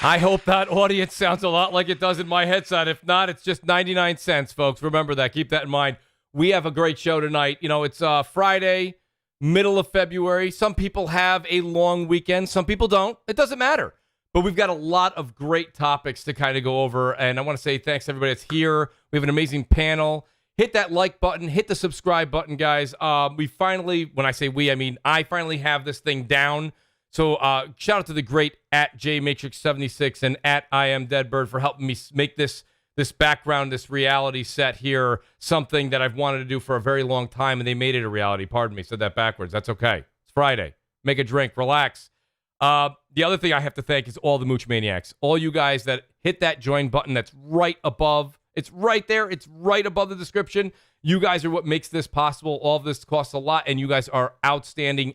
I hope that audience sounds a lot like it does in my headset. If not, it's just 99 cents, folks. Remember that. Keep that in mind. We have a great show tonight. You know, it's Friday, middle of February. Some people have a long weekend. Some people don't. It doesn't matter. But we've got a lot of great topics to kind of go over. And I want to say thanks to everybody that's here. We have an amazing panel. Hit that like button. Hit the subscribe button, guys. We finally, when I say we, I mean I finally have this thing down. So shout out to the great at JMatrix76 and at IamDeadBird for helping me make this background, this reality set here, something that I've wanted to do for a very long time, and they made it a reality. Pardon me, said that backwards. That's okay. It's Friday. Make a drink. Relax. The other thing I have to thank is all the Mooch Maniacs. All you guys that hit that join button that's right above. It's right there. It's right above the description. You guys are what makes this possible. All of this costs a lot, and you guys are outstanding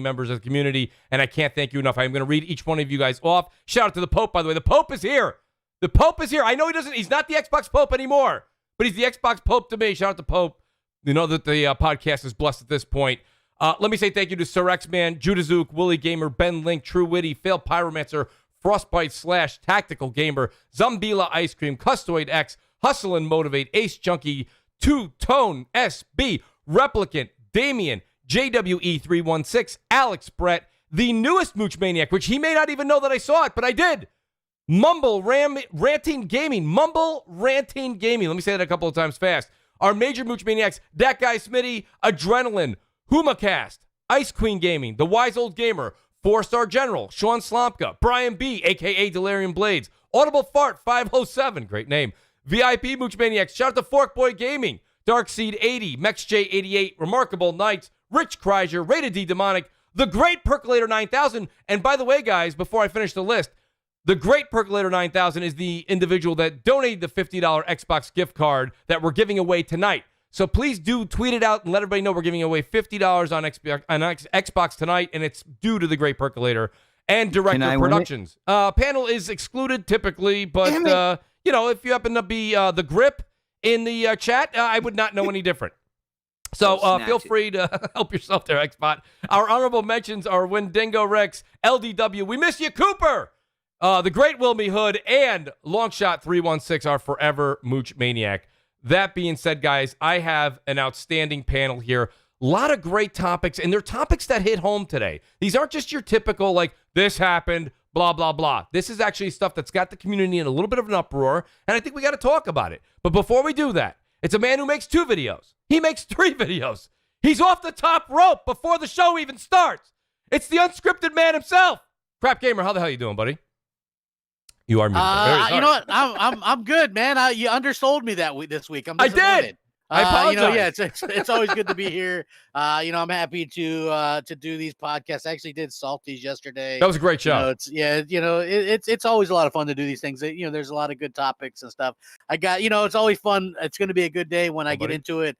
members of the community, and I can't thank you enough. I'm going to read each one of you guys off. Shout out to the Pope, by the way. The Pope is here. The Pope is here. I know he's not the Xbox Pope anymore, but he's the Xbox Pope to me. Shout out to Pope. You know that the podcast is blessed at this point. Let me say thank you to Sir X-Man, JudaZuk, WoolleyGamer, Ben Link, TrueWiddy, Fail Pyromancer, Frostbite Slash, Tactical Gamer, Zombilla Ice Cream, CustodsX, Hustle and Motivate, AceJunky, Two-Tone, SB, Replicant, Damion, JWE316, Alex Brett, the newest Mooch Maniac, which he may not even know that I saw it, but I did. Ranting Gaming. Let me say that a couple of times fast. Our major Mooch Maniacs, DatGuySmitty, Adrenaline, HumaCast, Ice Queen Gaming, The Wise Old Gamer, 4-Star General, Shaun Slamka, Brian B., a.k.a. Delirium Blades, Audible Fart 507, great name, VIP Mooch Maniacs, shout out to Forkboy Gaming, Darkseed 80, MexJ88, Remarkable Knights, Rich Kreiser, Rated D Demonic, The Great Percolator 9000, and by the way, guys, before I finish the list, The Great Percolator 9000 is the individual that donated the $50 Xbox gift card that we're giving away tonight. So please do tweet it out and let everybody know we're giving away $50 on Xbox tonight, and it's due to The Great Percolator and Director Productions. Panel is excluded typically, but you know, if you happen to be the grip in the chat, I would not know any different. So feel free to help yourself there, Xbot. Our honorable mentions are Wendigo Rex, LDW, we miss you, Cooper, the great Wilmy Hood, and Longshot 316, our forever Mooch Maniac. That being said, guys, I have an outstanding panel here. A lot of great topics, and they're topics that hit home today. These aren't just your typical, like, this happened, blah, blah, blah. This is actually stuff that's got the community in a little bit of an uproar, and I think we got to talk about it. But before we do that, it's a man who makes 2 videos. He makes 3 videos. He's off the top rope before the show even starts. It's the unscripted man himself. Crap Gamer, how the hell you doing, buddy? You are muted. You know what? I'm good, man. You undersold me this week. I did. I apologize. You know, yeah, it's always good to be here. You know, I'm happy to do these podcasts. I actually did Salties yesterday. That was a great show. It's always a lot of fun to do these things. You know, there's a lot of good topics and stuff. It's always fun. It's going to be a good day when I get into it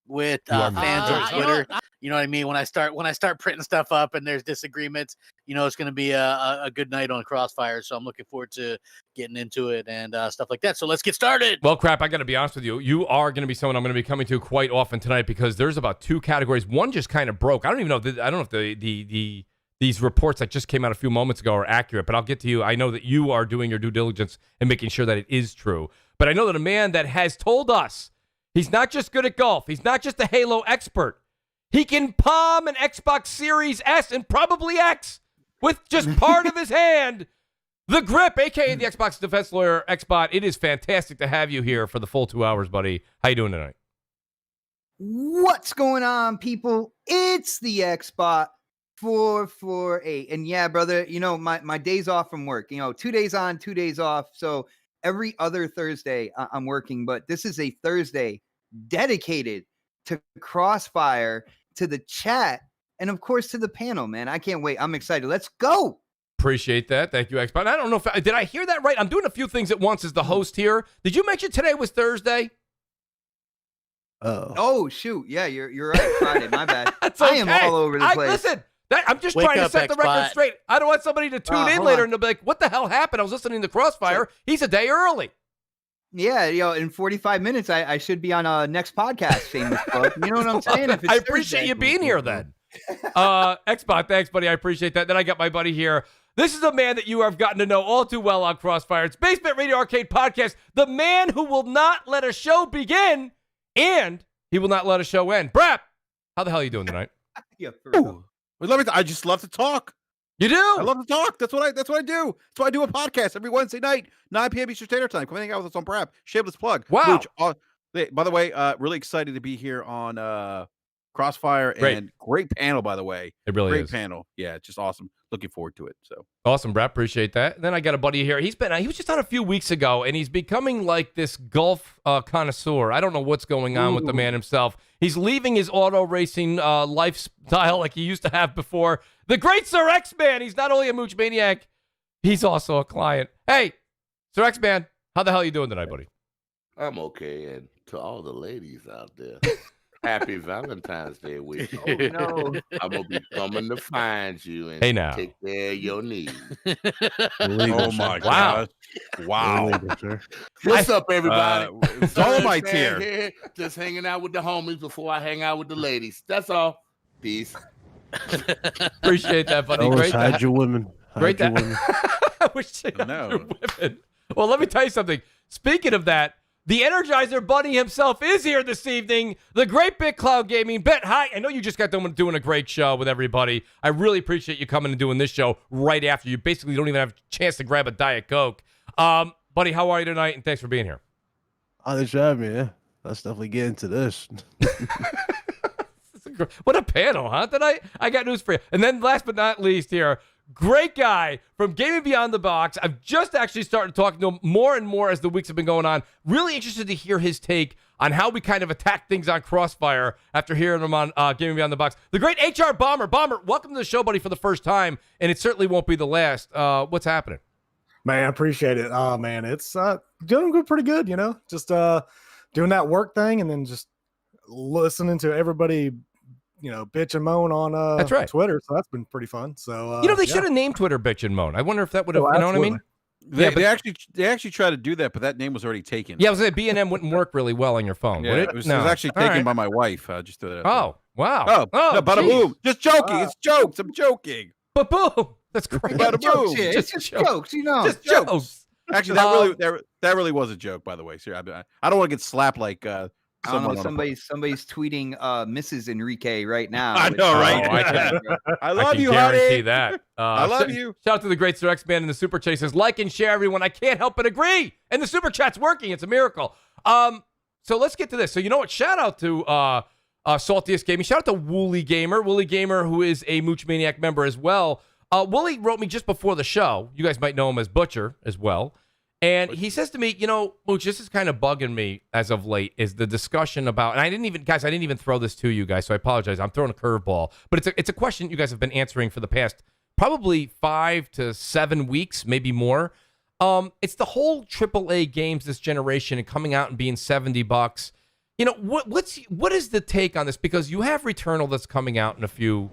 with fans on Twitter. You know what I mean? When I start printing stuff up and there's disagreements, you know, it's going to be a good night on CrossFire. So I'm looking forward to getting into it and stuff like that. So let's get started. Well, crap, I got to be honest with you. You are going to be someone I'm going to be coming to quite often tonight because there's about 2 categories. One just kind of broke. I don't know if these reports that just came out a few moments ago are accurate, but I'll get to you. I know that you are doing your due diligence and making sure that it is true. But I know that a man that has told us he's not just good at golf. He's not just a Halo expert. He can palm an Xbox Series S and probably X with just part of his hand. The Grip, a.k.a. the Xbox Defense Lawyer, Xbot. It is fantastic to have you here for the full 2 hours, buddy. How you doing tonight? What's going on, people? It's the Xbot 448. And yeah, brother, you know, my days off from work, you know, 2 days on, 2 days off. So every other Thursday I'm working, but this is a Thursday dedicated to Crossfire, to the chat, and of course to the panel, man. I can't wait. I'm excited. Let's go. Appreciate that. Thank you, Xbox. I don't know did I hear that right? I'm doing a few things at once as the host here. Did you mention today was Thursday? Oh shoot. Yeah, you're right. Friday. My bad. That's okay. I am all over the place. Listen, I'm just trying to set the record straight. I don't want somebody to tune in later and they'll be like, what the hell happened? I was listening to Crossfire. He's a day early. Yeah, you know, in 45 minutes, I should be on a next podcast, famous book. You know what I'm saying? If it's I appreciate you being here then. Xbot, thanks, buddy. I appreciate that. Then I got my buddy here. This is a man that you have gotten to know all too well on Crossfire. It's Basement Radio Arcade Podcast, the man who will not let a show begin, and he will not let a show end. Brap, how the hell are you doing tonight? Yeah, for real. I just love to talk. You do? I love to talk. That's what I do. That's why I do a podcast every Wednesday night, 9 p.m. Eastern Standard Time. Come hang out with us on Brap. Shameless plug. Wow. Mooch, by the way, really excited to be here on Crossfire, and great panel, by the way. It really great is. panel. Yeah, it's just awesome. Looking forward to it. So Awesome, Brap. Appreciate that. And then I got a buddy here. He was just on a few weeks ago, and he's becoming like this golf connoisseur. I don't know what's going on with the man himself. He's leaving his auto racing lifestyle like he used to have before. The great Sir X-Man. He's not only a Mooch Maniac, he's also a client. Hey, Sir X-Man, how the hell are you doing tonight, buddy? I'm okay, and to all the ladies out there, happy Valentine's Day week. Oh, no. I'm gonna be coming to find you and Hey, now. take care of your needs. oh my Wow. gosh. Wow. What's up, everybody? Dolomite's Sir, here. just hanging out with the homies before I hang out with the ladies. That's all. Peace. Appreciate that, buddy. Great to Hide your women. Great Hide your that. women. I wish they had No. your women. Well, let me tell you something. Speaking of that, the Energizer Bunny himself is here this evening. The great BitCloud Gaming. Bet, hi. I know you just got done doing a great show with everybody. I really appreciate you coming and doing this show right after. You basically don't even have a chance to grab a Diet Coke. Buddy, how are you tonight? And thanks for being here. Oh, thanks for having me. Yeah. Let's definitely get into this. What a panel, huh? Tonight, I got news for you. And then last but not least here, great guy from Gaming Beyond the Box. I've just actually started talking to him more and more as the weeks have been going on. Really interested to hear his take on how we kind of attack things on Crossfire after hearing him on Gaming Beyond the Box. The great HR Bomber. Bomber, welcome to the show, buddy, for the first time, and it certainly won't be the last. What's happening? Man, I appreciate it. Oh, man, it's doing good, pretty good, just doing that work thing and then just listening to everybody, bitch and moan on That's right. Twitter. So that's been pretty fun. So, they should have named Twitter Bitch and Moan. I wonder if that would have, you know what I mean? They actually tried to do that, but that name was already taken. Yeah, I was saying B&M wouldn't work really well on your phone, Yeah, would it was actually All taken right. by my wife. Just threw that out Oh, wow. there. no, bada geez. boom. Just joking. It's jokes. I'm joking. Ba-boom. That's great. Bada Jokes boom. here. It's Just just jokes, Just jokes. jokes. Actually, that really was a joke, by the way. Seriously, I don't want to get slapped like I don't know. someone. Somebody's tweeting Mrs. Enrique right now. I know, right? Oh, I can- I I love can you, guarantee honey. that. I love you. Shout out to the great Sir X-Man in the Super Chat. He says, like and share, everyone. I can't help but agree. And the Super Chat's working. It's a miracle. So let's get to this. So you know what? Shout out to Saltiest Gaming. Shout out to WoolleyGamer. WoolleyGamer, who is a Mooch Maniac member as well. Wooly wrote me just before the show. You guys might know him as Butcher as well. And he says to me, Mooch, this is kind of bugging me as of late, is the discussion about, and I didn't even throw this to you guys, so I apologize. I'm throwing a curveball. But it's a question you guys have been answering for the past probably 5 to 7 weeks, maybe more. It's the whole AAA games this generation and coming out and being $70. What is the take on this? Because you have Returnal that's coming out in a few,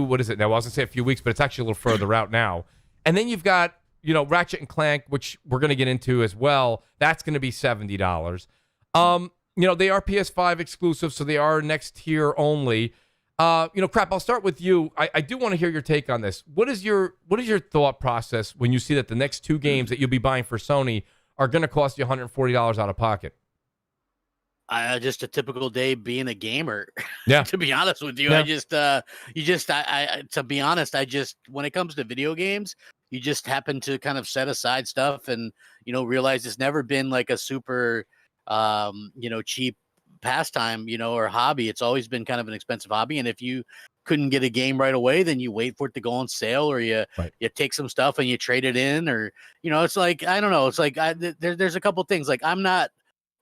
what is it now? I was going to say a few weeks, but it's actually a little further out now. And then you've got, Ratchet and Clank, which we're going to get into as well. That's going to be $70. They are PS5 exclusive, so they are next tier only. Crap, I'll start with you. I do want to hear your take on this. What is your thought process when you see that the next 2 games that you'll be buying for Sony are going to cost you $140 out of pocket? Just a typical day being a gamer. Yeah. To be honest with you, Yeah. to be honest, when it comes to video games, you just happen to kind of set aside stuff and, realize it's never been like a super, cheap pastime, or hobby. It's always been kind of an expensive hobby. And if you couldn't get a game right away, then you wait for it to go on sale, or you take some stuff and you trade it in, or, it's like, I don't know. It's like, there's a couple things. Like, I'm not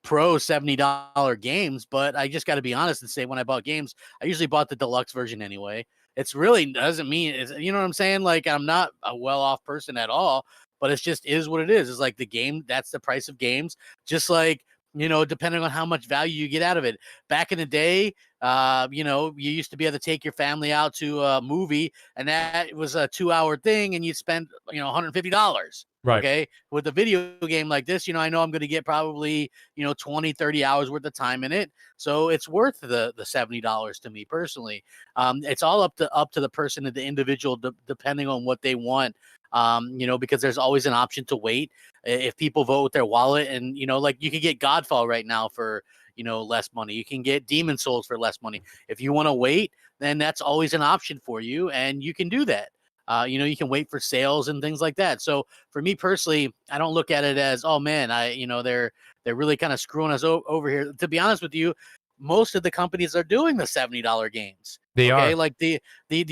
pro $70 games, but I just got to be honest and say, when I bought games, I usually bought the deluxe version anyway. It's really doesn't mean you know what I'm saying? Like, I'm not a well-off person at all, but it's just is what it is. It's like the game, that's the price of games. Just like, depending on how much value you get out of it. Back in the day, you used to be able to take your family out to a movie, and that was a 2-hour thing, and you'd spend, $150. Right. Okay. With a video game like this, I know I'm going to get probably, 20, 30 hours worth of time in it. So it's worth the $70 to me personally. It's all up to the person and the individual, depending on what they want because there's always an option to wait if people vote with their wallet. And, like you could get Godfall right now for, less money. You can get Demon Souls for less money. If you want to wait, then that's always an option for you, and you can do that. You can wait for sales and things like that. So for me personally, I don't look at it as, oh man, they're really kind of screwing us over here. To be honest with you, most of the companies are doing the $70 games. They are. Like the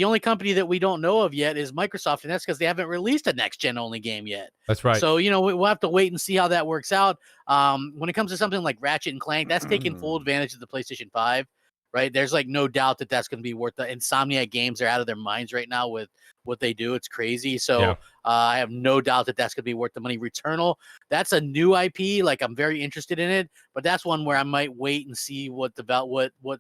only company that we don't know of yet is Microsoft, and that's because they haven't released a next gen only game yet. That's right. So we'll have to wait and see how that works out. When it comes to something like Ratchet and Clank, that's taking full advantage of the PlayStation 5. Right, there's like no doubt that that's going to be worth the Insomniac Games. They're out of their minds right now with what they do. It's crazy. So I have no doubt that that's going to be worth the money. Returnal, that's a new IP. Like I'm very interested in it, but that's one where I might wait and see what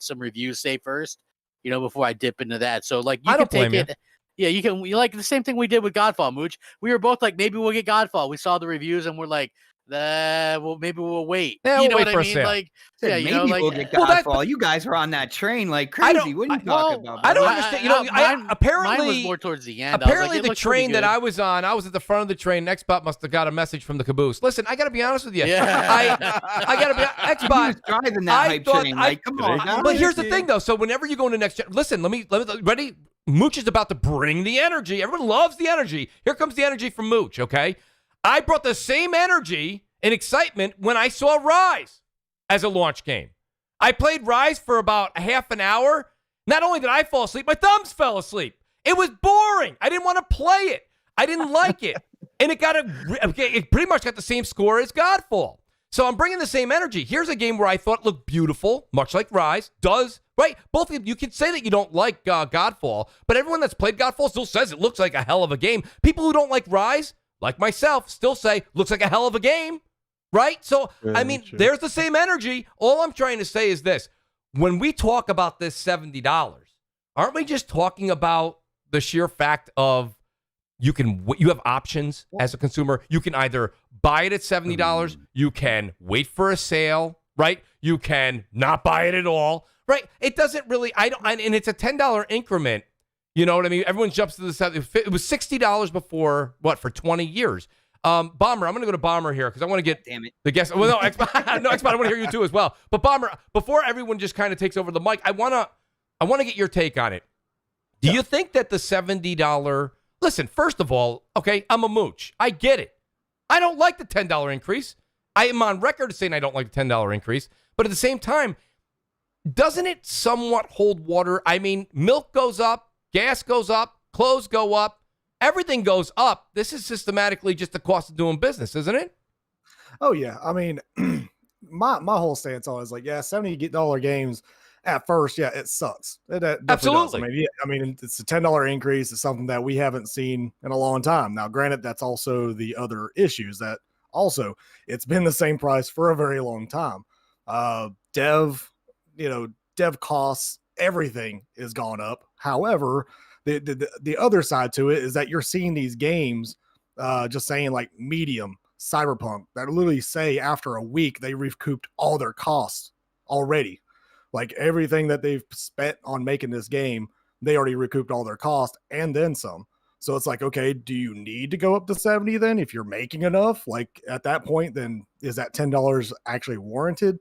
some reviews say first, before I dip into that. So like you can take it. Yeah, you can. You like the same thing we did with Godfall, Mooch. We were both like, maybe we'll get Godfall. We saw the reviews and we're like, well, maybe we'll wait. Yeah, you know wait what for I a mean? sale. Like, Maybe we'll get Godfall. You guys are on that train like crazy. What are you talking about? I don't understand. Apparently, mine was more towards the end. Apparently, the train that I was on, I was at the front of the train. Xbot must have got a message from the caboose. Listen, I got to be honest with you. Yeah. I got to be Xbot. Driving that hype train. Like, come on. But here's the thing, though. So whenever you go into next gen, listen. Let me ready. Mooch is about to bring the energy. Everyone loves the energy. Here comes the energy from Mooch. Okay, I brought the same energy and excitement when I saw Rise as a launch game. I played Rise for about a half an hour. Not only did I fall asleep, my thumbs fell asleep. It was boring. I didn't want to play it. I didn't like it. And it pretty much got the same score as Godfall. So I'm bringing the same energy. Here's a game where I thought looked beautiful, much like Rise does, right? Both of you can say that you don't like Godfall, but everyone that's played Godfall still says it looks like a hell of a game. People who don't like Rise, like myself, still say looks like a hell of a game. Right? So, I mean, there's the same energy. All I'm trying to say is this. When we talk about this $70, aren't we just talking about the sheer fact of you have options as a consumer? You can either buy it at $70, you can wait for a sale, right? You can not buy it at all, right? It doesn't really, and it's a $10 increment. You know what I mean? Everyone jumps to the, it was $60 before, for 20 years. Bomber, I'm going to go to Bomber here because I want to get the guest. Well, no, Xbox, I want to hear you too as well. But Bomber, before everyone just kind of takes over the mic, I want to get your take on it. Do you think that the $70? Listen, first of all, okay, I'm a Mooch. I get it. I don't like the $10 increase. I am on record saying I don't like the $10 increase. But at the same time, doesn't it somewhat hold water? I mean, milk goes up, gas goes up, clothes go up. Everything goes up. This is systematically just the cost of doing business, isn't it? Oh yeah. I mean, my whole stance on it is like, yeah, $70 games at first, yeah, it sucks. It Absolutely. Does. I mean, it's a $10 increase. It's something that we haven't seen in a long time. Now, granted, that's also the other issues that also it's been the same price for a very long time. Dev costs, everything is gone up. However, the other side to it is that you're seeing these games just saying like medium Cyberpunk that literally say after a week they recouped all their costs already. Like everything that they've spent on making this game, they already recouped all their costs and then some. So it's like, okay, do you need to go up to 70 then if you're making enough? Like at that point, then is that $10 actually warranted?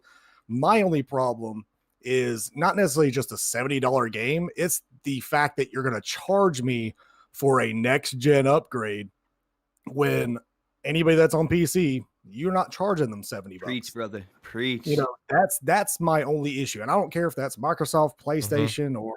My only problem is not necessarily just a $70 game. It's the fact that you're going to charge me for a next gen upgrade when anybody that's on PC, you're not charging them $70. Preach, brother. Preach. That's my only issue. And I don't care if that's Microsoft, PlayStation, or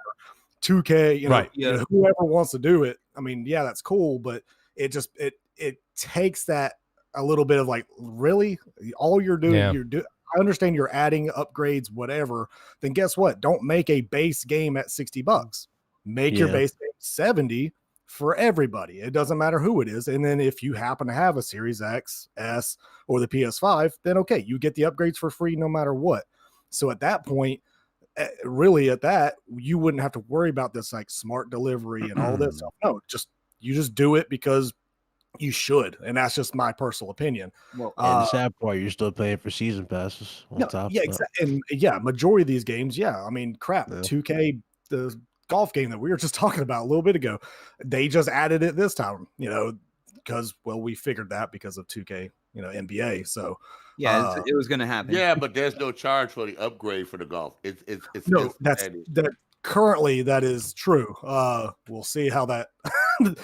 2K, right. Whoever wants to do it. I mean, yeah, that's cool, but it takes that a little bit of like, really? All you're doing, I understand you're adding upgrades, whatever. Then guess what? Don't make a base game at $60. Make your base game 70 for everybody. It doesn't matter who it is. And then if you happen to have a Series X, S, or the PS5, then okay, you get the upgrades for free no matter what. So at that point, really you wouldn't have to worry about this like smart delivery and all this stuff. No, you just do it because you should, and that's just my personal opinion. Well, and the sad part, you're still paying for season passes on top. Yeah, exactly. And majority of these games, I mean, crap, 2K, the golf game that we were just talking about a little bit ago, they just added it this time. because we figured that because of 2K, NBA. So Yeah, it was going to happen. Yeah, but there's no charge for the upgrade for the golf. It's no, that currently that is true. We'll see how that. When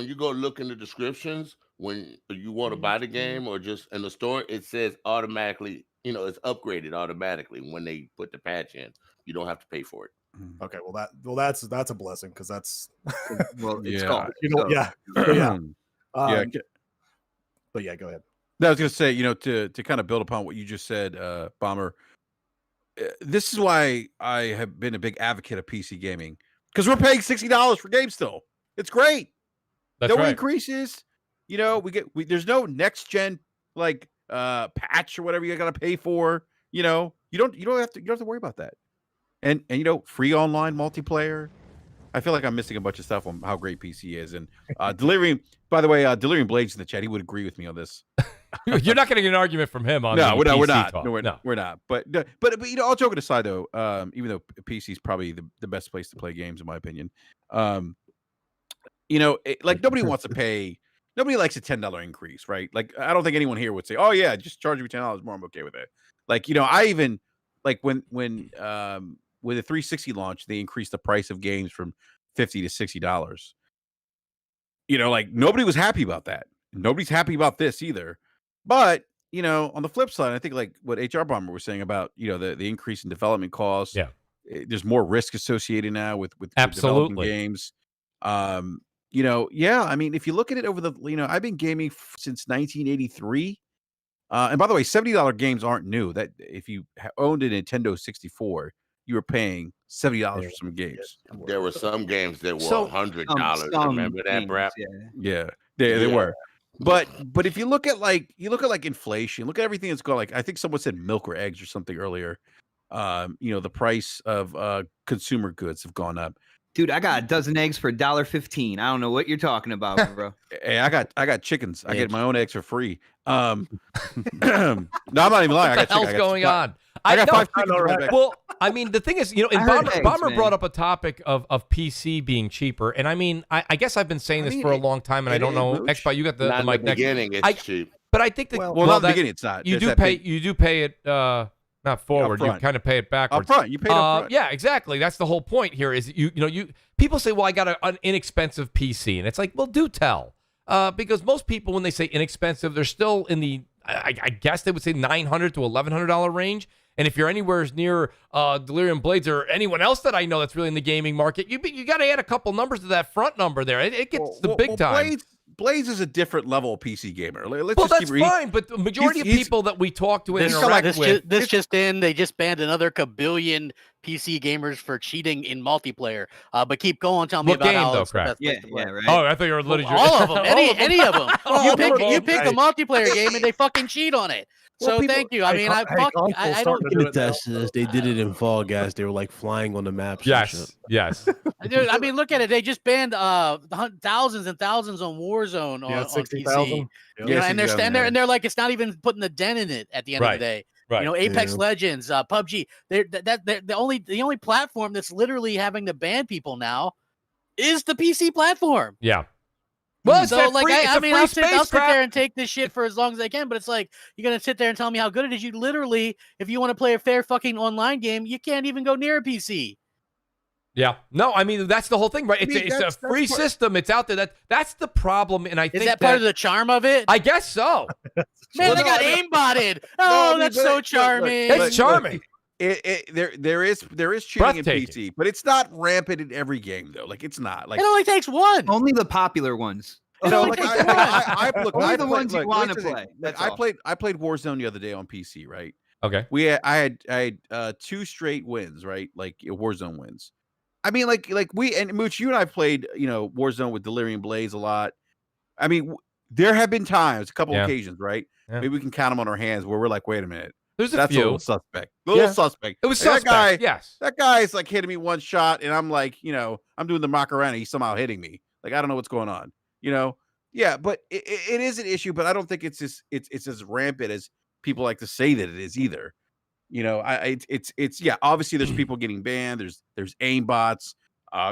you go look in the descriptions, when you want to buy the game or just in the store, it says automatically, it's upgraded automatically when they put the patch in. You don't have to pay for it. Okay, that's a blessing because that's it's golf. Yeah. But yeah, go ahead. I was going to say, to kind of build upon what you just said, Bomber. This is why I have been a big advocate of PC gaming, because we're paying $60 for games still. It's great. That's right. Increases. There's no next gen patch or whatever you got to pay for. You don't have to worry about that. And free online multiplayer. I feel like I'm missing a bunch of stuff on how great PC is. And Delirium Blades in the chat, he would agree with me on this. You're not going to get an argument from him on we're PC not. talk. No, we're not. But all joking aside, though, even though PC is probably the best place to play games in my opinion, nobody wants to pay. Nobody likes a $10 increase, right? Like, I don't think anyone here would say, "Oh yeah, just charge me $10 more. I'm okay with it." Like, I even when with the 360 launch, they increased the price of games from $50 to $60. Nobody was happy about that. Nobody's happy about this either. But, on the flip side, I think what HR Bomber was saying about, the increase in development costs. Yeah. There's more risk associated now with Absolutely. developing games. I mean, if you look at it over I've been gaming since 1983. And by the way, $70 games aren't new. That if you owned a Nintendo 64, you were paying $70 for some games. There were some games that were $100. Some Remember that, Brad? Yeah, they were. But if you look at inflation, look at everything that's gone. I think someone said milk or eggs or something earlier. The price of consumer goods have gone up. Dude, I got a dozen eggs for $1.15. I don't know what you're talking about, bro. Hey, I got chickens. I get my own eggs for free. No, I'm not even lying. What the hell's going on? I got 5 chickens. Well, I mean, the thing is, Bomber brought up a topic of PC being cheaper, and I mean, I guess I've been saying this for a long time, and I don't know. Xbox, you got the mic. In the beginning, it's cheap. But I think that not in the beginning, it's not. You do pay it. Not forward. You kind of pay it backwards. Up front. You pay it up front. Yeah, exactly. That's the whole point here. Is you people say, well, I got an inexpensive PC, and it's like, well, do tell, because most people when they say inexpensive, they're still in the I guess they would say $900 to $1,100 range. And if you're anywhere near Delirium Blades or anyone else that I know that's really in the gaming market, you got to add a couple numbers to that front number there. It gets the big time. Blades is a different level of PC gamer. That's fine, but the majority of people that we talk to and interact with... They just banned another kabillion PC gamers for cheating in multiplayer. But keep going, tell me about how it's the best place to play. Right. Oh, I thought you were literally... All of them, any of them. You pick the multiplayer game and they fucking cheat on it. So thank you. I mean, I don't do this. They did it in Fall Guys. They were flying on the maps. Yes. Dude, I mean, look at it. They just banned thousands and thousands on Warzone on 60,000. And they're like, it's not even putting the dent in it at the end of the day. Right. Apex Legends, PUBG. They're the only platform that's literally having to ban people now is the PC platform. Yeah. Well, so I'll sit there and take this shit for as long as I can, but it's like you're gonna sit there and tell me how good it is. You literally, if you want to play a fair fucking online game, you can't even go near a PC. Yeah. No, I mean that's the whole thing, right? It's a free system. It's out there. That's the problem, and I think that part of the charm of it. I guess so. Man, they got aimbotted. Oh, that's so charming. It's charming. There is cheating in PC, but it's not rampant in every game though. It's not. It only takes one. Only the popular ones. I the ones you want to play. I played Warzone the other day on PC, right? Okay. I had 2 straight wins, right? Warzone wins. I mean, we and Mooch, you and I played, Warzone with Delirium Blaze a lot. I mean, there have been times, a couple occasions, right? Yeah. Maybe we can count them on our hands where we're like, wait a minute. That's a little suspect. Suspect. It was suspect. Yes. That guy's hitting me one shot, and I'm I'm doing the Macarena. He's somehow hitting me. I don't know what's going on. Yeah, but it is an issue. But I don't think it's as rampant as people like to say that it is either. It's obviously there's people getting banned. There's aim bots.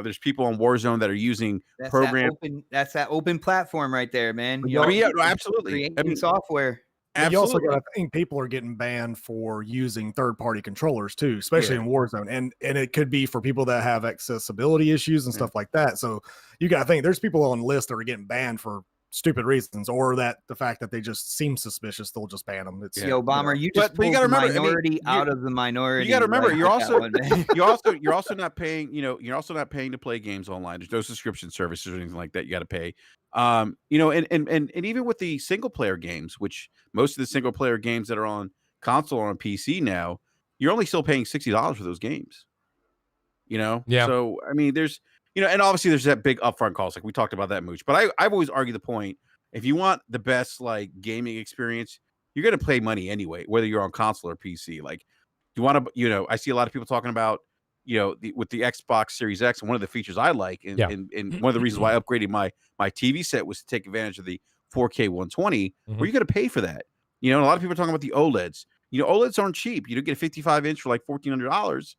There's people on Warzone that are using programs. That's that open platform right there, man. I mean, yeah, no, absolutely. Creating I mean, software. But you also absolutely. got to think people are getting banned for using third-party controllers too, especially in Warzone, and it could be for people that have accessibility issues and stuff like that. So you got to think there's people on lists that are getting banned for stupid reasons, or that the fact that they just seem suspicious, they'll just ban them. It's, Yo, Bomber, you just But you pulled gotta the remember, minority out of the minority. You got to remember, right you're with that also one, man. you're also not paying. You're also not paying to play games online. There's no subscription services or anything like that. You got to pay. And even with the single player games, which most of the single player games that are on console or on PC now, you're only still paying $60 for those games. Yeah. So I mean, there's and obviously there's that big upfront cost, like we talked about that, Mooch. But I've always argued the point: if you want the best like gaming experience, you're going to pay money anyway, whether you're on console or PC. Like, you want to, I see a lot of people talking about, with the Xbox Series X, and one of the features I like, and one of the reasons why I upgraded my TV set was to take advantage of the 4K 120, where you got to pay for that. A lot of people are talking about the OLEDs. OLEDs aren't cheap. You don't get a 55-inch for like $1,400.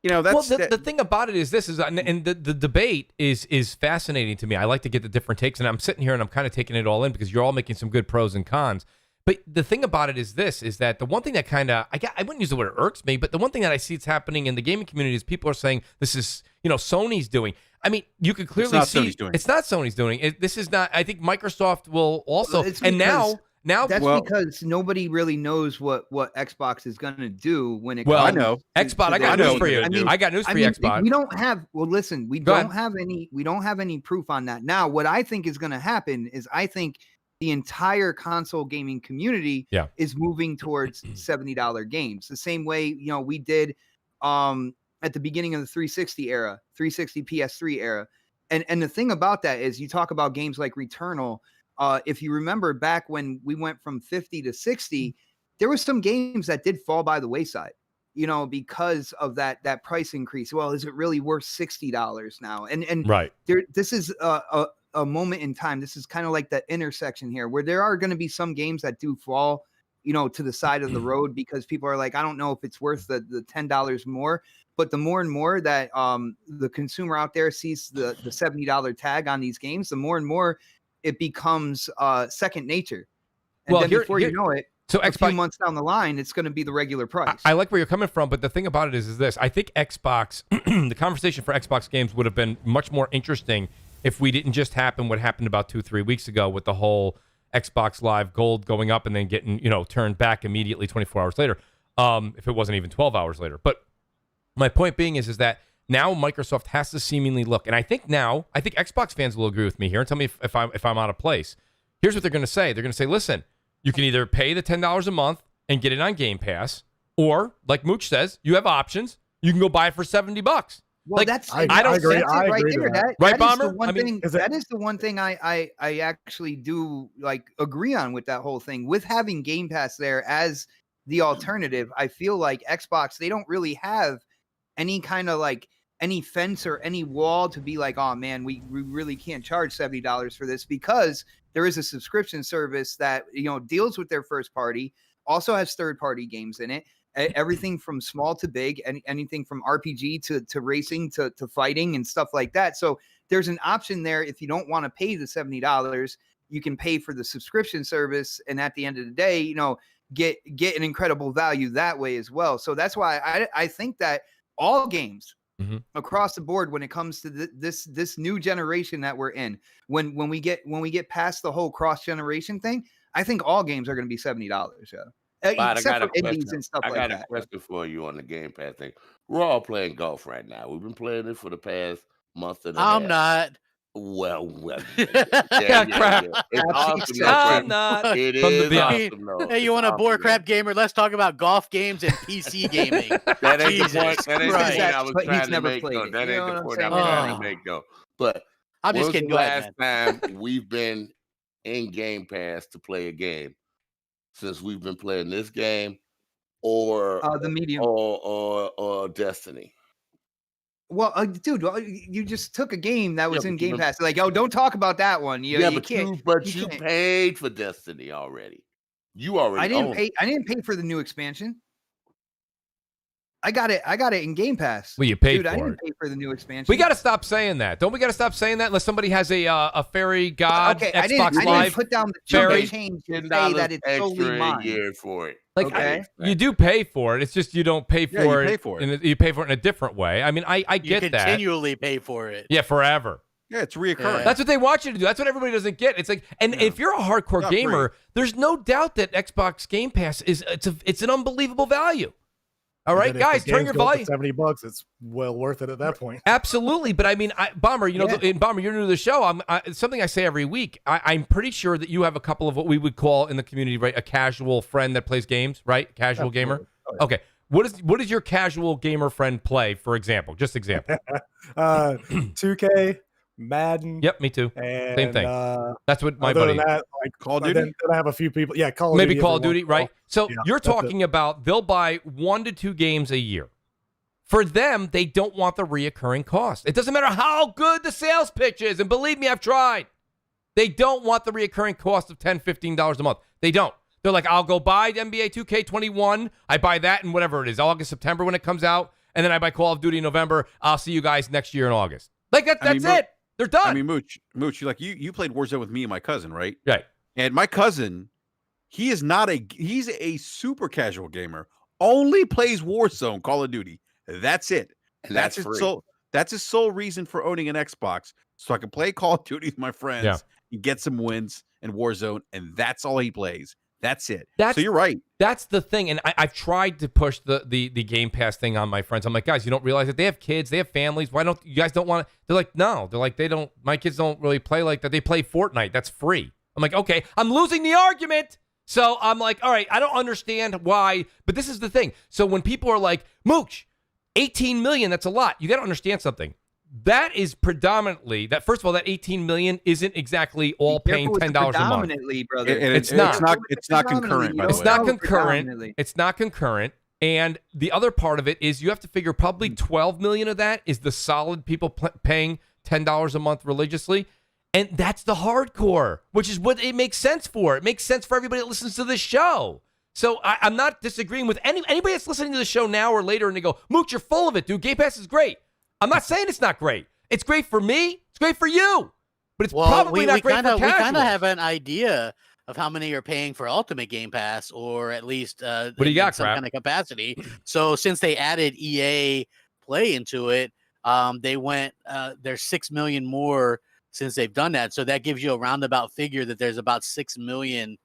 That's the thing about it is this is, and the debate is fascinating to me. I like to get the different takes, and I'm sitting here and I'm kind of taking it all in because you're all making some good pros and cons. But the thing about it is this, is that the one thing that kind of, I wouldn't use the word irks me, but the one thing that I see it's happening in the gaming community is people are saying this is, Sony's doing. I mean, you could clearly see Sony's doing. It's not Sony's doing. This is not, I think Microsoft will also, and now that's because nobody really knows what Xbox is going to do when it. Well, comes I know Xbox. I got news for you. I got news for you, Xbox. We don't have. Well, listen, we don't have any. We don't have any proof on that. Now, what I think is going to happen is I think the entire console gaming community is moving towards $70 games. The same way we did at the beginning of the 360 era, 360 PS3 era. And the thing about that is you talk about games like Returnal. If you remember back when we went from 50 to 60, there were some games that did fall by the wayside, because of that price increase. Well, is it really worth $60 now? And right this is a moment in time. This is kind of like that intersection here where there are going to be some games that do fall, to the side of the road because people are like, I don't know if it's worth the $10 more. But the more and more that the consumer out there sees the $70 tag on these games, the more and more it becomes second nature. And then before you know it, so a few months down the line, it's going to be the regular price. I like where you're coming from, but the thing about it is this. I think Xbox, the conversation for Xbox games would have been much more interesting if we didn't just happen what happened about 2-3 weeks ago with the whole Xbox Live Gold going up and then getting, turned back immediately 24 hours later, if it wasn't even 12 hours later. But my point being is that now Microsoft has to seemingly look, and I think Xbox fans will agree with me here and tell me if I'm out of place. Here's what they're going to say. They're going to say, listen, you can either pay the $10 a month and get it on Game Pass, or like Mooch says, you have options. You can go buy it for $70. Well, like, that's I agree. I right agree there. that. Right, that is Bomber? the one thing. That is the one thing I actually do agree on with that whole thing. With having Game Pass there as the alternative, I feel like Xbox, they don't really have any kind of any fence or any wall to be like, oh man, we really can't charge $70 for this, because there is a subscription service that deals with their first party, also has third party games in it, everything from small to big, and anything from RPG to racing to fighting and stuff like that. So there's an option there. If you don't want to pay the $70, you can pay for the subscription service, and at the end of the day, get an incredible value that way as well. So that's why I think that all games across the board, when it comes to this new generation that we're in, when we get past the whole cross generation thing, I think all games are going to be $70. Except for indies and stuff like that. I got a question for you on the Game Pass thing. We're all playing golf right now. We've been playing it for the past month and a half. I'm not. Well, crap. It's awesome. I'm not. It is awesome. Hey, you want a board crap gamer? Let's talk about golf games and PC gaming. That ain't the point. That ain't the point I was but trying he's to never make. played it. That You ain't know the what I'm point I'm saying? trying to make. Though. But I'm just kidding. Go ahead, last time we've been in Game Pass to play a game since we've been playing this game, or the medium, or Destiny? Well, dude, you just took a game that was in Game Pass. Like, oh, don't talk about that one. You can't. You paid for Destiny already. You already. I didn't pay for the new expansion. I got it in Game Pass. Well, you paid Dude, I for didn't it. pay for the new expansion. We got to stop saying that. Don't we got to stop saying that unless somebody has a fairy god Okay, Xbox I Live? didn't put down the Fairy. change to say $10 that it's solely extra a mine. year for it. Like, Okay. you do pay for it. It's just you don't pay for you it. pay for it. You pay for it in a different way. I mean, I You get that. continually pay for it. Yeah, forever. Yeah, it's reoccurring. That's what they want you to do. That's what everybody doesn't get. It's like, and Yeah. if you're a hardcore Not gamer, there's no doubt that Xbox Game Pass it's an unbelievable value. All right, And then if guys, the turn games your go up to volume. $70, it's well worth it at that point. Absolutely, but I mean, Bomber, you know, Yeah. Bomber, you're new to the show. It's something I say every week. I'm pretty sure that you have a couple of what we would call in the community, right, a casual friend that plays games, right? Casual gamer. Oh, yeah. Okay, what does your casual gamer friend play? For example, just example. 2K, Madden. Yep, me too. And, Same thing. That's what my other buddy. than that, like Call of then Duty? I have a few people. Yeah, Call of Maybe Duty. Call of every Duty, once in a right? So Yeah, you're that's it. talking about they'll buy 1 to 2 games a year. For them, they don't want the reoccurring cost. It doesn't matter how good the sales pitch is, and believe me, I've tried. They don't want the reoccurring cost of $10, $15 a month. They don't. They're like, I'll go buy NBA 2K21. I buy that in whatever it is, August, September when it comes out, and then I buy Call of Duty in November. I'll see you guys next year in August. Like that's it. They're done. I mean, Mooch, you played Warzone with me and my cousin, right? Right. And my cousin, he's a super casual gamer. Only plays Warzone, Call of Duty. That's it. And that's free. That's his sole reason for owning an Xbox, so I can play Call of Duty with my friends and get some wins in Warzone, and that's all he plays. That's it. So you're right. That's the thing, and I've tried to push the Game Pass thing on my friends. I'm like, guys, you don't realize that they have kids, they have families. Why don't you guys don't want to? They're like, no. They're like, they don't. My kids don't really play like that. They play Fortnite. That's free. I'm like, okay, I'm losing the argument. So I'm like, all right, I don't understand why, but this is the thing. So when people are like, Mooch, 18 million, that's a lot. You got to understand something. That is predominantly that. First of all, that 18 million isn't exactly all paying $10 a month. Predominantly, brother. It's not concurrent. By the It's way. not concurrent. It's not concurrent. And the other part of it is you have to figure probably 12 million of that is the solid people paying $10 a month religiously. And that's the hardcore, which is what it makes sense for. It makes sense for everybody that listens to this show. So I'm not disagreeing with anybody that's listening to the show now or later and they go, Mooch, you're full of it, dude. Game Pass is great. I'm not saying it's not great. It's great for me. It's great for you. But it's probably not great for casuals. We kind of have an idea of how many are paying for Ultimate Game Pass, or at least what do you got, some kind of capacity. So since they added EA Play into it, they went there's 6 million more since they've done that. So that gives you a roundabout figure that there's about 6 million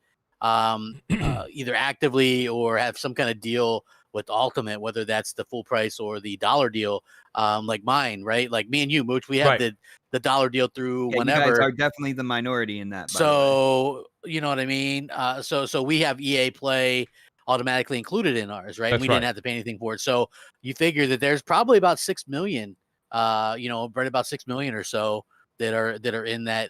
either actively or have some kind of deal with Ultimate, whether that's the full price or the dollar deal, like mine, right? Like me and you, Mooch, we have the dollar deal through whenever. You guys are definitely the minority in that. So you know what I mean? So we have EA Play automatically included in ours, right? That's We didn't have to pay anything for it. So you figure that there's probably about 6 million, right about 6 million or so that are in that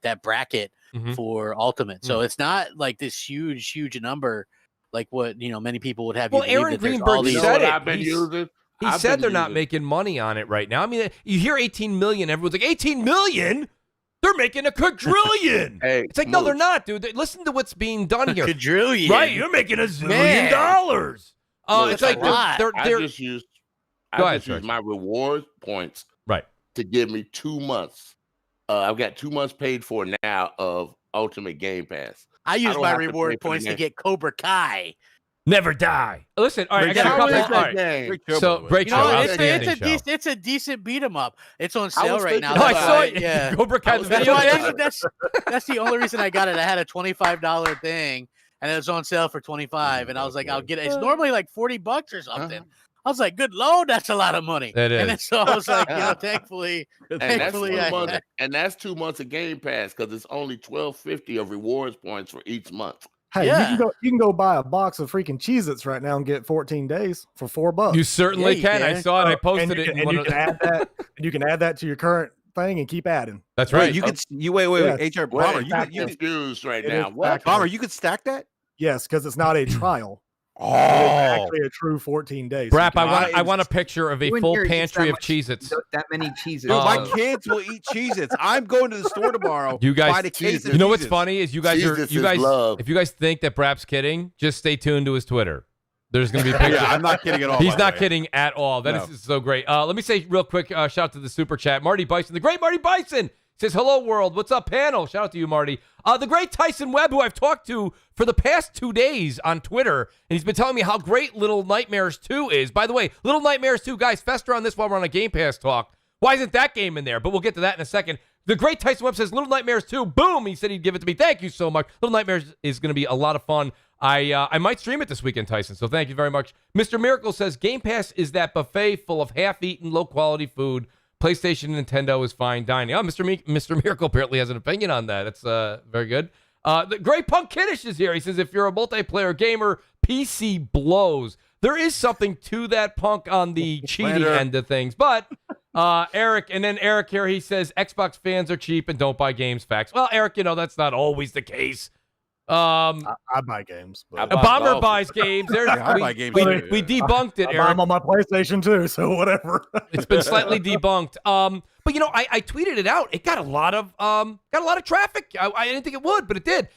that bracket for Ultimate. So it's not like this huge number like what many people would have. Well, Aaron Greenberg said it. He said they're not making money on it right now. I mean, you hear 18 million, everyone's like, 18 million? They're making a quadrillion. Hey, it's like, no, they're not, dude. Listen to what's being done here. Quadrillion. Right, you're making $1 zillion. It's like I just used my reward points to give me 2 months. I've got 2 months paid for now of Ultimate Game Pass. I use my reward points to get Cobra Kai. Never die. Listen, all right, I got a couple. All right. So, great show. It's a decent beat 'em up. It's on sale right now. I saw it. Yeah, Cobra Kai. That's the only reason I got it. I had a $25 thing, and it was on sale for $25, and I was like, I'll get it. It's normally like $40 or something. I was like, good Lord, that's a lot of money. It is. And so I was like, thankfully, and that's 2 months of Game Pass because it's only $12.50 of rewards points for each month. Hey, you can go buy a box of freaking Cheez-Its right now and get 14 days for $4. You certainly can. I saw it. I posted it. And you can add that. You can add that to your current thing and keep adding. That's right. You could. Wait. HR Bomber. You confused right now. What? Bomber, you could stack that. Yes, because it's not a trial. Oh, it's actually a true 14 days. Brap, I want a picture of a full pantry of Cheez-Its. That many Cheez-Its. Dude, my kids will eat Cheez-Its. I'm going to the store tomorrow. You guys, buy the case of you know what's Cheez-Its. funny is you guys, if you guys think that Brap's kidding, just stay tuned to his Twitter. There's going to be pictures. Yeah, I'm not kidding at all. He's by the not way. kidding at all. That No. is so great. Let me say real quick, shout out to the super chat. Marty Bison, the great Marty Bison, says, hello, world. What's up, panel? Shout out to you, Marty. The great Tyson Webb, who I've talked to for the past 2 days on Twitter, and he's been telling me how great Little Nightmares 2 is. By the way, Little Nightmares 2, guys, fester on this while we're on a Game Pass talk. Why isn't that game in there? But we'll get to that in a second. The great Tyson Webb says, Little Nightmares 2, boom, he said he'd give it to me. Thank you so much. Little Nightmares is going to be a lot of fun. I might stream it this weekend, Tyson, so thank you very much. Mr. Miracle says, Game Pass is that buffet full of half-eaten, low-quality food. PlayStation and Nintendo is fine dining. Oh, Mr. Miracle apparently has an opinion on that. It's very good. The Great Punk Kiddish is here. He says, if you're a multiplayer gamer, PC blows. There is something to that, Punk, on the cheating end of things. But Eric here, he says, Xbox fans are cheap and don't buy games. Facts. Well, Eric, that's not always the case. I buy games. But... Bomber buys games. I buy games we too, yeah. debunked it, I buy Eric. them on my PlayStation too, so whatever. It's been slightly debunked. But I tweeted it out. It got a lot of traffic. I didn't think it would, but it did.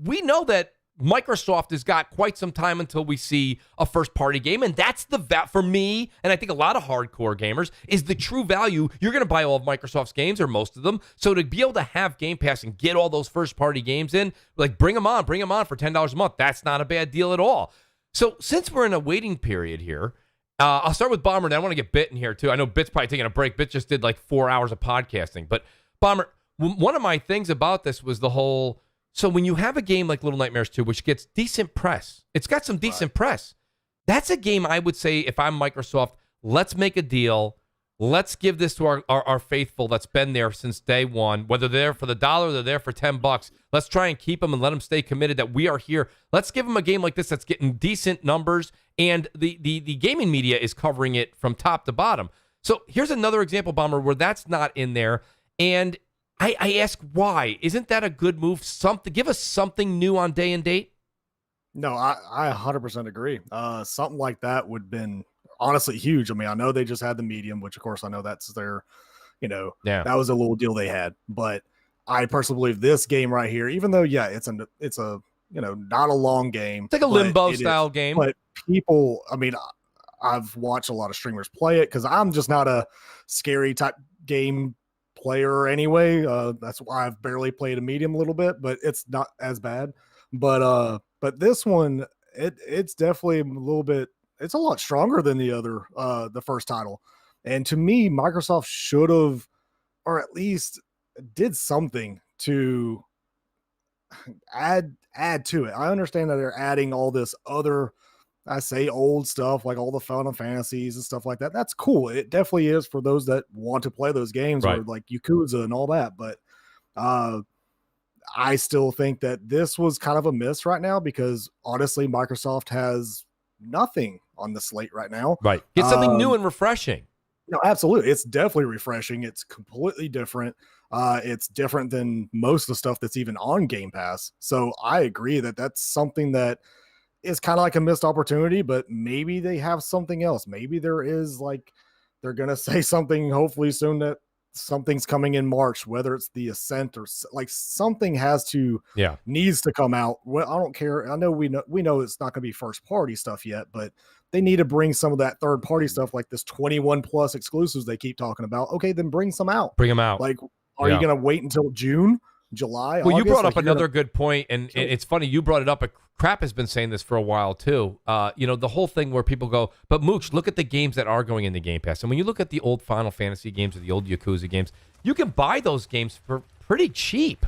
We know that Microsoft has got quite some time until we see a first-party game, and that's for me, and I think a lot of hardcore gamers, is the true value. You're going to buy all of Microsoft's games, or most of them, so to be able to have Game Pass and get all those first-party games in, like bring them on for $10 a month. That's not a bad deal at all. So since we're in a waiting period here, I'll start with Bomber, and I want to get Bit in here too. I know Bit's probably taking a break. Bit just did like 4 hours of podcasting, but Bomber, one of my things about this was the whole... So when you have a game like Little Nightmares 2, which gets decent press, it's got some decent press. That's a game I would say, if I'm Microsoft, let's make a deal. Let's give this to our faithful that's been there since day one. Whether they're there for the $1, they're there for $10. Let's try and keep them and let them stay committed that we are here. Let's give them a game like this that's getting decent numbers, and the gaming media is covering it from top to bottom. So here's another example, Bomber, where that's not in there, and I ask why. Isn't that a good move? Give us something new on day and date. No, I 100% agree. Something like that would have been honestly huge. I mean, I know they just had the medium, which of course I know that's their, that was a little deal they had. But I personally believe this game right here, even though it's a not a long game. It's like a Limbo style game. But people, I mean, I've watched a lot of streamers play it because I'm just not a scary type game player anyway. That's why I've barely played a medium a little bit, but it's not as bad. But this one, it's definitely a little bit, it's a lot stronger than the first title. And to me, Microsoft should have, or at least did something to add to it. I understand that they're adding all this other, I say old stuff, like all the Final Fantasies and stuff like that. That's cool. It definitely is for those that want to play those games, right, or like Yakuza and all that. But I still think that this was kind of a miss right now, because honestly, Microsoft has nothing on the slate right now. Right. Get something new and refreshing. No, absolutely. It's definitely refreshing. It's completely different. It's different than most of the stuff that's even on Game Pass. So I agree that that's something that is kind of like a missed opportunity, but maybe they have something else. Maybe there is, like, they're going to say something hopefully soon that something's coming in March, whether it's the Ascent or like something needs to come out. Well, I don't care. I know we know it's not going to be first party stuff yet, but they need to bring some of that third party stuff, like this 21 plus exclusives they keep talking about. Okay, then bring some out. Bring them out. Like, are you going to wait until June, July? Well, August? You brought up another good point, and it's funny you brought it up. But Crap has been saying this for a while too. The whole thing where people go, but Mooch, look at the games that are going into Game Pass. And when you look at the old Final Fantasy games or the old Yakuza games, you can buy those games for pretty cheap.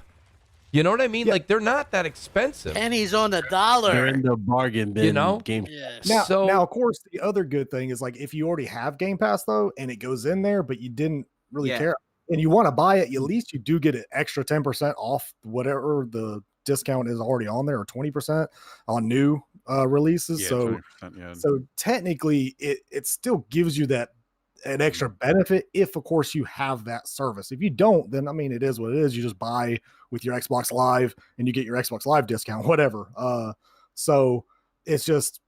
You know what I mean? Yeah. Like, they're not that expensive. Pennies on the dollar. They're in the bargain bin. Game. Yes. Now, of course, the other good thing is, like, if you already have Game Pass though, and it goes in there, but you didn't really care, and you want to buy it, at least you do get an extra 10% off whatever the discount is already on there, or 20% on new releases. So technically, it still gives you an extra benefit if, of course, you have that service. If you don't, then I mean, it is what it is. You just buy with your Xbox Live and you get your Xbox Live discount, whatever. So it's just,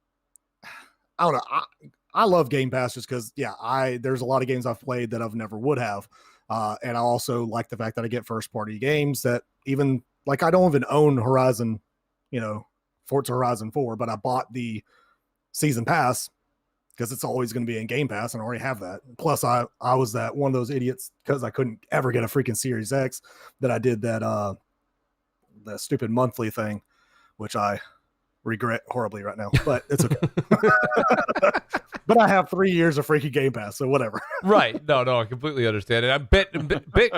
I don't know. I love Game Pass just because, there's a lot of games I've played that I've never would have. And I also like the fact that I get first party games that even, like, I don't even own Horizon, Forza Horizon 4, but I bought the season pass because it's always going to be in Game Pass, and I already have that. Plus, I was that one of those idiots because I couldn't ever get a freaking Series X that I did that stupid monthly thing, which I regret horribly right now, but it's okay. But I have 3 years of freaking Game Pass, so whatever. Right? No, I completely understand it. I'm Bit,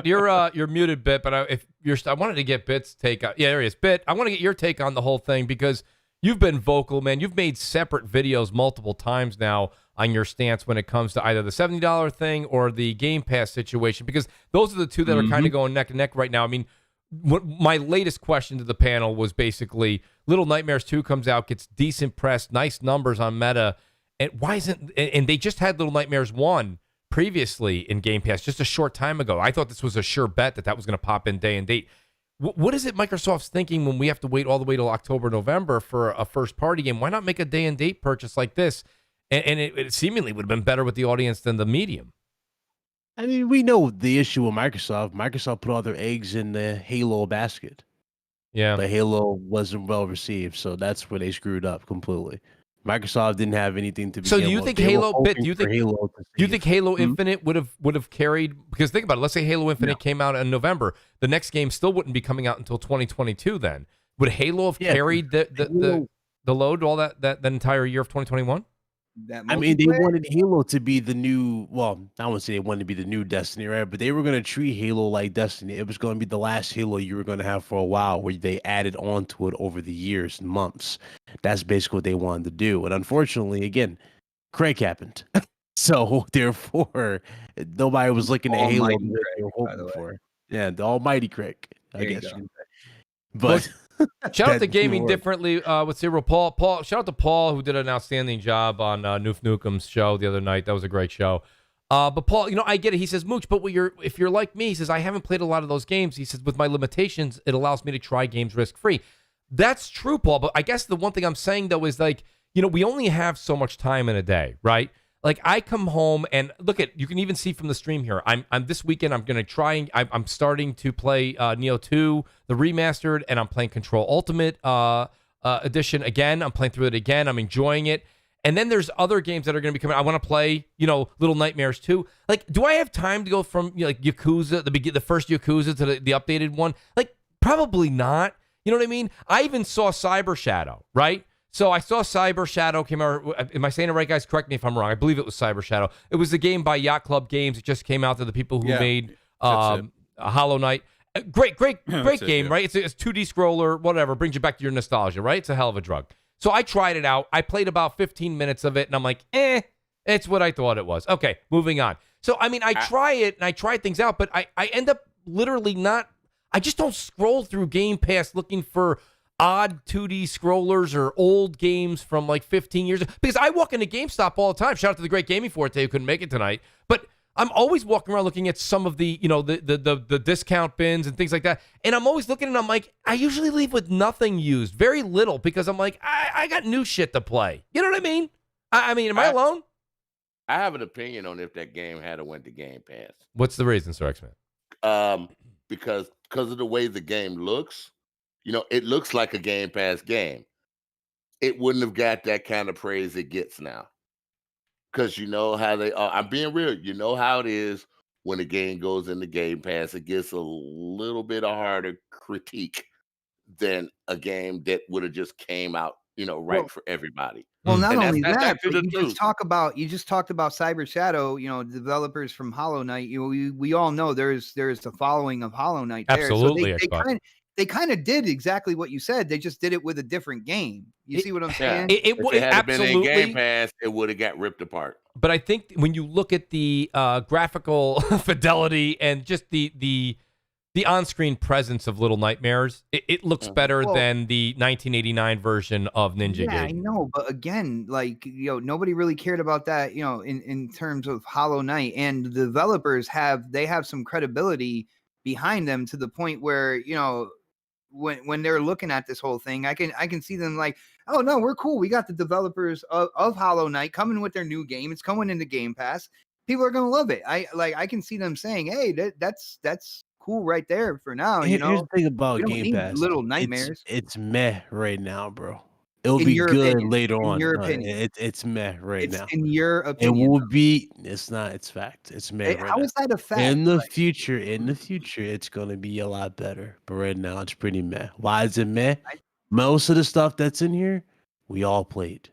you're muted, Bit. But I wanted to get Bit's take on. Yeah, there he is. Bit, I want to get your take on the whole thing because you've been vocal, man. You've made separate videos multiple times now on your stance when it comes to either the $70 thing or the Game Pass situation, because those are the two that are kind of going neck and neck right now. I mean, my latest question to the panel was basically Little Nightmares 2 comes out, gets decent press, nice numbers on Meta, and why isn't, and they just had Little Nightmares 1 previously in Game Pass just a short time ago. I thought this was a sure bet that was going to pop in day and date. What is it Microsoft's thinking when we have to wait all the way till October, November for a first party game? Why not make a day and date purchase like this? And it seemingly would have been better with the audience than the medium. I mean, we know the issue with Microsoft. Microsoft put all their eggs in the Halo basket. Yeah. But Halo wasn't well received, so that's where they screwed up completely. Microsoft didn't have anything to be. So do you think Halo Infinite would have carried? Because think about it. Let's say Halo Infinite came out in November. The next game still wouldn't be coming out until 2022. Then would Halo have carried the load all that entire year of 2021? I mean, they wanted Halo to be the new. Well, I wouldn't say they wanted to be the new Destiny, right? But they were going to treat Halo like Destiny. It was going to be the last Halo you were going to have for a while, where they added on to it over the years and months. That's basically what they wanted to do. And unfortunately, again, Craig happened. So therefore, nobody was looking at Halo Almighty they were hoping for. Yeah, the Almighty Craig, I guess. But. Shout out to Gaming Differently with Cyril Paul. Shout out to Paul, who did an outstanding job on Noof Nukem's show the other night. That was a great show. But Paul, I get it. He says, Mooch, but if you're like me, he says, I haven't played a lot of those games. He says, with my limitations, it allows me to try games risk-free. That's true, Paul. But I guess the one thing I'm saying, though, is we only have so much time in a day, right? Like, I come home and you can even see from the stream here. I'm this weekend, I'm going to try, I'm starting to play Neo 2, the remastered, and I'm playing Control Ultimate Edition again. I'm playing through it again. I'm enjoying it. And then there's other games that are going to be coming. I want to play, Little Nightmares 2. Like, do I have time to go from, Yakuza, the first Yakuza to the updated one? Like, probably not. You know what I mean? I even saw Cyber Shadow, right? So I saw Cyber Shadow came out. Am I saying it right, guys? Correct me if I'm wrong. I believe it was Cyber Shadow. It was the game by Yacht Club Games. It just came out to the people who made Hollow Knight. Great game, right? It's a 2D scroller, whatever. Brings you back to your nostalgia, right? It's a hell of a drug. So I tried it out. I played about 15 minutes of it, and I'm like, it's what I thought it was. Okay, moving on. So, I mean, I try it, and I try things out, but I end up literally not. I just don't scroll through Game Pass looking for odd 2D scrollers or old games from like 15 years ago. Because I walk into GameStop all the time. Shout out to the great Gaming Forte who couldn't make it tonight. But I'm always walking around looking at some of the, the discount bins and things like that. And I'm always looking and I'm like, I usually leave with nothing used, very little, because I'm like, I got new shit to play. You know what I mean? I mean, am I alone? I have an opinion on if that game had to went to Game Pass. What's the reason, Sir X-Man? Because of the way the game looks. It looks like a Game Pass game. It wouldn't have got that kind of praise it gets now. Because you know how they are. I'm being real. You know how it is when a game goes into Game Pass. It gets a little bit of harder critique than a game that would have just came out, for everybody. Well, not only that, but you just talked about Cyber Shadow, developers from Hollow Knight. We all know there's a following of Hollow Knight there. Absolutely. So they kind of did exactly what you said. They just did it with a different game. You see what I'm saying? If it had been in Game Pass, it would have got ripped apart. But I think when you look at the graphical fidelity and just the on-screen presence of Little Nightmares, it looks better than the 1989 version of Ninja Gaiden. I know, but again, nobody really cared about that, in terms of Hollow Knight, and the developers have some credibility behind them to the point where, when they're looking at this whole thing, I can see them like, oh no, we're cool. We got the developers of Hollow Knight coming with their new game. It's coming into Game Pass. People are gonna love it. I can see them saying, hey, that's cool right there for now. Here's the thing about Game Pass. Little Nightmares. It's meh right now, bro. It'll In be your good opinion. later In on. your opinion. It's meh right It's now. in your It opinion. will be. It's not. It's fact. It's meh right How now. is that a fact? In the Like, future, it's gonna be a lot better. But right now, it's pretty meh. Why is it meh? Most of the stuff that's in here, we all played.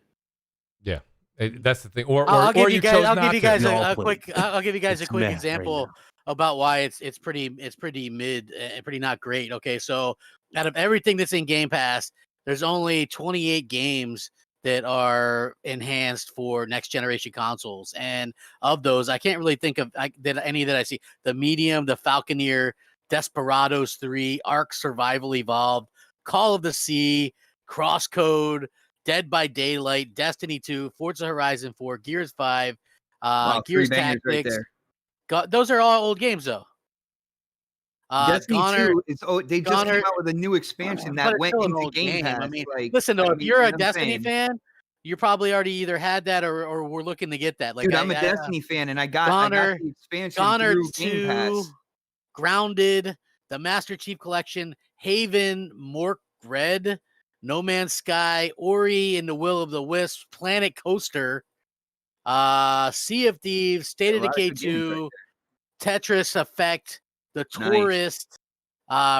Yeah, that's the thing. Or I'll give you you guys. chose I'll not give you to. guys We all a played. quick. I'll give you guys a It's quick meh right example now. about why it's pretty mid and pretty not great. Okay, so out of everything that's in Game Pass, there's only 28 games that are enhanced for next generation consoles, and of those, I can't really think of any that I see. The Medium, the Falconeer, Desperados 3, Ark Survival Evolved, Call of the Sea, Crosscode, Dead by Daylight, Destiny 2, Forza Horizon 4, Gears 5, wow, Gears 3 bangers right Tactics. there. Those are all old games, though. Destiny Goner, 2 is they just Goner- came out with a new expansion but that it's went still an into old Game game. Pass. I mean, like, listen, though, I if mean, you're you a know what I'm Destiny saying? fan, you probably already either had that or were looking to get that. Like, Dude, I'm a Destiny fan, and I got Goner- the expansion Goner through Game 2, Pass. Grounded, the Master Chief Collection, Haven, Mork Red, No Man's Sky, Ori and the Will of the Wisps, Planet Coaster, Sea of Thieves, State of A lot of Decay good games 2, Tetris Effect, The Nice. Tourist,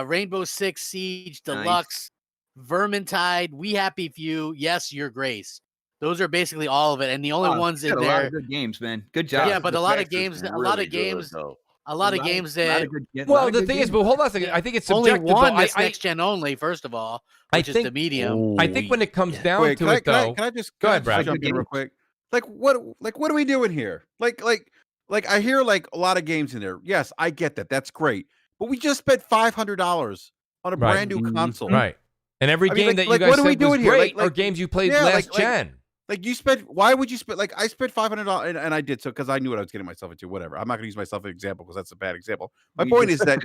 Rainbow Six Siege Nice. Deluxe, Vermintide, We Happy Few, Yes, Your Grace. Those are basically all of it, and the only Wow, ones you got in a lot there. of good games, man. Good job. Yeah, but a lot of Effects is games, really good, though. a lot of games that Well, the thing is, but hold on a second. I think it's only subjective. one though. that's next gen only. First of all, I which is the think- Medium. I think when it comes down Wait, to can it, though. I just Go ahead, Brad. jump in real quick? Like what are we doing here? Like I hear like a lot of games in there. Yes, I get that. That's great. But we just spent $500 on a Right. brand new console. Right. And every I mean, game like- that you like, guys what are we said was doing here? great Like- are games you played yeah, last like- gen. Like you spent, why would you spend? Like I spent $500, and I did so because I knew what I was getting myself into. Whatever. I'm not going to use myself as an example because that's a bad example. My point is that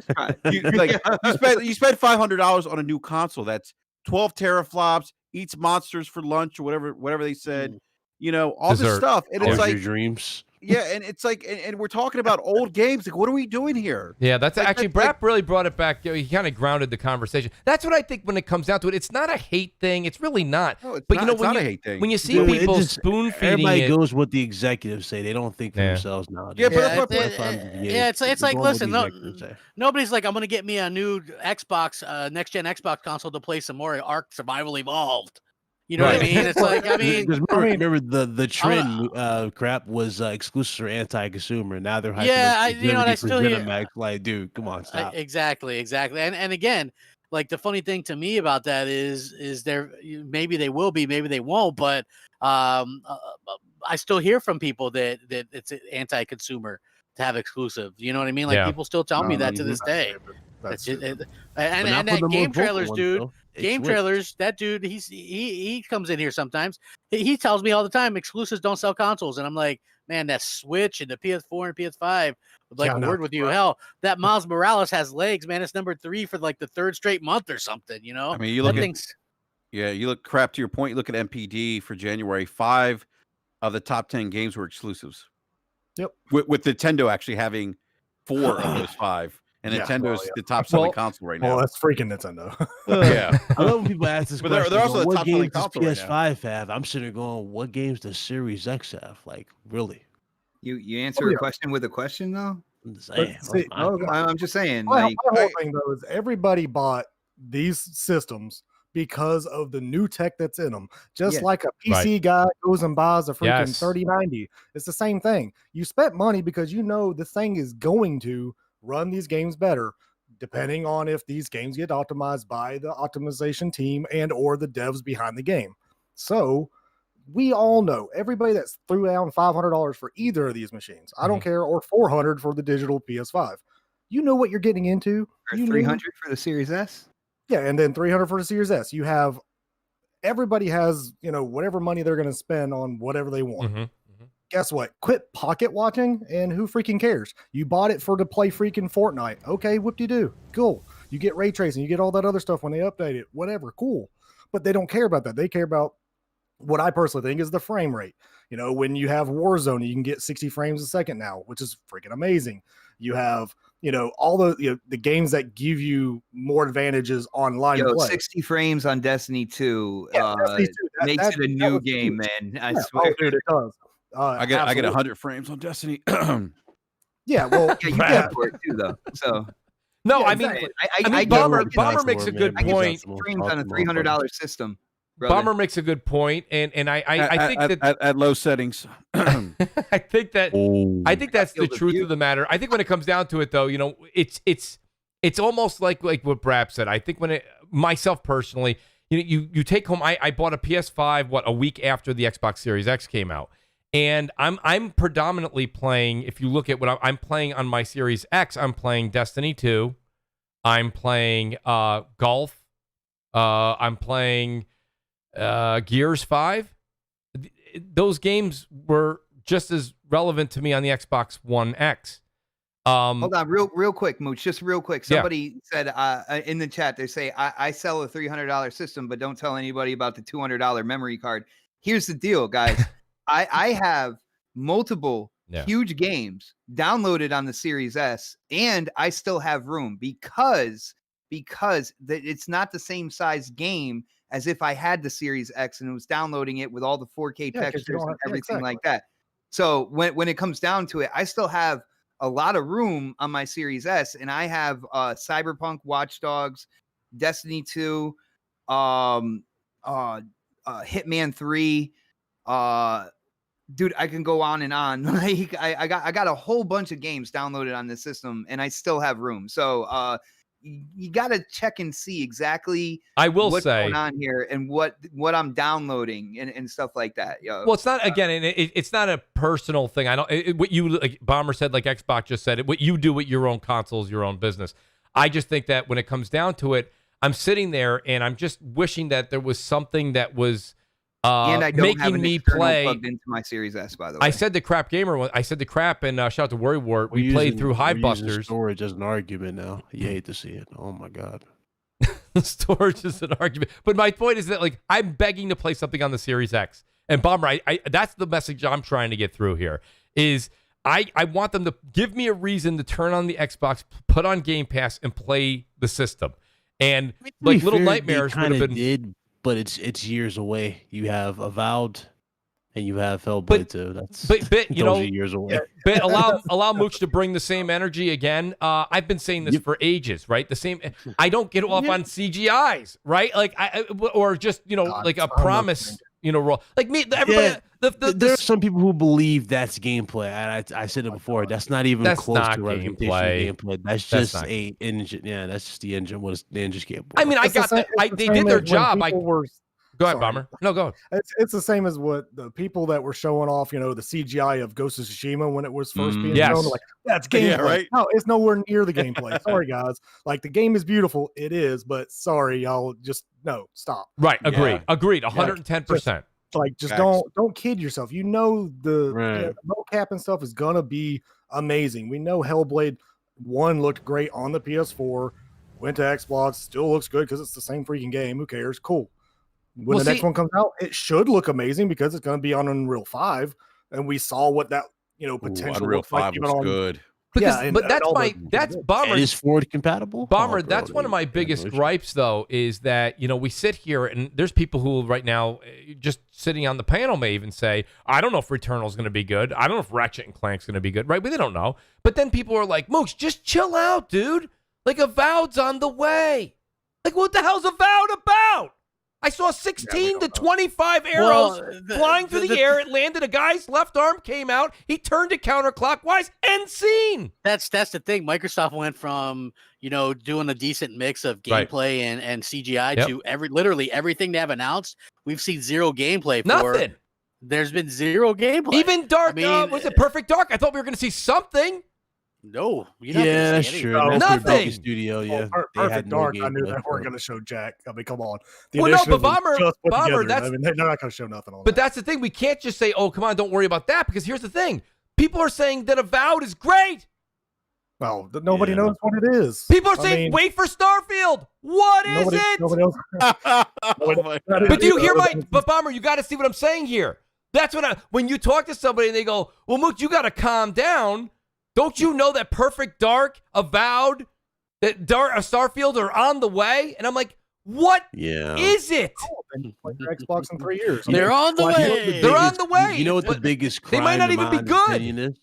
you spent $500 on a new console that's 12 teraflops, eats monsters for lunch or whatever they said. You know, all this Dessert. stuff, and it's All like your dreams. yeah, and it's like, and we're talking about old games. Like, what are we doing here? Yeah, that's Like, actually, that's Brad like- really brought it back. He kind of grounded the conversation. That's what I think when it comes down to it. It's not a hate thing. It's really not. No, it's But not, you know, it's when not you, a hate thing. when you see Dude, it people just- spoon feeding Everybody it, goes what the executives say. They don't think for Yeah. themselves nowadays. Yeah, but Yeah, that's my it- point. it's like, Going what listen, the no, executives say. nobody's like, I'm gonna get me a new Xbox, next gen Xbox console to play some more Ark Survival Evolved. You know what I Right. mean? It's like, I mean, Because remember the trend crap was exclusives are anti-consumer. Now they're hyping Yeah, up you know what, I for still hear- Zenimax. Like, dude, come on, stop. exactly. And again, like the funny thing to me about that is there maybe they will be, maybe they won't, but I still hear from people that it's anti-consumer to have exclusive. You know what I mean? Like Yeah. people still tell me that to this day. That's It's- stupid. and But not for that the more game vocal trailers, ones, dude. though. It's Game switched. trailers, that dude, he comes in here sometimes. He tells me all the time exclusives don't sell consoles, and I'm like, man, that Switch and the PS4 and PS5 would like Yeah, a no, word with you. right. Hell, that Miles Morales has legs, man. It's number 3 for like the 3rd straight month or something. You know, I mean, you that look at thing's you look crap to your point. You look at MPD for January. 5 of the top 10 games were exclusives. Yep. With Nintendo actually having 4 of those 5, and Yeah, Nintendo's well, yeah. the top selling Well- console right Well, now. that's freaking Nintendo. Yeah. I love when people ask this But they're question. also the what top selling games does console right now. PS5 have? I'm sitting there going, what games does Series X have? Like, really? You answer a question with a question though. I'm just saying. see, I'm just saying. My Like, whole thing though is everybody bought these systems because of the new tech that's in them. Just Yeah. like a PC guy goes and buys a freaking Yes. 3090. It's the same thing. You spent money because you know the thing is going to run these games better, depending on if these games get optimized by the optimization team and or the devs behind the game. So we all know everybody that's threw down $500 for either of these machines, I don't care, or $400 for the digital PS5. You know what you're getting into. or You knew- 300 for the Series S. yeah, and then 300 for the Series S. You have everybody has, whatever money they're going to spend on whatever they want. Mhm. Guess what? Quit pocket watching, and who freaking cares? You bought it to play freaking Fortnite. Okay, whoop-de-doo. Cool. You get ray tracing, you get all that other stuff when they update it. Whatever, cool. But they don't care about that. They care about what I personally think is the frame rate. When you have Warzone, you can get 60 frames a second now, which is freaking amazing. You have all the games that give you more advantages online play. 60 frames on Destiny 2 Destiny 2, makes it a new game, man. I swear. Dude, it does. I get 100 frames on Destiny. Yeah, well, you get for it too, though. So No, yeah, I mean, exactly. I mean, Bomber makes a good point. Frames on a $300 system. Brother. Bomber makes a good point, and I think that at low settings, I think that's the truth of the matter. I think when it comes down to it, though, it's almost like what Brap said. I think myself personally, you take home. I bought a PS5 a week after the Xbox Series X came out, and I'm predominantly playing. If you look at what I'm playing on my Series X, I'm playing Destiny 2. I'm playing Golf. I'm playing Gears 5. Those games were just as relevant to me on the Xbox One X. Hold on, real quick, Mooch. Just real quick. Somebody said in the chat, they say, I sell a $300 system, but don't tell anybody about the $200 memory card. Here's the deal, guys. I have multiple huge games downloaded on the Series S, and I still have room because it's not the same size game as if I had the Series X and was downloading it with all the 4K textures and everything like that. So when it comes down to it, I still have a lot of room on my Series S, and I have Cyberpunk, Watch Dogs, Destiny 2, Hitman 3. Dude, I can go on and on. Like I got a whole bunch of games downloaded on this system, and I still have room. So you got to check and see exactly what's going on here and what I'm downloading and stuff like that. Well, it's not, again, it's not a personal thing. I don't, what you, like Bomber said, like Xbox just said it, what you do with your own consoles, your own business. I just think that when it comes down to it, I'm sitting there and I'm just wishing that there was something that was and I don't making have an me play plugged into my Series S, by the way. I said the Crap Gamer. I said the Crap, and shout out to Worry Wart. We played through Hivebusters. Storage as an argument now. You hate to see it. Oh my god. Storage is an argument, but my point is that like I'm begging to play something on the Series X. And Bomber, I that's the message I'm trying to get through here. Is I want them to give me a reason to turn on the Xbox, put on Game Pass, and play the system. And like Little Nightmares would have been. But it's years away. You have Avowed, and you have Hellblade too. That's years away. But allow Mooch to bring the same energy again. I've been saying this for ages, right? The same. I don't get off on CGIs, right? Like or just like a promise, role. Like me, everybody. There's some people who believe that's gameplay. I said it before. That's not even close to representation of gameplay. That's just a engine. Yeah, that's just the engine. What is the engine's capable? I mean, they did their job. Go ahead, Bomber. No, go. It's the same as what the people that were showing off, the CGI of Ghost of Tsushima when it was first being shown. Like, that's gameplay. Yeah, right? No, it's nowhere near the gameplay. Sorry, guys. Like, the game is beautiful. It is, but sorry, y'all. Just no, stop. Right. Agreed. 110%. Like, just don't kid yourself. The mocap and stuff is gonna be amazing. We know Hellblade 1 looked great on the PS4, went to Xbox, still looks good because it's the same freaking game. Who cares? Cool. When the next one comes out, it should look amazing because it's gonna be on Unreal 5, and we saw what that potential Unreal 5 was good. But that's Bomber. It is forward compatible. Bomber, that's one of my biggest gripes, though, is that we sit here and there's people who right now just sitting on the panel may even say, I don't know if Returnal is going to be good. I don't know if Ratchet and Clank's going to be good, right? But they don't know. But then people are like, Mooch, just chill out, dude. Like Avowed's on the way. Like what the hell's Avowed about? I saw 16 to 25 arrows flying through the air. It landed. A guy's left arm came out. He turned it counterclockwise. End scene. That's the thing. Microsoft went from doing a decent mix of gameplay and CGI to literally everything they have announced. We've seen zero gameplay for. Nothing. There's been zero gameplay. Even Dark. Was it Perfect Dark? I thought we were going to see something. No, that's true. That's nothing. Studio, yeah. Perfect Dark. I knew they weren't going to show Jack. I mean, come on. But Bomber, that's they're not going to show nothing on. But that's the thing. We can't just say, "Oh, come on, don't worry about that," because here's the thing: people are saying that Avowed is great. Well, nobody knows what it is. People are saying, "Wait for Starfield." What is it? Nobody else. But do you hear But Bomber, you got to see what I'm saying here. That's when you talk to somebody and they go, "Well, Mooch, you got to calm down." Don't you know that Perfect Dark, Avowed, that Starfield are on the way? And I'm like, what is it? Been playing their Xbox in 3 years. They're on the way. They're on the way. You know what the biggest crime They might not in even my be good. opinion is?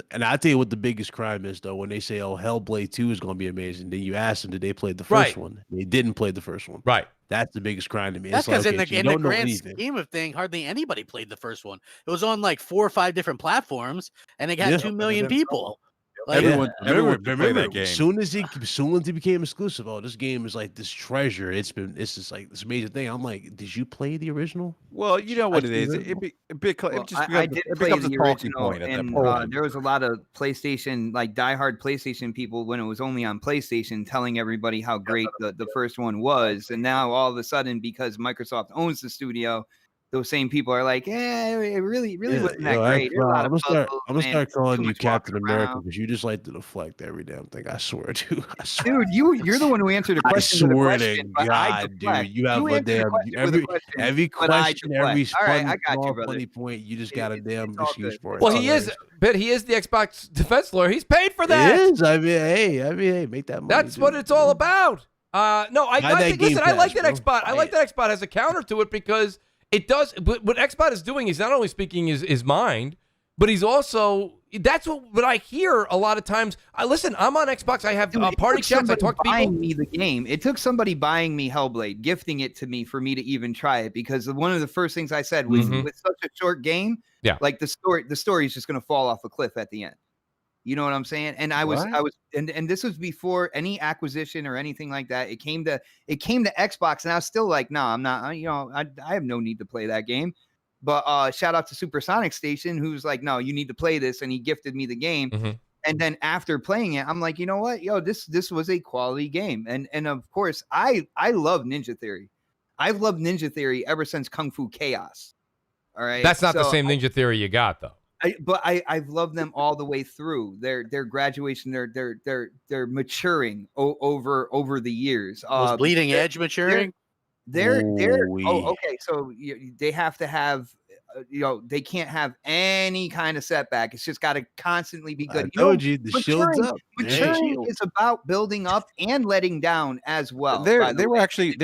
And I'll tell you what the biggest crime is, though, when they say, oh, Hellblade 2 is going to be amazing. Then you ask them, did they play the first one? They didn't play the first one. Right. That's the biggest crime to me. That's It's because like, in the grand scheme of things, hardly anybody played the first one. It was on like 4 or 5 different platforms, and it got 2 million people. Like, everyone remember, played that game. As soon as it became exclusive, oh, this game is like this treasure. It's just like this major thing. I'm like, did you play the original? Well, you know what it is. It becomes a talking point at that point. There was a lot of PlayStation, like diehard PlayStation people when it was only on PlayStation, telling everybody how great the first one was, and now all of a sudden, because Microsoft owns the studio, those same people are like, it really wasn't that great. I'm gonna start calling you Captain America because you just like to deflect every damn thing. I swear, dude. Dude, you're the one who answered the question. I swear to God, dude, you have a damn every question, every funny point. You just got a damn excuse for it. Well, he is the Xbox defense lawyer. He's paid for that. He is. I mean, hey, make that money. That's what it's all about. No, I think. Listen, I like that Xbox. I like that Xbox as a counter to it because. It does, but what Xbot is doing is not only speaking his mind, but he's also, that's what I hear a lot of times. Listen, I'm on Xbox. I have party chats. I talk to people. Buying me the game. It took somebody buying me Hellblade, gifting it to me for me to even try it, because one of the first things I said was, with such a short game, like the story is just going to fall off a cliff at the end. You know what I'm saying? And I was, and this was before any acquisition or anything like that. It came to Xbox, and I was still like, no, I'm not. I have no need to play that game. But shout out to Supersonic Station, who's like, no, you need to play this, and he gifted me the game. And then after playing it, I'm like, you know what, this was a quality game. And of course, I love Ninja Theory. I've loved Ninja Theory ever since Kung Fu Chaos. All right, that's not the same Ninja Theory you got though. I've loved them all the way through. Their graduation, they're maturing over the years. Was Bleeding Edge maturing? Okay. So they have to have, they can't have any kind of setback. It's just got to constantly be good. I told you, the shield's up. Maturing is about building up and letting down as well. They were actually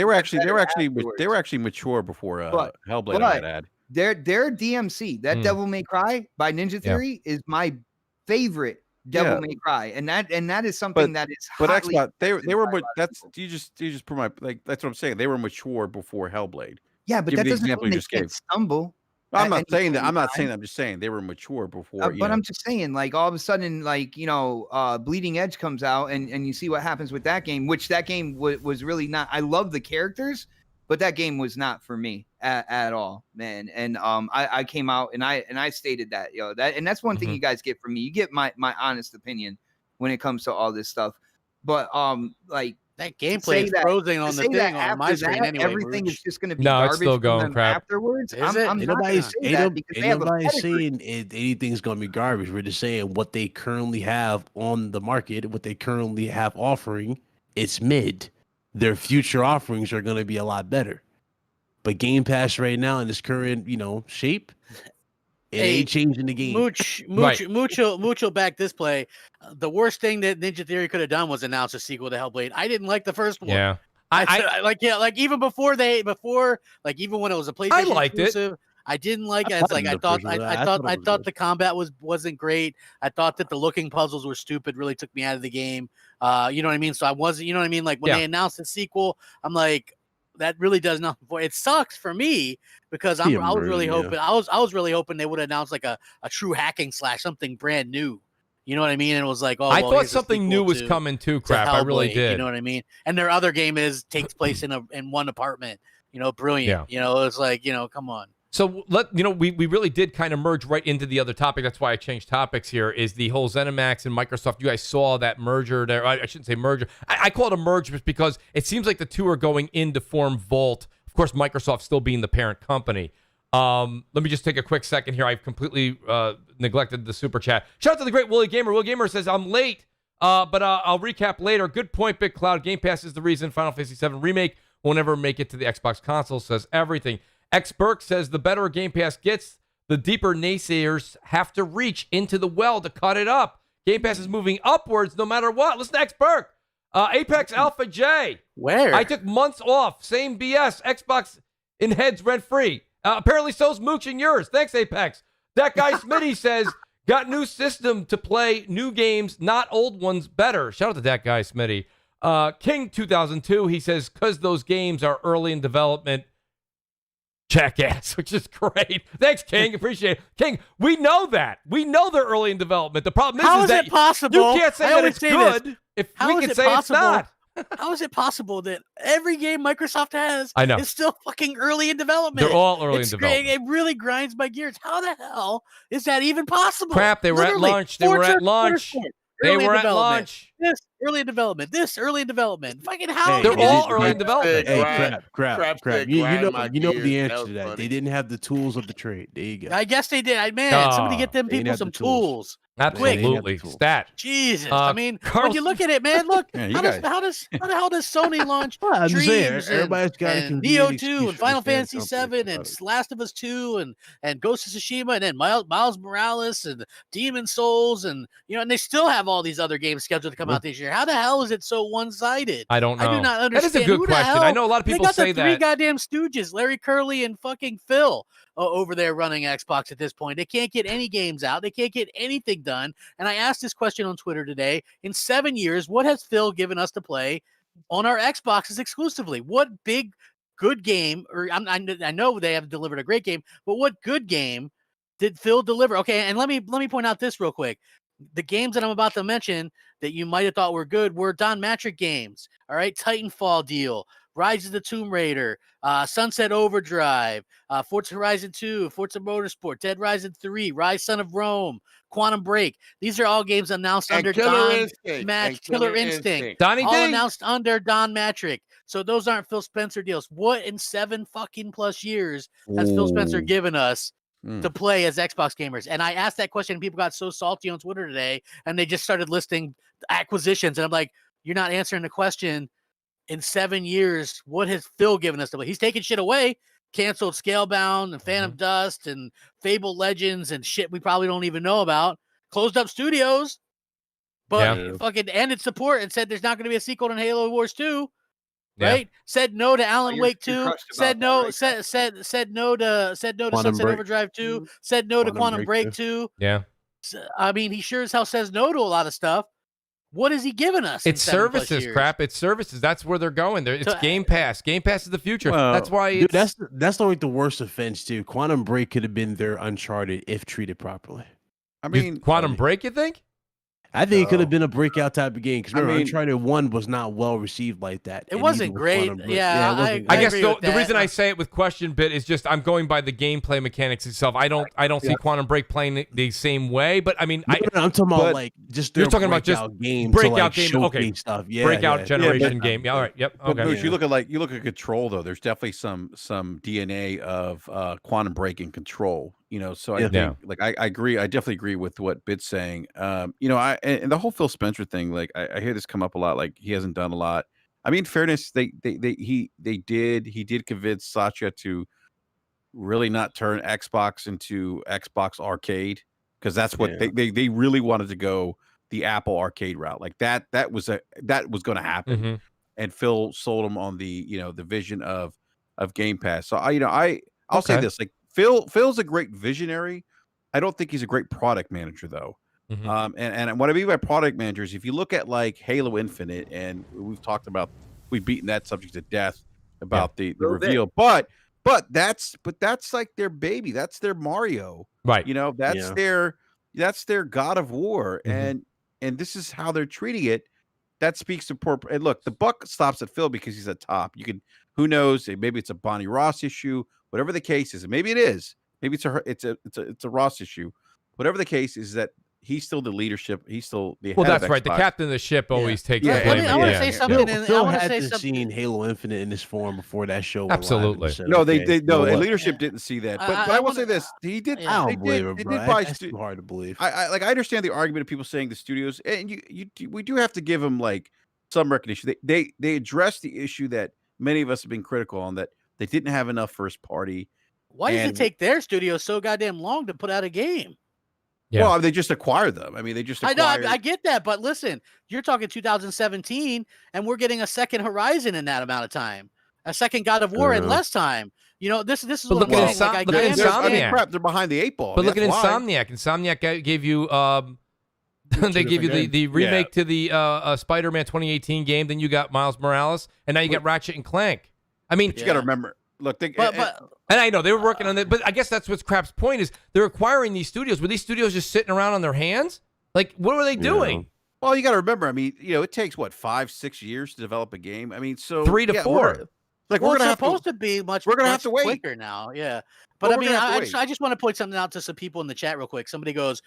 mature before Hellblade. I might add. Their DMC, that Devil May Cry by Ninja Theory, is my favorite Devil May Cry, and that is something that is. But Xbox, they were, but that's you just put my that's what I'm saying. They were mature before Hellblade. Yeah, but that doesn't mean they can't stumble. I'm not saying that. I'm just saying they were mature before. But I'm just saying, like, all of a sudden, like, Bleeding Edge comes out, and you see what happens with that game, which that game was really not. I love the characters, but that game was not for me at all, man. And I came out and I stated that, and that's one thing you guys get from me. You get my honest opinion when it comes to all this stuff. But like that gameplay is frozen on the thing on my screen anyway. Everything is just going to be it's still going crap afterwards. Ain't nobody saying anything's going to be garbage. We're just saying what they currently have on the market, what they currently have offering, it's mid. Their future offerings are going to be a lot better. But Game Pass right now in this current, shape, it ain't changing the game. Mooch will back this play. The worst thing that Ninja Theory could have done was announce a sequel to Hellblade. I didn't like the first one. Yeah. Even before even when it was a PlayStation I liked exclusive, I didn't like it. It's like I thought the combat wasn't great. I thought that the looking puzzles were stupid, really took me out of the game. You know what I mean? So I wasn't, you know what I mean? Like when they announced the sequel, I'm like, that really does nothing for it. It sucks for me because I was really hoping they would announce like a true hacking slash something brand new. You know what I mean? And it was like, I thought something new was coming too. Crap, I really did. You know what I mean? And their other game takes place in one apartment. Brilliant. Yeah. It's like, come on. So we really did kind of merge right into the other topic. That's why I changed topics here, is the whole Zenimax and Microsoft. You guys saw that merger there. I shouldn't say merger. I call it a merge just because it seems like the two are going in to form Volt. Of course, Microsoft still being the parent company. Let me just take a quick second here. I've completely neglected the super chat. Shout out to the great WoolleyGamer. WoolleyGamer says, I'm late, but I'll recap later. Good point, Big Cloud. Game Pass is the reason Final Fantasy VII Remake will never make it to the Xbox console, says everything. X Burke says the better Game Pass gets, the deeper naysayers have to reach into the well to cut it up. Game Pass is moving upwards no matter what. Listen to X Burke. Apex Alpha J. Where? I took months off. Same BS. Xbox in heads rent free. Apparently so's Mooch and yours. Thanks, Apex. That guy Smitty says, got new system to play new games, not old ones, better. Shout out to that guy Smitty. King 2002, he says, because those games are early in development. Jackass, which is great. Thanks, King. Appreciate it. King, we know that. We know they're early in development. The problem How is is that it possible? you can't say I that always it's say good this. if How we is can it say it's possible? not. How is it possible that every game Microsoft has I know. is still fucking early in development? They're all early in It's development. It really grinds my gears. How the hell is that even possible? Crap, they were at Literally, launch. They were Forza at launch. Motorsport, They early in were at development. launch. This early in development. This early in development. Fucking how? Hey, They're can you all just early in grind- development. Hey, Grind- crap. said You grind know, my the gears. answer That to was that. funny. They didn't have the tools of the trade. There you go. I guess they did. Somebody get them They didn't people have some the tools. tools. Absolutely. Quick. Stat. Jesus. Uh, I mean, when Carl- you look at it, man, look, Yeah, you how guys- the hell does Sony launch Well, I'm just saying, Dreams everybody's got a and convenient Neo excuse 2 for and Final this damn Fantasy company 7 and about it. Last of Us 2 and Ghost of Tsushima and then Miles Morales and Demon Souls and and they still have all these other games scheduled to come out this year. How the hell is it so one-sided? I don't know. I do not understand. That is a good Who the question. hell- I know a lot of people they got say the three that. goddamn stooges, Larry Curly and fucking Phil, over there running Xbox at this point. They can't get any games out. They can't get anything done. And I asked this question on Twitter today. In 7 years, what has Phil given us to play on our Xboxes exclusively? What big, good game, or I know they have delivered a great game, but what good game did Phil deliver? Okay, and let me point out this real quick. The games that I'm about to mention that you might have thought were good were Don Matrick games. All right, Titanfall deal, Rise of the Tomb Raider, Sunset Overdrive, Forza Horizon 2, Forza Motorsport, Dead Rising 3, Rise Son of Rome, Quantum Break. These are all games announced under Don Matrick. Killer Instinct. Donnie All D. announced under Don Matrick. So those aren't Phil Spencer deals. What in 7 fucking plus years has Phil Spencer Ooh. given us Mm. to play as Xbox gamers? And I asked that question and people got so salty on Twitter today and they just started listing acquisitions. And I'm like, you're not answering the question. In 7 years, what has Phil given us to play? He's taking shit away. Canceled Scalebound and Phantom Dust and Fable Legends and shit we probably don't even know about. Closed up studios, but fucking ended support and said there's not going to be a sequel to Halo Wars 2. Yeah. Right? Said no to Alan you're Wake 2. crushed Said about no. that, right? Said no to Quantum Sunset Break. Overdrive 2. Said no to Quantum Quantum Break Break 2. Yeah. I mean, he sure as hell says no to a lot of stuff. What has he given us? in It's 7+ services, years? crap. It's services. That's where they're going. It's So- Game Pass. Game Pass is the future. Well, That's why Dude, it's, that's not like the worst offense, too. Quantum Break could have been their Uncharted if treated properly. I You- mean, Quantum Break, you think? I think it could have No. been a breakout type of game because I remember, mean- Uncharted 1 was not well received like that. It and wasn't neither was great. Quantum Break. Yeah, it wasn't I great. guess agree the with that. reason I say it with question bit is just I'm going by the gameplay mechanics itself. I don't see Quantum Break playing the same way, but I mean, No, no, I'm talking about but like just you're their talking about just breakout game, breakout to, like, game, showcase okay. stuff. Yeah, breakout yeah. generation but- game. Yeah, all right. Yep. But Okay. Mooch, you look at Control though. There's definitely some DNA of Quantum Break and Control. So I Yeah. think like I agree. I definitely agree with what Bit's saying. And the whole Phil Spencer thing. Like I hear this come up a lot. Like he hasn't done a lot. I mean, fairness, he did convince Satya to really not turn Xbox into Xbox Arcade because that's what they really wanted to go the Apple Arcade route. Like that was going to happen. Mhm. And Phil sold him on the the vision of Game Pass. So I'll say Okay. this, like Phil's a great visionary. I don't think he's a great product manager though. Mhm. And what I mean by product manager is if you look at like Halo Infinite, and we've beaten that subject to death about the Little bit. reveal, but that's like their baby. That's their Mario. Right. That's their God of War, Mhm. and this is how they're treating it. That speaks to poor. And look, the buck stops at Phil because he's at top. Who knows? Maybe it's a Bonnie Ross issue. Whatever the case is, and maybe it is. Maybe it's a Ross issue. Whatever the case is, that he's still the leadership. He's still the Well, head of that's right. The Xbox. captain of the ship always takes Yeah, the blame. I wanna Yeah, say yeah. something. Phil, and I Phil wanna had say to something. seen Halo Infinite in this form before that show went live, and Absolutely. said, No, okay, they you know what? leadership didn't see that. But I I will wanna- say this: he did. Yeah. I They don't believe did. it, They bro. did buy. That's too hard to believe. I understand the argument of people saying the studios, and we do have to give them like some recognition. They addressed the issue that many of us have been critical on, that they didn't have enough first party. Why does it And- take their studio so goddamn long to put out a game? Yeah. Well, they just acquired them. I mean, they just I acquired. know, I get that, but listen, you're talking 2017, and we're getting a second Horizon in that amount of time, a second God of War in less time. You know, this is But what look I'm at saying. Like, I look at can't Insomniac. I mean, understand. crap, they're behind the 8 ball. But I mean, look at that's why. Insomniac. Insomniac gave you they give you the remake to the Spider-Man 2018 game. Then you got Miles Morales, and now you got Ratchet and Clank. I mean, You got to remember. Look, and I know they were working on that, but I guess that's what's Crap's point is they're acquiring these studios. Were these studios just sitting around on their hands? Like, what were they doing? well, you got to remember. I mean, it takes what 5-6 years to develop a game. I mean, so 3 to 4. Well, we're it's gonna have supposed to be much. we're gonna have much to wait. quicker now. Yeah, but Well, I we're mean, gonna have to I wait. just want to point something out to some people in the chat real quick. Somebody goes,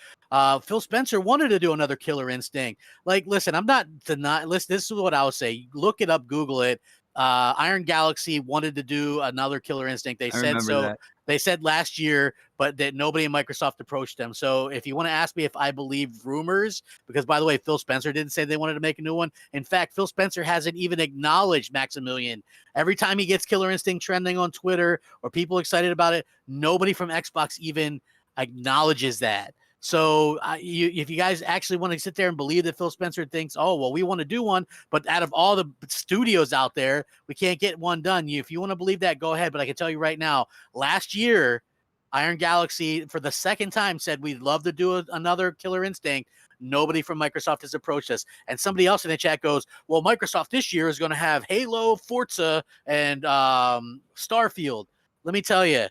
Phil Spencer wanted to do another Killer Instinct. Like, listen, I'm not denying. Listen, this is what I would say. Look it up, Google it. Iron Galaxy wanted to do another Killer Instinct. They said so. that. They said last year, but that nobody in Microsoft approached them. So if you want to ask me if I believe rumors, because by the way, Phil Spencer didn't say they wanted to make a new one. In fact, Phil Spencer hasn't even acknowledged Maximilian. Every time he gets Killer Instinct trending on Twitter or people excited about it, nobody from Xbox even acknowledges that. So if you guys actually want to sit there and believe that Phil Spencer thinks, oh, well, we want to do one, but out of all the studios out there, we can't get one done. If you want to believe that, go ahead. But I can tell you right now, last year, Iron Galaxy, for the second time, said we'd love to do another Killer Instinct. Nobody from Microsoft has approached us. And somebody else in the chat goes, well, Microsoft this year is going to have Halo, Forza, and Starfield. Let me tell you,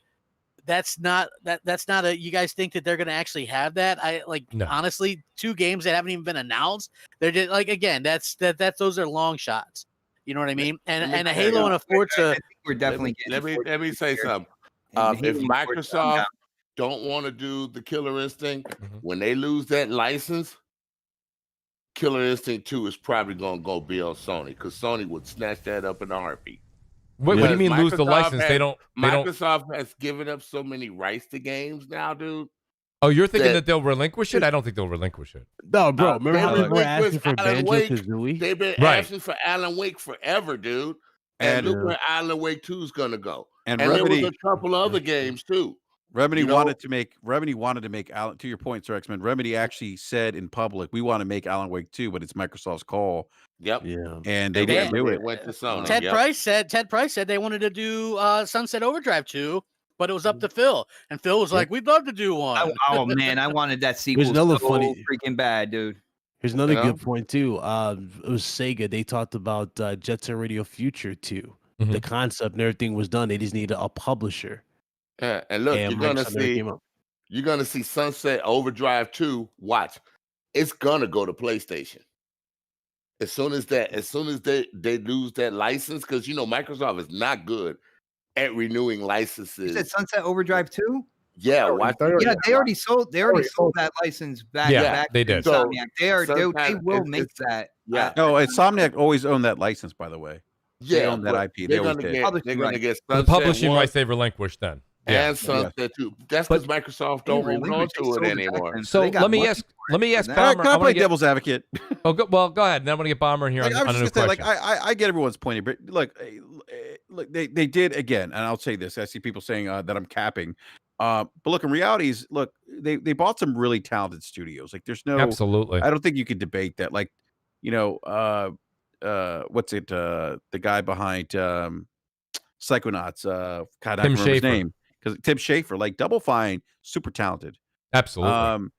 that's not a, you guys think that they're going to actually have that? Honestly, 2 games that haven't even been announced. They're just like, again, those are long shots. You know what I mean? And a Halo and a Forza. I think we're definitely Let me say something. If Microsoft don't want to do the Killer Instinct, when they lose that license, Killer Instinct 2 is probably going to go be on Sony, because Sony would snatch that up in a heartbeat. What do you mean lose the license? Microsoft has given up so many rights to games now, dude. Oh, you're thinking that they'll relinquish it? I don't think they'll relinquish it. No, bro. Remember how they people were asking for Alan Wake. Banjo-Kazooie? They've been Right. asking for Alan Wake forever, dude. And look where Alan Wake 2 is going to go. And there Remedy, was a couple other games too. Remedy wanted to make Alan. To your point, Sir X-Men. Remedy actually said in public, "We want to make Alan Wake 2, but it's Microsoft's call." Yep. Yeah. And they didn't do it. It went to Sony. Ted Price said they wanted to do Sunset Overdrive 2, but it was up to Phil. And Phil was like, we'd love to do one. Oh man, I wanted that sequel. There's another so funny- freaking bad, dude. Here's another good point too. It was Sega. They talked about Jet Set Radio Future 2. The concept and everything was done. They just needed a publisher. Yeah, and look, And you're gonna see Sunset Overdrive 2. Watch, it's gonna go to PlayStation. As soon as they lose that license, because Microsoft is not good at renewing licenses. You said Sunset Overdrive 2? Yeah, watch. Yeah, they already sold that license back. They did. To Insomniac. They will make that. Yeah. No, Insomniac always owned that license, by the way. They own that IP. They're gonna get The Sunset publishing 1 rights they relinquished then. and Sunset 2. That's because Microsoft don't hold on to it anymore. So let me ask Can Bomber. I play devil's advocket? Go ahead. And then I'm gonna get Bomber in here on a new question. I get everyone's point, but look, they did again, and I'll say this: I see people saying that I'm capping, but look, in reality, they bought some really talented studios. Like, there's no Absolutely. I don't think you could debate that. Like, what's it? The guy behind Psychonauts. God, I Tim don't remember his Schafer. name, because Tim Schafer, like Double Fine, super talented. Absolutely.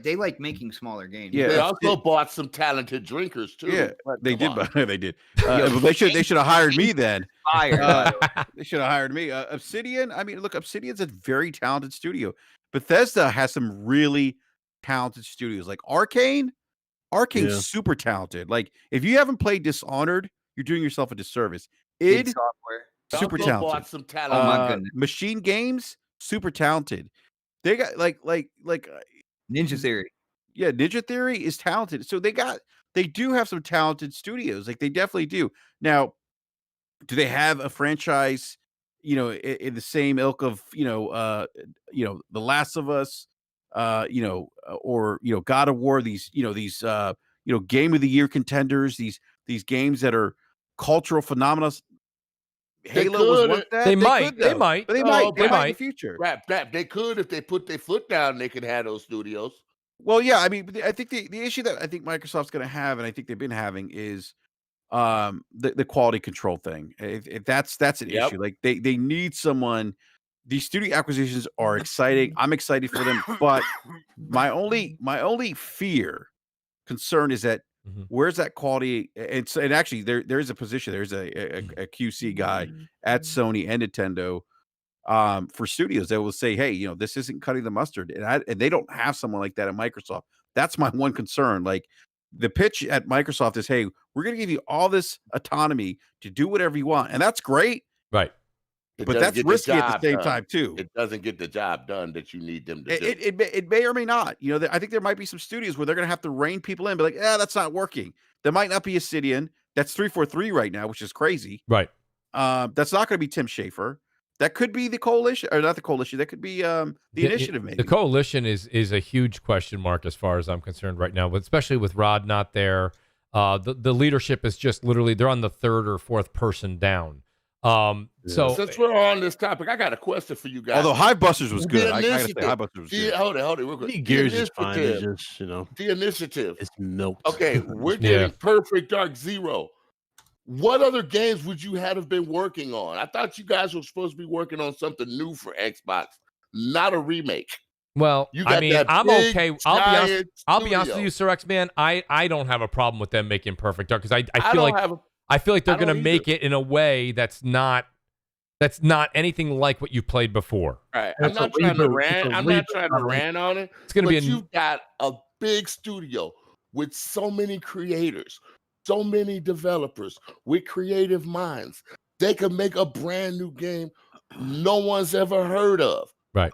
They like making smaller games. Yeah. They also bought some talented drinkers too. Yeah, But they come did. on. They did. They should have hired me then. Fire. They should have hired me. Obsidian. I mean, look, Obsidian's a very talented studio. Bethesda has some really talented studios, like Arcane. Arcane's super talented. Like, if you haven't played Dishonored, you're doing yourself a disservice. Id Id, Software. super Also talented. bought some talent. Oh my goodness. Machine Games, super talented. They got like Ninja Theory. yeah, Ninja Theory is talented. So they do have some talented studios. Like, they definitely do. Now, do they have a franchise, in the same ilk of, The Last of Us, or God of War, these Game of the Year contenders, these games that are cultural phenomena. Halo was one that They might. could, though. They might. But they Oh, might. They they might in might. the future. Rap, they could if they put their foot down. They could have those studios. Well, yeah, I mean, I think the issue that I think Microsoft's going to have, and I think they've been having, is the quality control thing. If that's an Yep. issue. Like they need someone. These studio acquisitions are exciting. I'm excited for them, but my only concern is that where's that quality? And actually, there is a position. There's a QC guy at Sony and Nintendo for studios that will say, hey, this isn't cutting the mustard, and they don't have someone like that at Microsoft. That's my one concern. Like the pitch at Microsoft is, hey, we're going to give you all this autonomy to do whatever you want, and that's great, right? But that's risky at the same time too. It doesn't get the job done that you need them to do. It may or may not. I think there might be some studios where they're going to have to rein people in, be like, that's not working. There might not be a Obsidian. That's 343 right now, which is crazy. Right. That's not going to be Tim Schafer. That could be the coalition, or not the coalition. That could be the initiative. Maybe the coalition is a huge question mark as far as I'm concerned right now, but especially with Rod not there. The leadership is just literally they're on the third or fourth person down. So since we're on this topic, I got a question for you guys. Although Hivebusters was good, I gotta say Hivebusters was good. Hold it, real quick. Gears is fine. It's just the initiative. It's milked. Okay, we're getting Perfect Dark Zero. What other games would you have been working on? I thought you guys were supposed to be working on something new for Xbox, not a remake. Well, I mean, I'm okay. I'll be honest with you, Sir X Man. I don't have a problem with them making Perfect Dark because I feel like they're going to make it in a way that's not anything like what you played before. Right. I'm not trying to rant on it. It's going to be you've got a big studio with so many creators, so many developers with creative minds. They could make a brand new game no one's ever heard of. Right.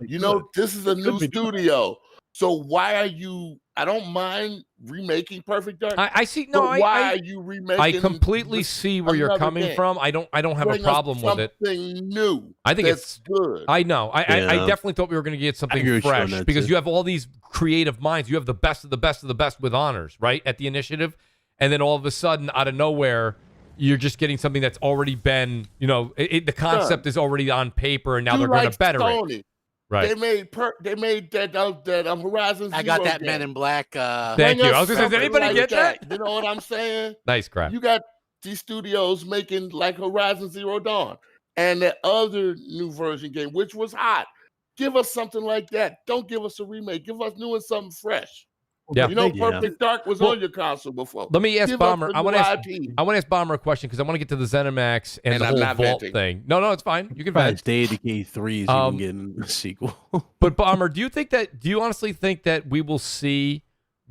This is a new studio. So why are you? I don't mind remaking Perfect Dark. I see. No, why are you remaking? I completely see where you're coming from. I don't have a problem with it. Something new. I think it's good. I know. I definitely thought we were going to get something fresh because you have all these creative minds. You have the best of the best of the best with honors, right, at the initiative, and then all of a sudden, out of nowhere, you're just getting something that's already been, the concept is already on paper, and now they're going to better it. Right. They made that Horizon Zero. I got that game. Men in Black. Thank you. I was going to say, did anybody get that? You know what I'm saying? Nice crap. You got these studios making like Horizon Zero Dawn and that other new version game, which was hot. Give us something like that. Don't give us a remake. Give us new and something fresh. Yeah. Perfect Dark was on your console before. Let me ask Bomber. I want to ask Bomber a question because I want to get to the Zenimax and the whole Vault thing. No, it's fine. You can vent. State of Decay 3 is even getting a sequel. But Bomber, do you honestly think that we will see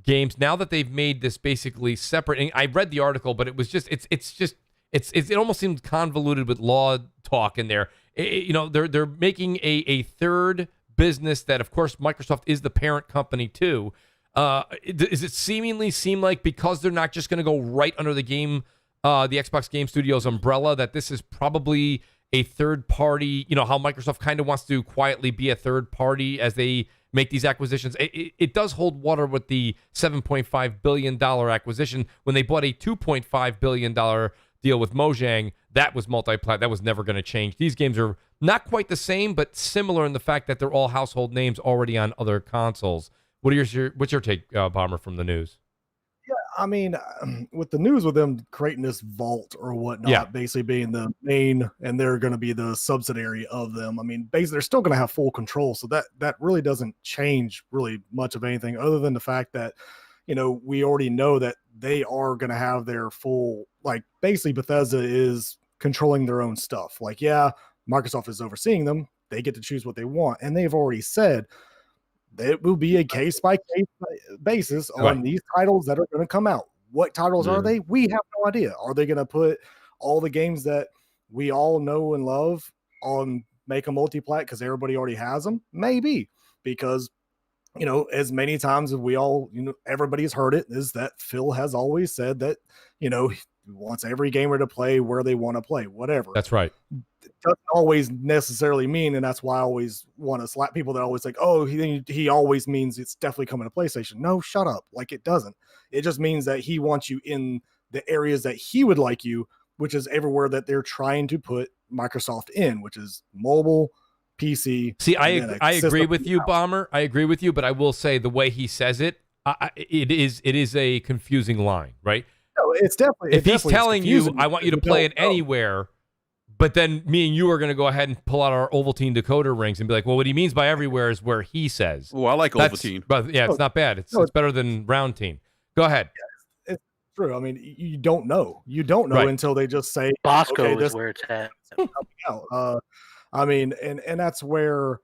games now that they've made this basically separate? And I read the article, but it was just it almost seems convoluted with law talk in there. They're making a third business that, of course, Microsoft is the parent company too. Does it seemingly seem like because they're not just going to go right under the Xbox Game Studios umbrella, that this is probably a third party, how Microsoft kind of wants to quietly be a third party as they make these acquisitions? It does hold water with the $7.5 billion acquisition. When they bought a $2.5 billion deal with Mojang, that was multi-plat. That was never going to change. These games are not quite the same, but similar in the fact that they're all household names already on other consoles. What's your take, Bomber, from the news? Yeah, I mean, with the news with them creating this vault or whatnot, basically being the main, and they're going to be the subsidiary of them. I mean, basically, they're still going to have full control. So that really doesn't change really much of anything other than the fact that, we already know that they are going to have their full, like, basically Bethesda is controlling their own stuff. Like, Microsoft is overseeing them. They get to choose what they want. And they've already said, it will be a case-by-case basis on these titles that are going to come out. What titles are they? We have no idea. Are they going to put all the games that we all know and love on, make a multi-plat because everybody already has them? Maybe. Because, as many times as we all, everybody's heard it, is that Phil has always said that, he wants every gamer to play where they want to play, whatever. That's right. It doesn't always necessarily mean, and that's why I always want to slap people that always like, oh, he always means it's definitely coming to PlayStation. No, shut up. Like, it doesn't. It just means that he wants you in the areas that he would like you, which is everywhere that they're trying to put Microsoft in, which is mobile, PC. See, I agree with you, Bomber. I agree with you, but I will say the way he says it, it is a confusing line, right? No, it's definitely. If he's telling you, confusing I want you to because play you it don't know. anywhere, but then me and you are going to go ahead and pull out our Ovaltine decoder rings and be like, well, what he means by everywhere is where he says. Oh, I like That's- Ovaltine. But yeah, it's not bad. It's better than Roundtine. Go ahead. It's true. I mean, you don't know. You don't know Right. until they just say Bosco okay, is this where it's at. out. I mean, and that's where,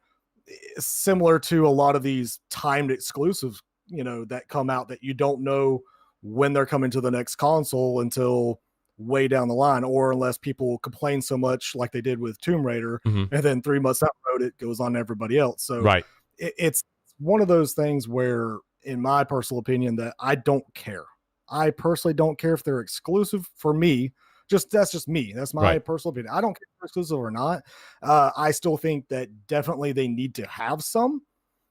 similar to a lot of these timed exclusives, that come out that you don't know when they're coming to the next console until way down the line, or unless people complain so much like they did with Tomb Raider, Mhm. and then 3 months down the road it goes on to everybody else. So Right. it's one of those things where, in my personal opinion, that I don't care. I personally don't care if they're exclusive for me. That's just me. That's my Right. personal opinion. I don't care if they're exclusive or not. I still think that definitely they need to have some.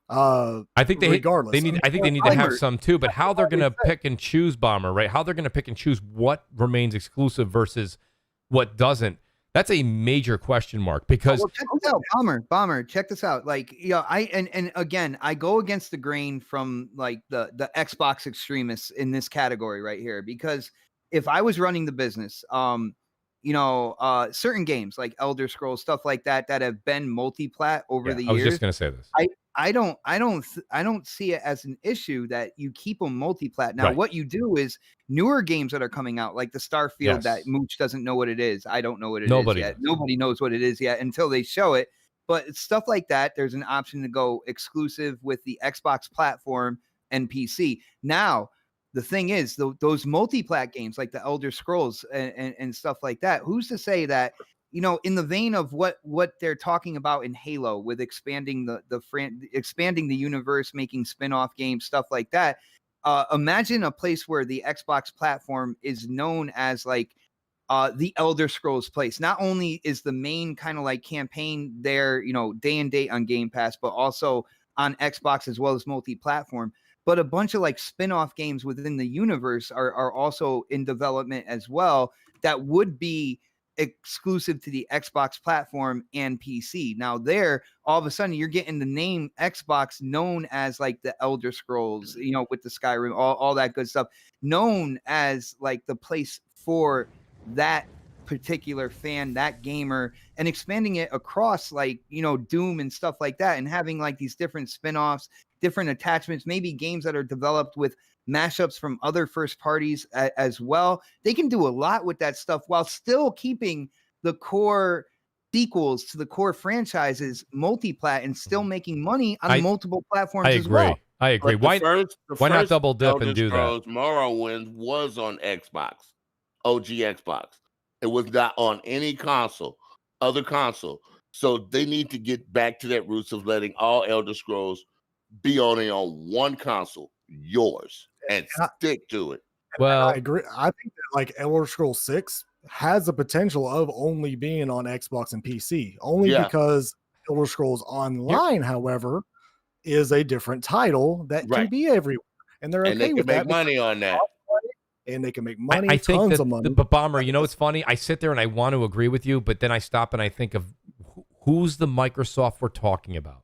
I think regardless. they need. I think they need to have some too. But how they're going to pick and choose, Bomber, right? How they're going to pick and choose what remains exclusive versus what doesn't. That's a major question mark because Well, check this out, Bomber. Check this out. Like, and again, I go against the grain from like the Xbox extremists in this category right here, because if I was running the business, certain games like Elder Scrolls, stuff like that have been multi-plat over the years. I was just going to say this. I don't see it as an issue that you keep them multi-plat. Now, Right. what you do is newer games that are coming out, like the Starfield that Mooch doesn't know what it is. I don't know what it is yet. Nobody knows what it is yet until they show it. But stuff like that, there's an option to go exclusive with the Xbox platform and PC. Now, the thing is, those multi-plat games like the Elder Scrolls and stuff like that, who's to say that, in the vein of what they're talking about in Halo with expanding expanding the universe, making spin-off games, stuff like that. Imagine a place where the Xbox platform is known as like the Elder Scrolls place. Not only is the main kind of like campaign there, day and date on Game Pass, but also on Xbox as well as multi-platform. But a bunch of like spin-off games within the universe are also in development as well that would be exclusive to the Xbox platform and PC. Now there, all of a sudden you're getting the name Xbox known as like the Elder Scrolls, with the Skyrim, all that good stuff, known as like the place for that particular fan, that gamer, and expanding it across like, Doom and stuff like that, and having like these different spin-offs, different attachments, maybe games that are developed with mashups from other first parties as well. They can do a lot with that stuff while still keeping the core sequels to the core franchises multi-plat and still making money on multiple platforms as well. I agree. Why not double dip Elder and do Scrolls that? Morrowind was on Xbox, OG Xbox. It was not on any other console. So they need to get back to that roots of letting all Elder Scrolls be only on one console, yours, and stick to it. Well, I agree. I think that like Elder Scrolls 6 has the potential of only being on Xbox and PC, only because Elder Scrolls Online, however, is a different title that can be everywhere, and they're okay and they with can that. make money on that. And they can make money. I think tons that of money. but Bomber, it's funny. I sit there and I want to agree with you, but then I stop and I think of who's the Microsoft we're talking about.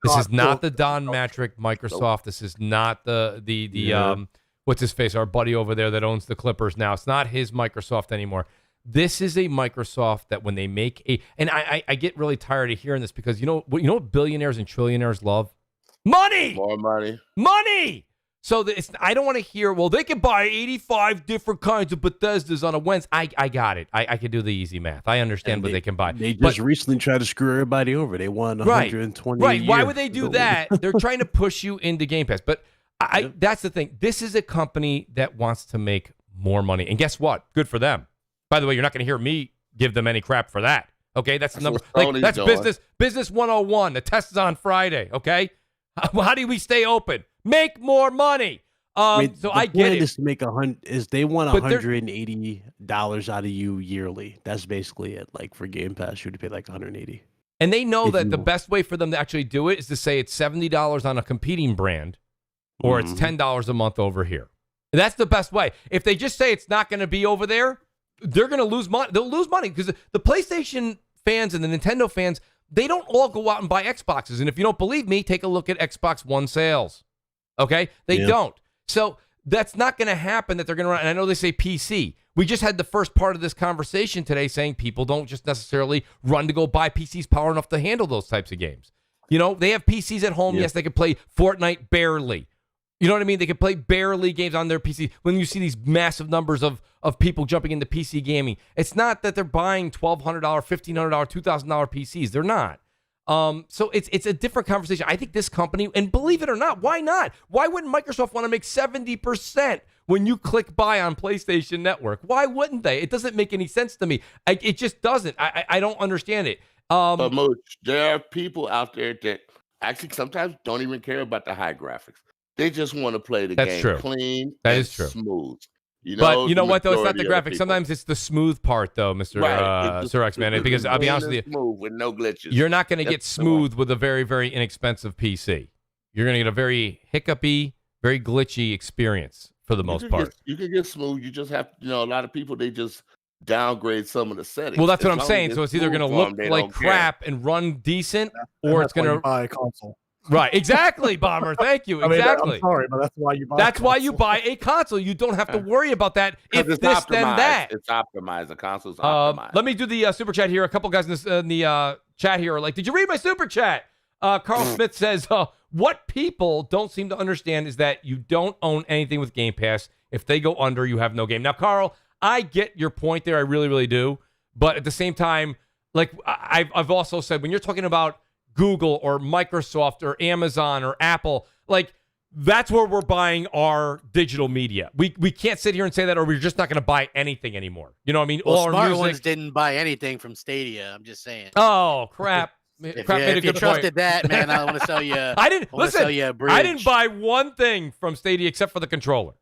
This is not the Don Matrick Microsoft. This is not the what's his face, our buddy over there that owns the Clippers now. It's not his Microsoft anymore. This is a Microsoft that when they make and I get really tired of hearing this because you know what billionaires and trillionaires love? Money! More money. Money! So I don't want to hear, well, they can buy 85 different kinds of Bethesdas on a Wednesday. I got it. I can do the easy math. I understand what they can buy. They just recently tried to screw everybody over. They won 120 Right. a Why year. would they do that? They're trying to push you into Game Pass. But that's the thing. This is a company that wants to make more money. And guess what? Good for them. By the way, you're not going to hear me give them any crap for that. Okay? That's the number. That's business 101. The test is on Friday. Okay? How do we stay open? Make more money. So I get it. Is to make they want $180 out of you yearly. That's basically it. Like for Game Pass, you would pay like $180. And they know that the best way for them to actually do it is to say it's $70 on a competing brand, or it's $10 a month over here. That's the best way. If they just say it's not going to be over there, they're going to lose money. They'll lose money because the PlayStation fans and the Nintendo fans, they don't all go out and buy Xboxes. And if you don't believe me, take a look at Xbox One sales. Okay? They don't. So that's not going to happen that they're going to run. And I know they say PC. We just had the first part of this conversation today saying people don't just necessarily run to go buy PCs power enough to handle those types of games. You know, they have PCs at home. Yes, they can play Fortnite barely. You know what I mean? They can play barely games on their PC. When you see these massive numbers of people jumping into PC gaming, it's not that they're buying $1,200, $1,500, $2,000 PCs. They're not. So it's a different conversation. I think this company, and believe it or not, why not? Why wouldn't Microsoft want to make 70% when you click buy on PlayStation Network? Why wouldn't they? It doesn't make any sense to me. It just doesn't. I don't understand it. But Mooch, there are people out there that actually sometimes don't even care about the high graphics. They just want to play the game clean and smooth. You know, but you know what, though? It's not the graphics. Sometimes it's the smooth part, though, Mr. Sir X, man. Because I'll be honest with you, smooth with no glitches. You're not going to get smooth with a very, very inexpensive PC. You're going to get a very hiccupy, very glitchy experience for the most part. You can get smooth. You just have, a lot of people, they just downgrade some of the settings. Well, that's what I'm saying. So it's either going to look like crap and run decent, or it's going to buy a console. Right, exactly, Bomber. Thank you. Exactly. I'm sorry, but that's why you buy. That's why you buy a console. You don't have to worry about that. If this, optimized. then that. It's optimized. The console's optimized. Let me do the super chat here. A couple guys in the chat here are like, "Did you read my super chat?" Carl Smith says, "What people don't seem to understand is that you don't own anything with Game Pass. If they go under, you have no game." Now, Carl, I get your point there. I really, really do. But at the same time, like I've also said, when you're talking about Google or Microsoft or Amazon or Apple, like that's where we're buying our digital media. We can't sit here and say that, or we're just not going to buy anything anymore. You know what I mean? Well, all smart ones didn't buy anything from Stadia. I'm just saying. Oh crap! If you trusted that, man, I want to sell you. I didn't listen. I didn't buy one thing from Stadia except for the controller,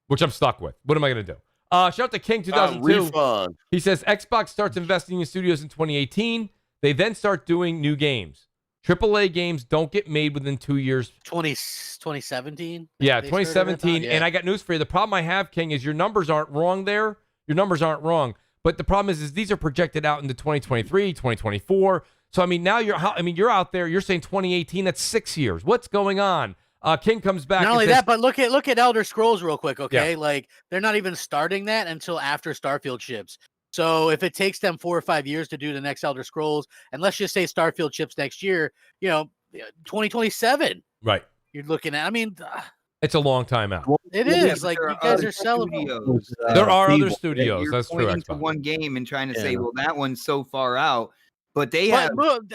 which I'm stuck with. What am I going to do? Shout out to King 2002. He says Xbox starts investing in studios in 2018. They then start doing new games. AAA games don't get made within 2 years. 2017? Yeah, 2017. Yeah. And I got news for you. The problem I have, King, is your numbers aren't wrong there. Your numbers aren't wrong. But the problem is these are projected out into 2023, 2024. So, I mean, now you're out there. You're saying 2018. That's 6 years. What's going on? King comes back. Not only that, but look at Elder Scrolls real quick, okay? Yeah. Like, they're not even starting that until after Starfield ships. So if it takes them 4 or 5 years to do the next Elder Scrolls, and let's just say Starfield ships next year, 2027. Right. You're looking at, it's a long time out. It is. Like, you guys are selling. There are other studios. That's true. Into one game and trying to say, well, that one's so far out. But they have. But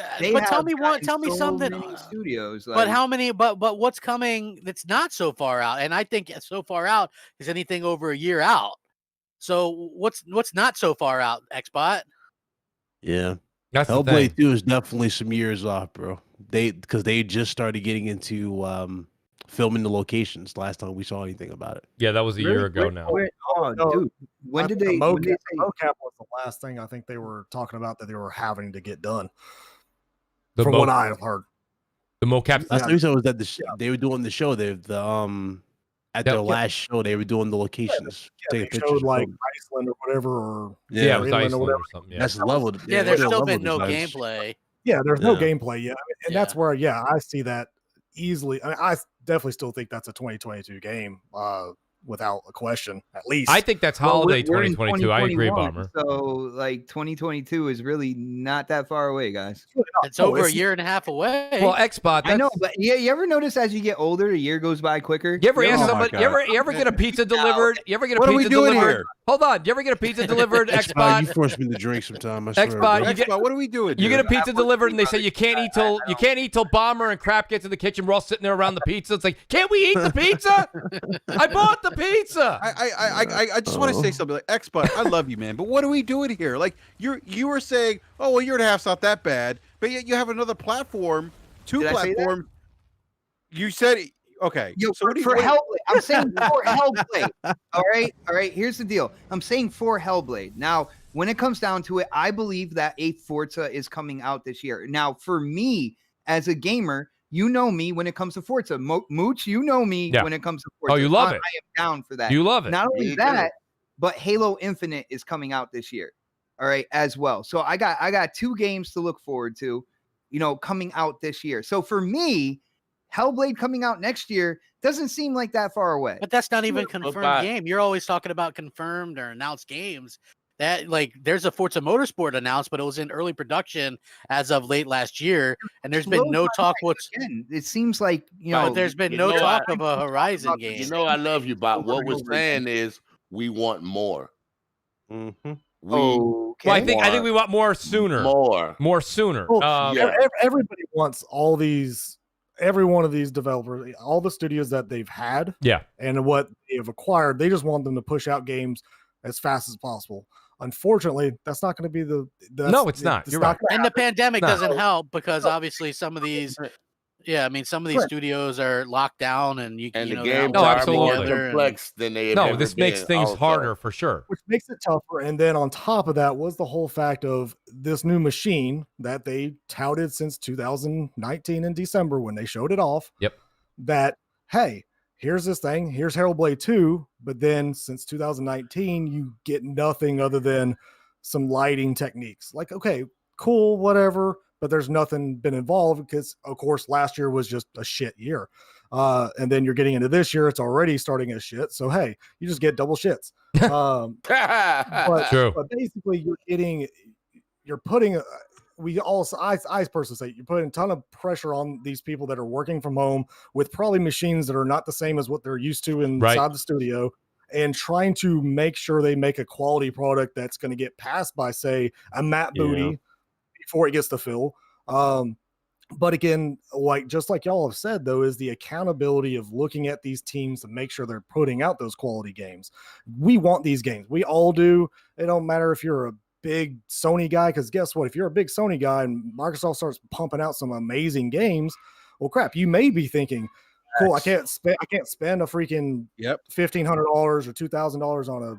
tell me something. Studios. But how many? But what's coming that's not so far out? And I think so far out is anything over a year out. So what's not so far out, Xbot? Yeah, that's Hellblade 2 is definitely some years off, bro. Because they just started getting into filming the locations last time we saw anything about it. Yeah, that was a year ago now. Dude, when did they? Mocap was the last thing I think they were talking about that they were having to get done. From what I have heard, the mocap. Last time we saw was that they were doing the show. At their last show, they were doing the locations. They showed like Iceland or whatever, or it was Iceland or something. That's the level. Yeah, there's still been no gameplay. Yeah, there's no gameplay yet, and that's where I see that easily. I definitely still think that's a 2022 game, without a question. At least I think that's holiday 2022. I agree, Bomber. So like 2022 is really not that far away, guys. It's over a year and a half away. Well, Xbot. I know, but you ever notice as you get older, a year goes by quicker? You ever ask somebody? You ever get a pizza delivered? You ever get a pizza delivered? Hold on. You ever get a pizza delivered? Xbot, you forced me to drink sometime. I swear, Xbot, what are we doing? You get a pizza delivered, and they say you can't eat till Bomber and Crap gets in the kitchen. We're all sitting there around the pizza. It's like, can't we eat the pizza? I bought the pizza. I just want to say something like Xbot. I love you, man, but what are we doing here? Like you were saying, oh well, year and a half's not that bad, but yet you have another platform, two platforms. You said okay. Yo, so for Hellblade, I'm saying for Hellblade. All right. Here's the deal. I'm saying for Hellblade. Now, when it comes down to it, I believe that a Forza is coming out this year. Now, for me as a gamer, you know me when it comes to Forza. Mooch, you know me when it comes to Forza. Oh, you love it. I am down for that. You love it. Not only that, but Halo Infinite is coming out this year. All right, as well. So I got 2 games to look forward to, coming out this year. So for me, Hellblade coming out next year doesn't seem like that far away. But that's not even confirmed But- game. You're always talking about confirmed or announced games. That like there's a Forza Motorsport announced, but it was in early production as of late last year, and there's been no talk. Again, it seems like But there's been no talk of a Horizon game. You know, I love you, Bob. What we're over saying is we want more. Mm-hmm. We Well, I think we want more sooner. More sooner. Well, yeah. Everybody wants every one of these developers, all the studios that they've had, and what they have acquired. They just want them to push out games as fast as possible. Unfortunately, that's not going to be no, it's not. You're right. And the pandemic doesn't help because obviously some of these, some of these studios are locked down, and the know, games No, are absolutely. more complex than they have No, ever this makes been things also. harder for sure. which makes it tougher. And then on top of that was the whole fact of this new machine that they touted since 2019 in December when they showed it off. Yep. That, hey, here's this thing, here's Hellblade 2, but then since 2019, you get nothing other than some lighting techniques. Like, okay, cool, whatever, but there's nothing been involved because, of course, last year was just a shit year. And then you're getting into this year, it's already starting as shit. So, hey, you just get double shits. True. But basically, you're putting, I personally say, you're putting a ton of pressure on these people that are working from home with probably machines that are not the same as what they're used to inside the studio, and trying to make sure they make a quality product that's going to get passed by, say, a Matt Booty before it gets to Phil. But again, just like y'all have said, though, is the accountability of looking at these teams to make sure they're putting out those quality games. We want these games. We all do. It don't matter if you're a big Sony guy, because guess what? If you're a big Sony guy and Microsoft starts pumping out some amazing games, well, crap, you may be thinking, cool, I can't spend a freaking $1,500 or $2,000 on a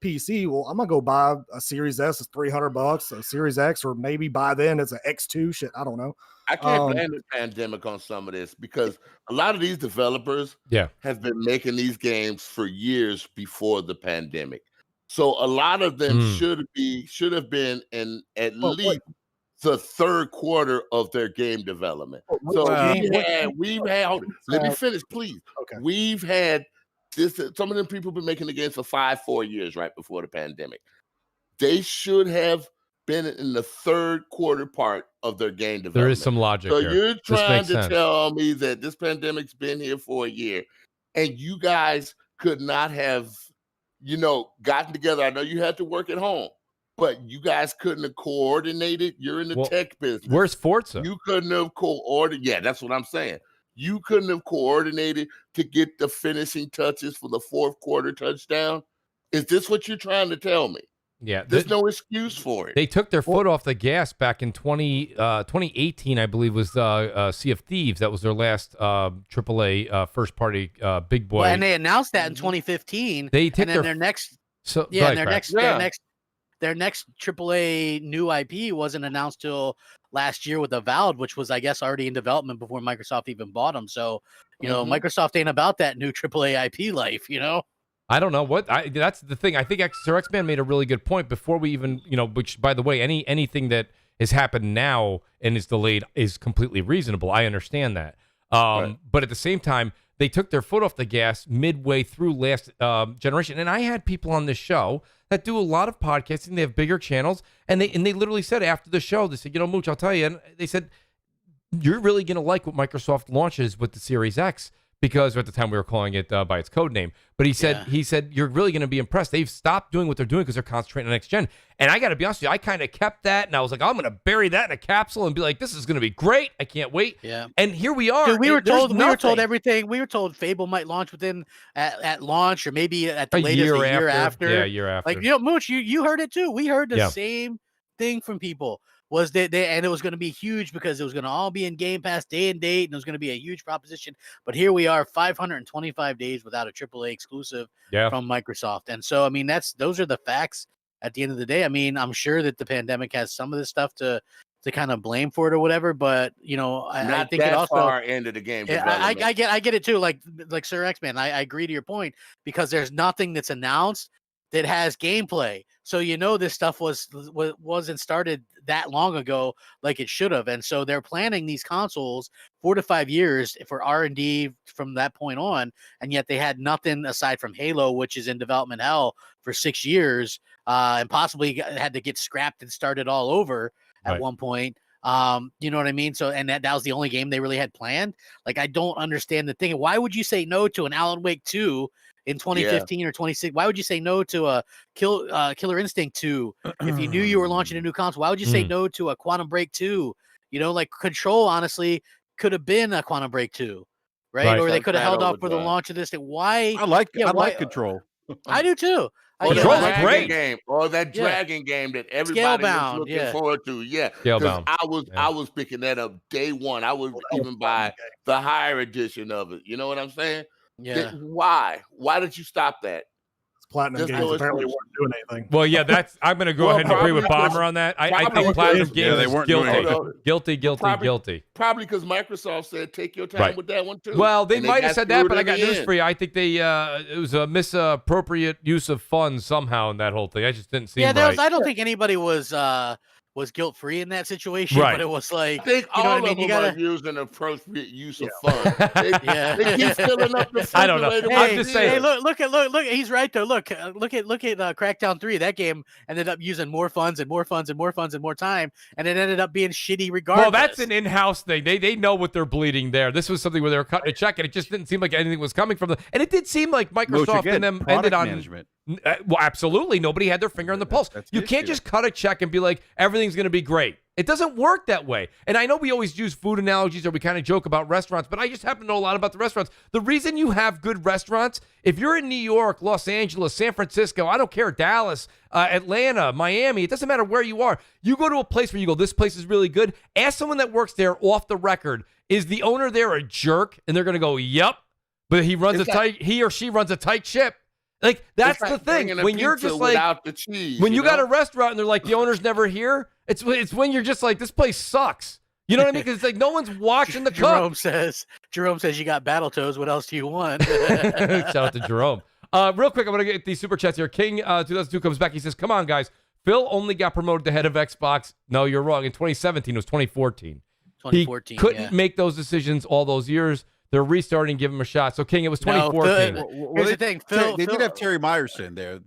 PC. Well, I'm gonna go buy a Series S. It's $300, a Series X, or maybe by then it's an X2. Shit, I don't know. I can't blame the pandemic on some of this because a lot of these developers have been making these games for years before the pandemic. So a lot of them should have been in at least the third quarter of their game development. So we've had let me finish, please. Okay. We've had this. Some of them people have been making the games for 4 years right before the pandemic. They should have been in the third quarter part of their game development. There is some logic So here. you're trying to sense. tell me that this pandemic's been here for a year and you guys could not have, gotten together. I know you had to work at home, but you guys couldn't have coordinated. You're in the tech business. Where's Forza? You couldn't have coordinated. Yeah, that's what I'm saying. You couldn't have coordinated to get the finishing touches for the fourth quarter touchdown. Is this what you're trying to tell me? Yeah, there's no excuse for it. They took their foot off the gas back in 2018, I believe, was Sea of Thieves. That was their last AAA first party big boy. Well, and they announced that in 2015. They took their next AAA new IP wasn't announced till last year with Avowed, which was, I guess, already in development before Microsoft even bought them. So, Microsoft ain't about that new AAA IP life, I don't know what that's the thing. I think Sir X-Man made a really good point before we even, which by the way, anything that has happened now and is delayed is completely reasonable. I understand that. But at the same time, they took their foot off the gas midway through last generation. And I had people on this show that do a lot of podcasting. They have bigger channels, and they literally said after the show, they said, Mooch, I'll tell you, and they said, you're really going to like what Microsoft launches with the Series X. Because at the time we were calling it by its code name, but he said you're really going to be impressed. They've stopped doing what they're doing because they're concentrating on next gen. And I got to be honest with you, I kind of kept that, and I was like, I'm going to bury that in a capsule and be like, this is going to be great. I can't wait. Yeah. And here we are. Dude, we were told everything. We were told Fable might launch within at launch, or maybe at the latest a year after. Yeah, a year after. Like Mooch, you heard it too. We heard the same thing from people. Was that and it was going to be huge because it was going to all be in Game Pass day and date, and it was going to be a huge proposition. But here we are, 525 days without a AAA exclusive from Microsoft. And so, I mean, those are the facts at the end of the day. I mean, I'm sure that the pandemic has some of this stuff to kind of blame for it or whatever, but I think that it also far into the game. I get it too. Like Sir X-Man, I agree to your point because there's nothing that's announced that has gameplay. So this stuff wasn't started that long ago like it should have. And so they're planning these consoles 4 to 5 years for R&D from that point on, and yet they had nothing aside from Halo, which is in development hell for 6 years, and possibly had to get scrapped and started all over at one point. You know what I mean? So, and that was the only game they really had planned. Like, I don't understand the thing. Why would you say no to an Alan Wake 2 in 2015 or 26? Why would you say no to a Killer Instinct 2 if you knew you were launching a new console? Why would you say no to a Quantum Break 2? Like Control, honestly, could have been a Quantum Break 2, right? Or they could have held off for the launch of this thing. Why? I like Control. I do too. Control's great. Game, or that Dragon game that everybody was looking forward to. Yeah, Scalebound. I was picking that up day one. I would even buy the higher edition of it. You know what I'm saying? Yeah. Why did you stop that? Platinum Games apparently weren't doing anything. Well, yeah, I'm going to go ahead and agree with Bomber on that. I think Platinum Games is guilty. Probably because Microsoft said take your time with that one too. Well, they might have said that, but I got news for you. I think it was a misappropriate use of funds somehow in that whole thing. I just didn't see. Yeah, I don't think anybody was guilt free in that situation, but it was like, I think all of them are using appropriate use of funds. They keep filling up the. I don't know. I'm just saying. Hey, look! He's right though. Look at Crackdown 3. That game ended up using more funds and more funds and more funds and more time, and it ended up being shitty regardless. Well, that's an in-house thing. They know what they're bleeding there. This was something where they were cutting a check, and it just didn't seem like anything was coming from them. And it did seem like Microsoft and them ended on management. Well, absolutely. Nobody had their finger on the pulse. You can't just cut a check and be like, everything's going to be great. It doesn't work that way. And I know we always use food analogies or we kind of joke about restaurants, but I just happen to know a lot about the restaurants. The reason you have good restaurants, if you're in New York, Los Angeles, San Francisco, I don't care, Dallas, Atlanta, Miami, it doesn't matter where you are. You go to a place where you go, this place is really good. Ask someone that works there off the record, is the owner there a jerk? And they're going to go, yep. But he or she runs a tight ship. Like, that's the thing. When you're just like, without the cheese, when you got a restaurant and they're like, the owner's never here, it's when you're just like, this place sucks. You know what I mean? Because it's like no one's watching the cook. Jerome says you got Battletoads. What else do you want? Shout out to Jerome. Real quick, I'm going to get these super chats here. King 2002 comes back. He says, come on, guys. Phil only got promoted to head of Xbox. No, you're wrong. In 2017, it was 2014. He couldn't make those decisions all those years. They're restarting, give him a shot. So, King, it was 2014. Here's the thing. They did have Terry Myerson there,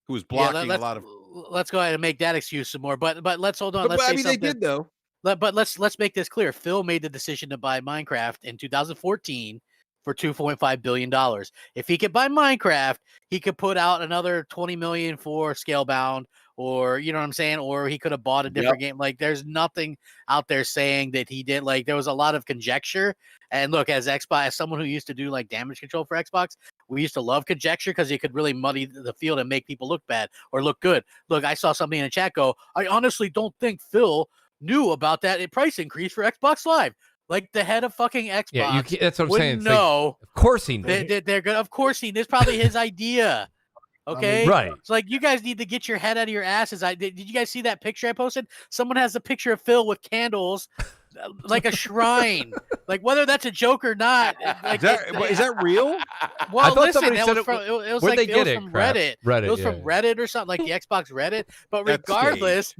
who was blocking a lot of. Let's go ahead and make that excuse some more. But let's hold on. They did though. But let's make this clear. Phil made the decision to buy Minecraft in 2014 for $2.5 billion. If he could buy Minecraft, he could put out another $20 million for Scalebound, or you know what I'm saying, or he could have bought a different game. Like, there's nothing out there saying that he did. Like, there was a lot of conjecture. And look, as someone who used to do like damage control for Xbox, we used to love conjecture because it could really muddy the field and make people look bad or look good. Look, I saw something in the chat go, I honestly don't think Phil knew about that price increase for Xbox Live. Like, the head of fucking Xbox. Yeah, that's what I'm saying. No, of course he knew. They're good. Of course he knew. It's probably his idea. Okay, right. It's like, you guys need to get your head out of your asses. Did you guys see that picture I posted? Someone has a picture of Phil with candles, like a shrine. Like, whether that's a joke or not. Like, is that real? Well, I thought listen, somebody said it was from Reddit. It was from Reddit or something, like the Xbox Reddit. But regardless,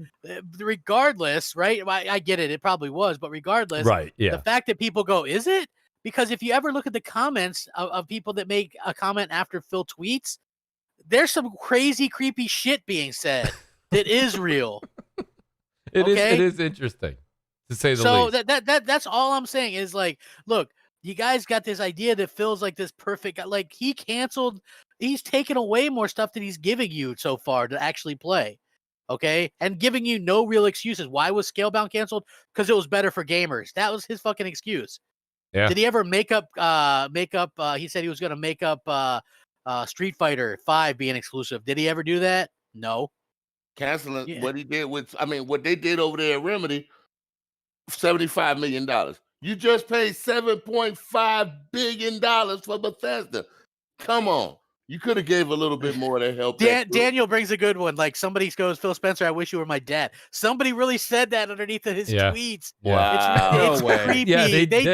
right? I get it. It probably was, but regardless, right? Yeah. The fact that people go, is it? Because if you ever look at the comments of people that make a comment after Phil tweets, there's some crazy, creepy shit being said that is real. It is interesting, to say the least. So that's all I'm saying is, like, look, you guys got this idea that Phil's like this perfect guy. Like, he's taken away more stuff that he's giving you so far to actually play. Okay, and giving you no real excuses. Why was Scalebound canceled? Because it was better for gamers. That was his fucking excuse. Yeah. Did he ever make up? He said he was going to make up Street Fighter 5 being exclusive. Did he ever do that? No. Canceling what he did what they did over there at Remedy, $75 million. You just paid $7.5 billion for Bethesda. Come on. You could have gave a little bit more to help. Daniel brings a good one. Like somebody goes, Phil Spencer, I wish you were my dad. Somebody really said that underneath of his tweets. Wow. It's creepy. Yeah, they did.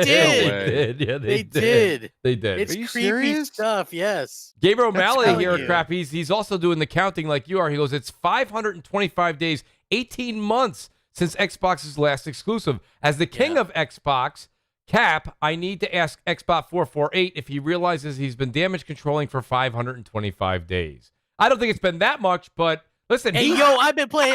Yeah, They did. They did. It's Are you creepy serious? stuff. Yes. Gabriel O'Malley telling here you. at Crap. He's also doing the counting like you are. He goes, it's 525 days, 18 months since Xbox's last exclusive. As the king of Xbox, Cap, I need to ask Xbot448 if he realizes he's been damage controlling for 525 days. I don't think it's been that much, but listen. Hey, yo, I've been playing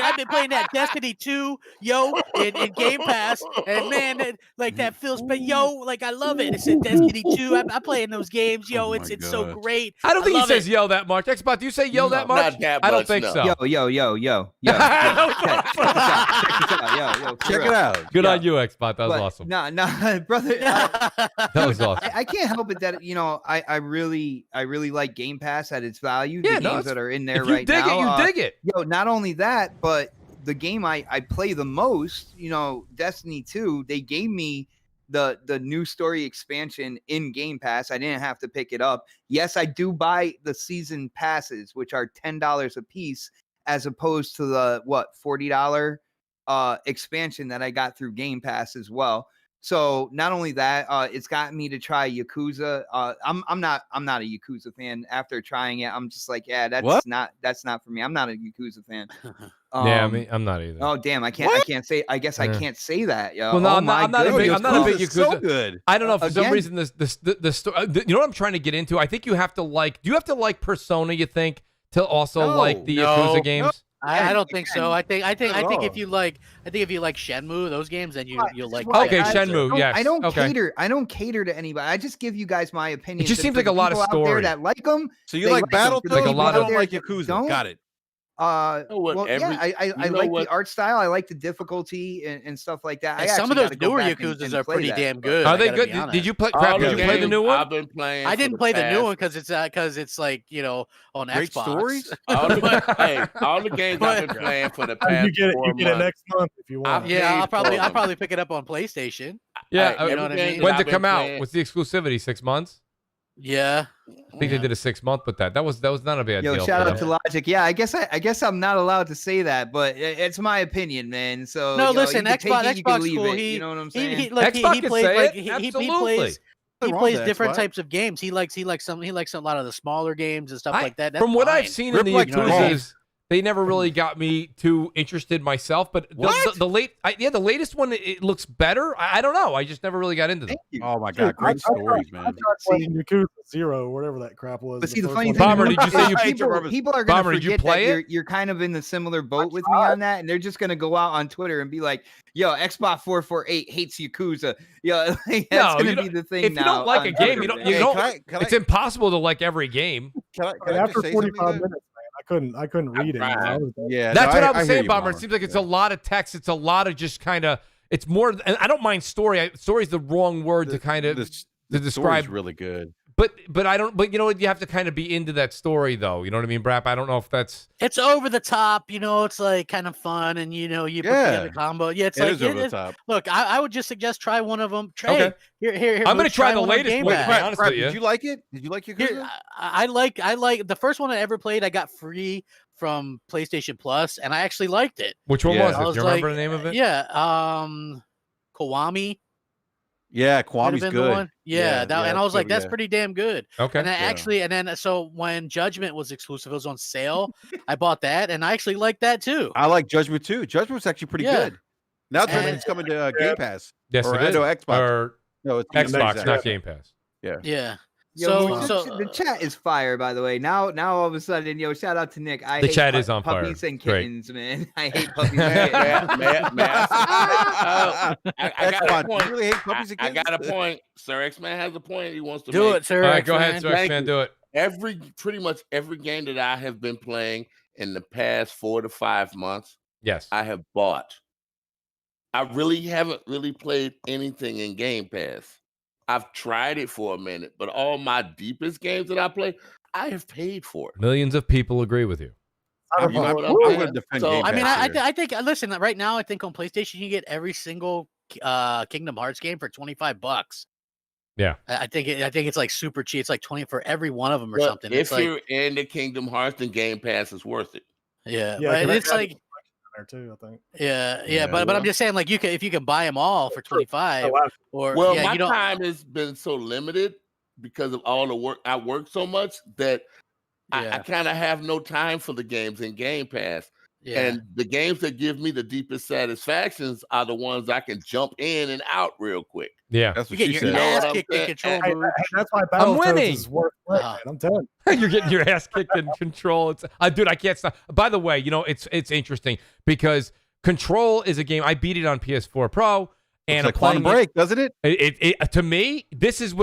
that Destiny 2, in Game Pass, and man, like that feels, but like I love it. It's in Destiny 2. I'm playing those games, Oh it's my so God. great. I don't think he love says it. yo that much. Xbot, do you say yo that much? Not that I don't much, think no. so. Yo. Check it out. Good Yeah. on you, Xbot. That was awesome. No, brother. That was awesome. I can't help it that I really like Game Pass at its value. Yeah, The no, games it's- that are in there If you right dig now. it, you dig it. Yo, not only that, but the game I play the most, Destiny 2, they gave me the new story expansion in Game Pass. I didn't have to pick it up. Yes, I do buy the season passes, which are $10 a piece, as opposed to the $40 expansion that I got through Game Pass as well. So not only that, it's gotten me to try Yakuza. I'm not a Yakuza fan. After trying it, I'm just like, yeah, that's not for me. I'm not a Yakuza fan. Yeah, I'm not either. Oh damn, I can't say. I guess I Yeah. can't say that. Yo. Well, no, Oh I'm not my a big goodness. So Yakuza. good. I don't know, for some Again- reason the story. You know what I'm trying to get into? I think you have to like. Do you have to like Persona? You think to also like the Yakuza games? I don't think so. I think all. if you like Shenmue, those games, then you'll like. Okay, Yakuza. Shenmue. Yes. I don't okay. cater. I don't cater to anybody. I just give you guys my opinion. It just seems like a lot of story. that like them. So you They like like 'em. Battletoads, Like a but lot you of- don't like that Yakuza. don't. Got it. know what, Well, every- yeah, I you know like what? the art style. I like the difficulty and stuff like that. And I some of actually those gotta go newer back Yakuza's and are play pretty that, damn but- good. Are I they gotta good? be Did honest. you play? All Crap, the did you play the games new one? I've been playing. I for didn't the play the new past- one because it's like on Great Xbox. stories? All the games I've been playing for the past You get it. 4 You get it months. next month if you want. Yeah, paid I'll for them. probably pick it up on PlayStation. Yeah. Hey, you know what I every game mean? that When I've to been come out? playing- What's the exclusivity? 6 months? Yeah. I think they did a 6 month with that. That was not a bad Yo, deal. shout for out them. to Logic. Yeah, I guess I'm not allowed to say that, but it's my opinion, man. So No, yo, listen, you can take it, you can Xbox leave cool. it. You know what I'm saying? He like Xbox he can plays say like it. he Absolutely. plays Nothing wrong plays with different Xbox. types of games. He likes a lot of the smaller games and stuff like that. That's From what I've fine. seen Rip in the like Yakuzas, they never really got me too interested myself. But the latest one, it looks better. I don't know. I just never really got into them. Thank you. Oh my Dude, God, great I stories, tried man. playing Yakuza 0, whatever that crap was. But see, the first funny one. thing, Bomber, is did you say you- people are gonna Bomber, did you forget play that it? you're kind of in the similar boat with me on that, and they're just gonna go out on Twitter and be like, "Yo, Xbox 448 hates Yakuza." Yo, that's No, you gonna don't- be the thing if you now. don't like on a game, Twitter, you don't- man. you Hey, don't- can It's impossible to like every game. I But just after say 45 something? minutes, man, I couldn't read it. tried. I was done. Yeah, That's no, what I I'm hear saying, you, Bomber. It seems like it's Yeah. a lot of text. It's a lot of just kind of. It's more. And I don't mind story. Story is the wrong word to kind of The to story's describe. really good. But I don't. But you know what? You have to kind of be into that story, though. You know what I mean, Brap? I don't know if that's. It's over the top, it's like kind of fun, and you put together Yeah. combo. Yeah, it's It like is over the top. Look, I would just suggest try one of them. Okay. Here. I'm gonna Mooch, try the one on latest Game one, Pass. to be honest Brad, with you. did you like it? Did you like Yakuza? Here, I like the first one I ever played. I got free from PlayStation Plus, and I actually liked it. Which one Yeah. was I it? was Do you remember like, the name of it? Yeah, Kiwami. Yeah, Might have Kwami's been the good. one. Yeah, and I was good, like, that's yeah. pretty damn good. Okay. And then so when Judgment was exclusive, it was on sale. I bought that, and I actually liked that too. I like Judgment too. Judgment's actually pretty Yeah. good. Now And- Judgment's coming to Game Pass. Yes, or, it is. no, Xbox. Or No, it's Xbox, Xbox. not Game Pass. Yeah. Yo, So the chat is fire, by the way. Now all of a sudden, shout out to Nick. I The hate chat is on fire. puppies and Great. kittens, man. I hate puppies and Man, kittens. I got a Xbox, point. you really hate puppies and I got a kittens? point. Sir X-Man has a point he wants to do make. it, sir. All right, go ahead, X-Man. Sir X-Man, do it. Pretty much every game that I have been playing in the past 4 to 5 months, Yes. I have bought. I really haven't really played anything in Game Pass. I've tried it for a minute, but all my deepest games that I play, I have paid for it. Millions of people agree with you. You know what I'm I'm saying? going to defend So, Game I mean, Pass I here. think listen, right now I think on PlayStation you get every single Kingdom Hearts game for $25. Yeah. I think it's like super cheap. It's like 20 for every one of them or But something. if It's like, you're in the Kingdom Hearts, then Game Pass is worth it. yeah, Yeah, but 'cause it's I got like, there too, I think. yeah, but I'm just saying, like, if you can buy them all for 25, Oh, wow. or Well, yeah, my you don't. time has been so limited because of all the work. I work so much that I Yeah, kind of have no time for the games in Game Pass. yeah. And the games that give me the deepest satisfactions are the ones I can jump in and out real quick. Yeah. That's You what get she your said. know ass what I'm kicked in saying? control Hey, mode. that's why Battletoads winning. is worth playing, man. I'm telling you. You're getting your ass kicked in Control. It's dude, I can't stop. By the way, it's interesting because Control is a game I beat it on PS4 Pro and Looks like I'm Quantum playing Break, doesn't it? it to me, this is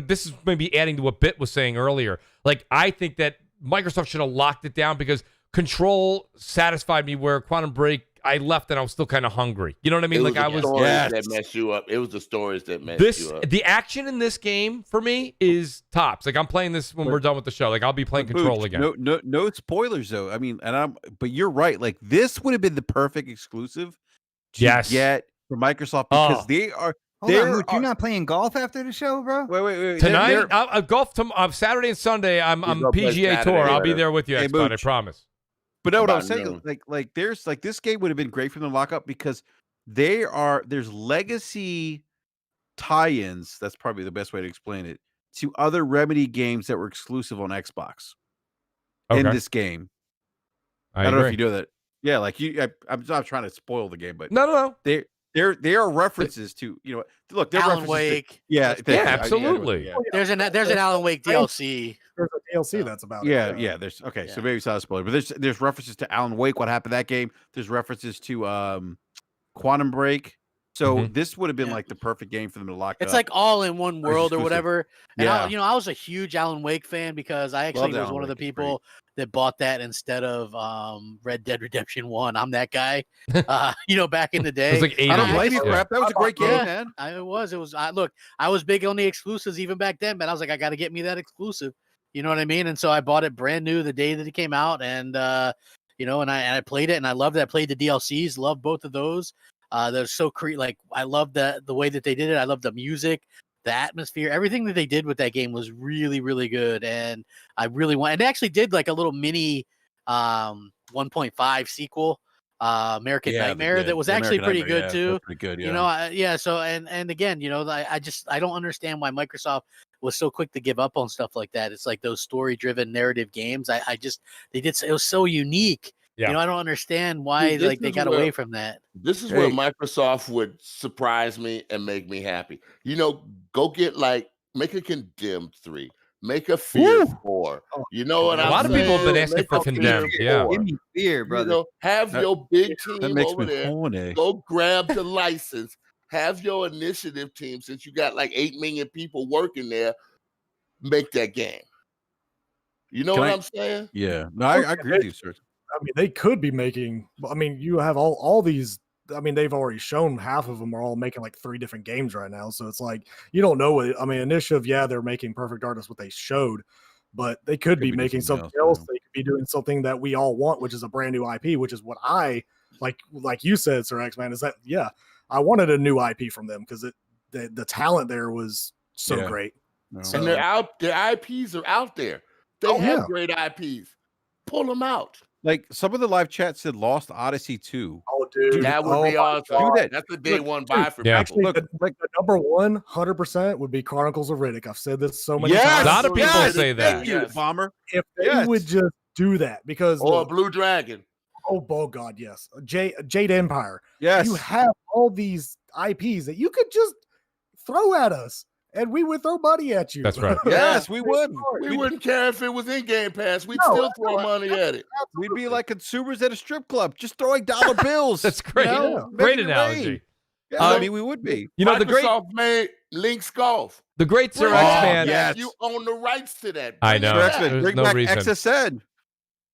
this is maybe adding to what Bit was saying earlier. Like, I think that Microsoft should have locked it down because Control satisfied me where Quantum Break, I left and I was still kind of hungry. You know what I mean? It Like, was I the was stories Yes. that mess you up. It was the stories that messed you up. the action in this game for me is tops. Like, I'm playing this when we're done with the show. Like, I'll be playing But Control Booch, again. No spoilers though. I mean, but you're right. Like this would have been the perfect exclusive to Yes. get for Microsoft because Oh. they are. Hold on, There Mooch, you're are- not playing golf after the show, bro? Wait. Tonight, golf Saturday and Sunday. I'm gonna play PGA Saturday, Tour. I'll be later. there with you, Hey, Xbot, I Mooch. promise. But no, what I'm About saying, noon. there's this game would have been great for them to lock up because there's legacy tie-ins. That's probably the best way to explain it to other Remedy games that were exclusive on Xbox in Okay. this game. I don't know if agree. you know that. Yeah, like I'm not trying to spoil the game, but No. there are references to look. There are Alan references to- Wake. yeah, thank you. absolutely. Yeah. There's an Alan Wake DLC. There's a DLC that's about it. Yeah. There's okay, so Yeah. maybe it's not a spoiler, but there's references to Alan Wake. What happened to that game? There's references to Quantum Break. So this would have been Yeah. like the perfect game for them to lock It's up. like all in one world or exclusive. whatever. And Yeah. I was a huge Alan Wake fan because I actually was Alan one of the Wake, it's people that bought that instead of Red Dead Redemption 1. I'm that guy. Back in the day. It was like 80. I don't I blame you, just- crap. That was a great game, Yeah. man. It was. I was big on the exclusives even back then, but I was like, I got to get me that exclusive. You know what I mean? And so I bought it brand new the day that it came out, and and I played it, and I loved it. I played the DLCs, loved both of those. They're so like I love the way that they did it. I love the music, the atmosphere, everything that they did with that game was really, really good. And I really want. And they actually did like a little mini 1.5 sequel, American Nightmare, that was actually pretty good too. Pretty good, So and again, I don't understand why Microsoft was so quick to give up on stuff like that. It's like those story-driven narrative games. It was so unique. Yeah. I don't understand why Dude, this they is got away from that. This is where Microsoft would surprise me and make me happy. Go get make a Condemned 3, make a Fear 4. You know what A I'm lot of people have been saying? asking Make for a Fear Condemned, yeah. 4. Give me fear, brother. Have your big That team makes over me there. horny. Go grab the license. Have your initiative team, since you got like 8 million people working there, make that game. You know Can what I- I'm saying? Yeah, no, I agree with you, sir. I mean, they could be making. I mean, you have all these. I mean, they've already shown half of them are all making like 3 different games right now. So it's like you don't know what. I mean, Initiative, yeah, they're making Perfect Dark. That's what they showed, but they could be be making something something else, else. They could be doing something that we all want, which is a brand new IP, which is what I like. Like you said, Sir X Man, is that I wanted a new IP from them because the talent there was so Yeah. great. No. And they're out. Their IPs are out there. They have yeah. great IPs. Pull them out. Like some of the live chat said, Lost Odyssey 2. Oh, dude, That would be my awesome. God. Do that. That's a day Look, one buy for Yeah. people. Actually, the number 100% would be Chronicles of Riddick. I've said this so many Yes! times. A lot of people Yes! say that. Thank you, Yes. Bomber. If they Yes. would just do that, because Or look, Blue Dragon. oh God, yes, Jade Empire. Yes. You have all these IPs that you could just throw at us, and we would throw money at you. That's right. Yes, we would. We wouldn't care if it was in Game Pass. We'd No, still throw money at it. We'd be like consumers at a strip club, just throwing dollar bills. That's great. Yeah. Great Making it analogy. rain. Yeah, Uh, I mean, we would be. You know, the great Microsoft made Link's Golf. Sir Bring X it Man. back. yes. You own the rights to that. I Bring it know. back. X-Men, There's bring no back reason. XSN.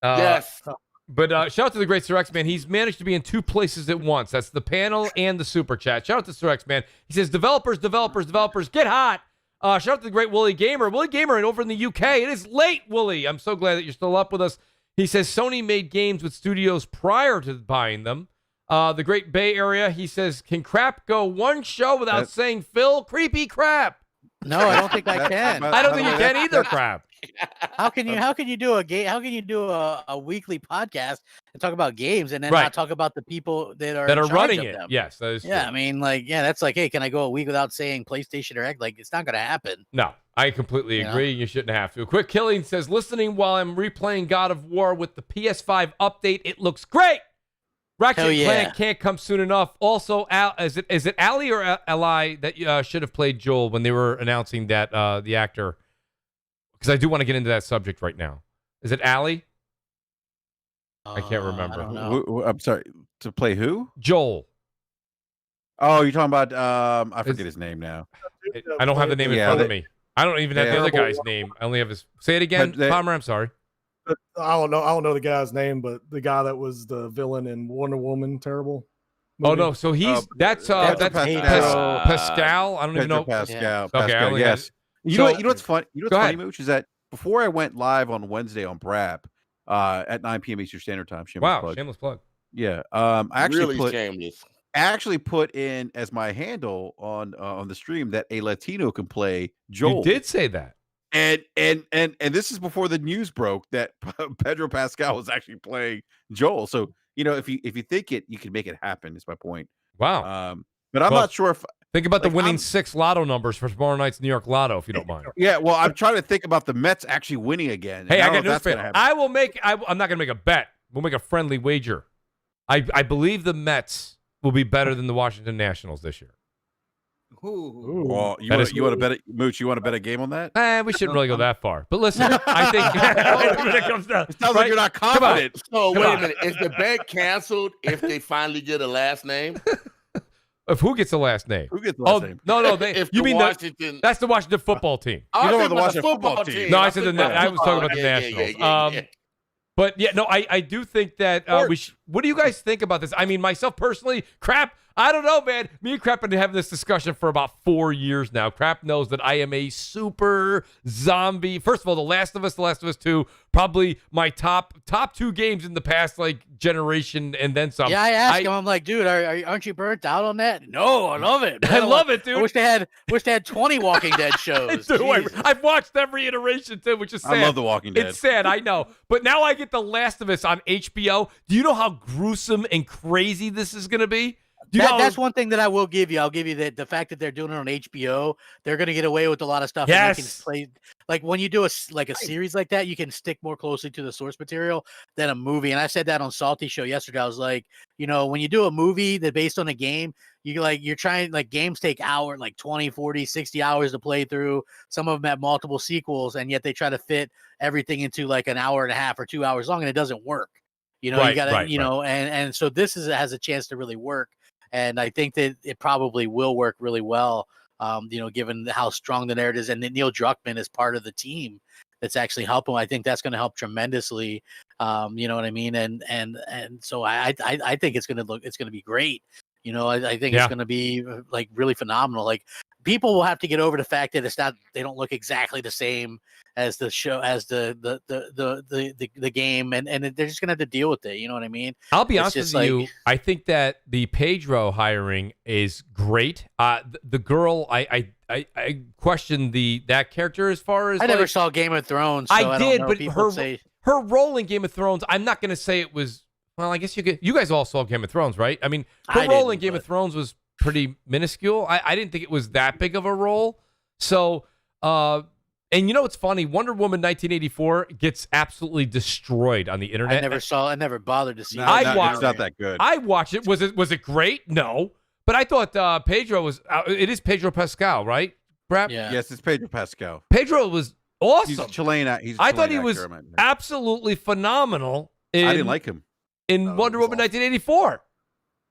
Yes. But shout out to the great Sir X Man. He's managed to be in 2 places at once. That's the panel and the super chat. Shout out to Sir X Man. He says, developers, get hot. Shout out to the great WoolleyGamer. WoolleyGamer over in the UK. It is late, Wooly. I'm so glad that you're still up with us. He says Sony made games with studios prior to buying them. The great Bay Area, he says, can crap go one show without saying Phil? Creepy crap. No, I don't think I can. I don't think you can either, Crap. How can you do a game? How can you do a weekly podcast and talk about games and then Right. not talk about the people that are running of it? them? Yes, that is Yeah, true. I mean, like, that's like, hey, can I go a week without saying PlayStation or X? Like, it's not going to happen. No, I completely You know? agree. You shouldn't have to. Quick Killing says, listening while I'm replaying God of War with the PS5 update. It looks great. Ratchet Clank can't come soon enough. Also, is it Ali or Li that should have played Joel when they were announcing that the actor? Because I do want to get into that subject right now. Is it Ali? I can't remember. I don't know. I'm sorry. To play who? Joel. Oh, you're talking about I forget his name now. I don't have the name in front of me. I don't even have the other guy's name. I only have his. Say it again, Palmer. I'm sorry. I don't know the guy's name, but the guy that was the villain in Wonder Woman, terrible. Oh no, so he's that's Pascal. I don't even know. Pascal. Yeah. Pascal, Okay, yes. You know what's funny? You know Go what's ahead. funny, Mooch, is that before I went live on Wednesday on Brap at 9 p.m. Eastern Standard Time. Shameless plug. Yeah. I actually Really shameless. put in as my handle on the stream that a Latino can play Joel. You did say that. And this is before the news broke that Pedro Pascal was actually playing Joel. So, if you think it, you can make it happen, is my point. Wow. But I'm not sure if think about the winning 6 lotto numbers for tomorrow night's New York Lotto, if you don't mind. Yeah, well, I'm trying to think about the Mets actually winning again. Hey, I got news for you. I'm not going to make a bet. We'll make a friendly wager. I believe the Mets will be better than the Washington Nationals this year. Well, you want to bet it, Mooch? You want to bet a game on that? We shouldn't really go that far. But listen, I think when it comes down, it sounds like you're not confident. So wait a minute. Is the bet canceled if they finally get a last name? If who gets the last name? Who gets the last name? No. If you the mean Washington? That's the Washington football team. You don't want the Washington football team. No, I said I was talking about the Nationals. Yeah. But yeah, no, I do think that what do you guys think about this? I mean, myself personally, Crap, I don't know, man. Me and Crap have been having this discussion for about 4 years now. Crap knows that I am a super zombie. First of all, The Last of Us 2, probably my top 2 games in the past generation and then some. Yeah, I asked him. I'm like, dude, aren't you burnt out on that? No, I love it. I love it, dude. I wish they had 20 Walking Dead shows. I've watched every iteration too, which is sad. I love The Walking Dead. It's sad, I know. But now I get The Last of Us on HBO. Do you know how gruesome and crazy this is going to be? That's one thing that I will give you. I'll give you the fact that they're doing it on HBO. They're going to get away with a lot of stuff. Yes. And they can play, like when you do a series like that, you can stick more closely to the source material than a movie. And I said that on Salty Show yesterday. I was like, when you do a movie that's based on a game, you're trying, games take 20, 40, 60 hours to play through. Some of them have multiple sequels, and yet they try to fit everything into an hour and a half or 2 hours long, and it doesn't work. You gotta, and so this has a chance to really work. And I think that it probably will work really well, given how strong the narrative is. And that Neil Druckmann is part of the team that's actually helping. I think that's going to help tremendously. You know what I mean? And so I think it's going to be great. I think it's going to be really phenomenal. People will have to get over the fact that they don't look exactly the same as the show, as the game, and they're just gonna have to deal with it. You know what I mean? I'll be honest with you. I think that the Pedro hiring is great. The girl, I question that character as far as I never saw Game of Thrones. So I did, don't know. but her role in Game of Thrones, I'm not gonna say it was. Well, I guess you guys all saw Game of Thrones, right? I mean, her role in Game of Thrones was pretty minuscule. I didn't think it was that big of a role. So, and it's funny, Wonder Woman 1984 gets absolutely destroyed on the internet. I never bothered to see it. It's not that good. I watched it. Was it great? No. But I thought Pedro was, it is Pedro Pascal, right? Brad? Yeah. Yes, it's Pedro Pascal. Pedro was awesome. He's a Chilean. I thought he was absolutely phenomenal. I didn't like him. In Wonder Woman 1984.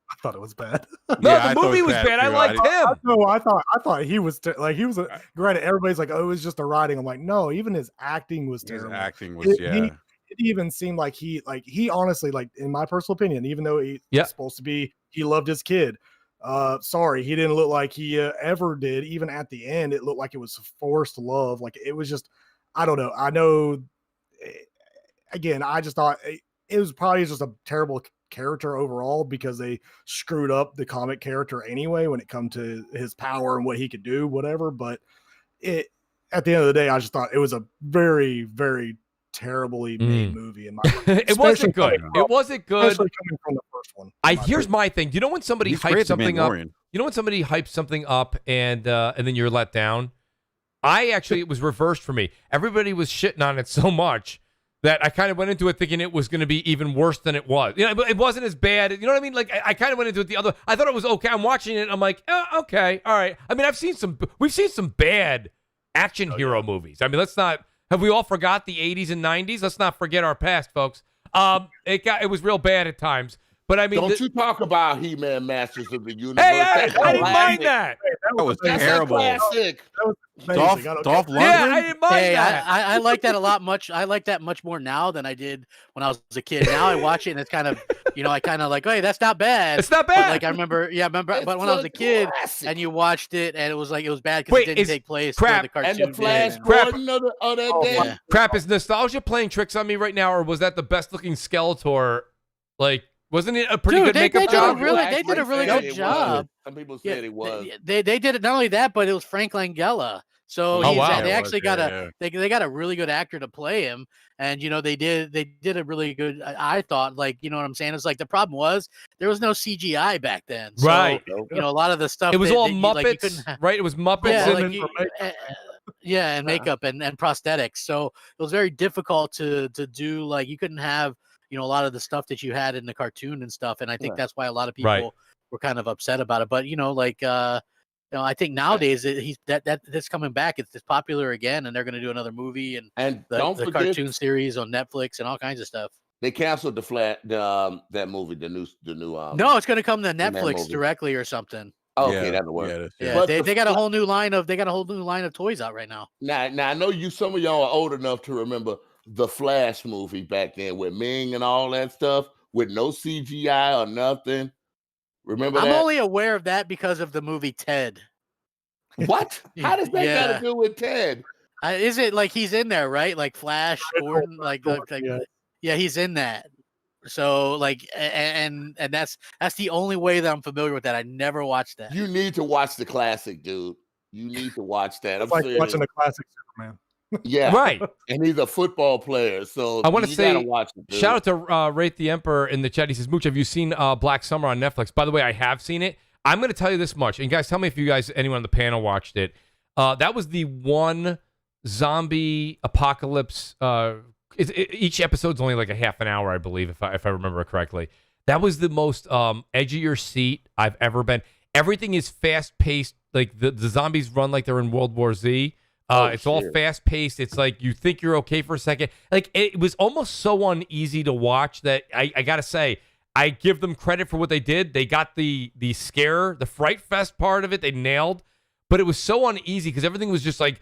I thought it was bad. No, the movie was bad. I liked him. I thought he was he was granted. Everybody's like, oh, it was just the writing. I'm like, no, even his acting was terrible. His acting was it even seemed like he honestly, in my personal opinion, even though he's supposed to be, he loved his kid. Sorry, he didn't look like he ever did. Even at the end, it looked like it was forced love. It was just, I don't know. I know. Again, I just thought it was probably just a terrible character overall because they screwed up the comic character anyway when it come to his power and what he could do, whatever. But it at the end of the day, I just thought it was a very, very terribly made movie. In my It wasn't good. It wasn't good. Especially coming from the first one. Here's my thing. You know when somebody He's great hypes at something up? Mandalorian. You know when somebody hypes something up and then you're let down? It was reversed for me. Everybody was shitting on it so much that I kind of went into it thinking it was going to be even worse than it was. You know, it wasn't as bad. You know what I mean? Like I kind of went into it the other. I thought it was okay. I'm watching it. I'm like, okay, all right. I mean, we've seen some bad action hero movies. I mean, have we all forgot the 80s and 90s? Let's not forget our past, folks. It was real bad at times. But I mean, don't you talk about He-Man Masters of the Universe? Hey, I didn't mind that. That was That's terrible. a classic. Dolph Lundgren? Yeah, I didn't mind Hey, that. I like that a lot much. I like that much more now than I did when I was a kid. Now I watch it and it's kind of, I kind of like, hey, that's not bad. It's not But bad. like I remember, but when I was a kid and you watched it and it was bad because Wait, it didn't take place crap. where the And cartoon the Flash did. Crap. Gordon of that day. Yeah. Crap, is nostalgia playing tricks on me right now, or was that the best looking Skeletor? Like, wasn't it a pretty Dude, good makeup they did job? they did a really Said good it was. job. Some people said it was. They did it not only that, but it was Frank Langella. So Oh, wow. they Yeah, it actually was, got yeah, they got a really good actor to play him, and they did a really good. I thought, like, you know what I'm saying. It's like the problem was there was no CGI back then, so, Right. A lot of the stuff It was all Muppets, like, you couldn't right? It was Muppets. yeah, and like and makeup and prosthetics. So it was very difficult to do. Like you couldn't have a lot of the stuff that you had in the cartoon and stuff. And I think that's why a lot of people were kind of upset about it. But I think nowadays that's coming back. It's popular again, and they're going to do another movie and don't the forget, cartoon series on Netflix and all kinds of stuff. they canceled that movie, the new No, it's going to come to Netflix movie. directly or something. okay, that'll work. Yeah, But they got a whole new line of toys out right now. Now I know some of y'all are old enough to remember the Flash movie back then with Ming and all that stuff with no CGI or nothing. Remember I'm that? only aware of that because of the movie Ted. What? How does that got Yeah. to do with Ted? Is it like he's in there, right? Like Flash Gordon, yeah, he's in that. So like, and that's the only way that I'm familiar with that. I never watched that. You need to watch the classic, dude. You need to watch that. I'm It's like serious. watching a classic Superman. Yeah, Right. And he's a football player, so I want to you say, gotta watch it, dude. shout out to Wraith the Emperor in the chat. He says, Mooch, have you seen Black Summer on Netflix? By the way, I have seen it. I'm going to tell you this much. And guys, tell me if anyone on the panel watched it. That was the one zombie apocalypse. Each episode's only like a half an hour, I believe, if I remember it correctly. That was the most edge of your seat I've ever been. Everything is fast paced. Like the zombies run like they're in World War Z. It's all fast paced. It's like you think you're okay for a second. Like it was almost so uneasy to watch that I gotta say, I give them credit for what they did. They got the scare, the fright fest part of it, they nailed. But it was so uneasy because everything was just like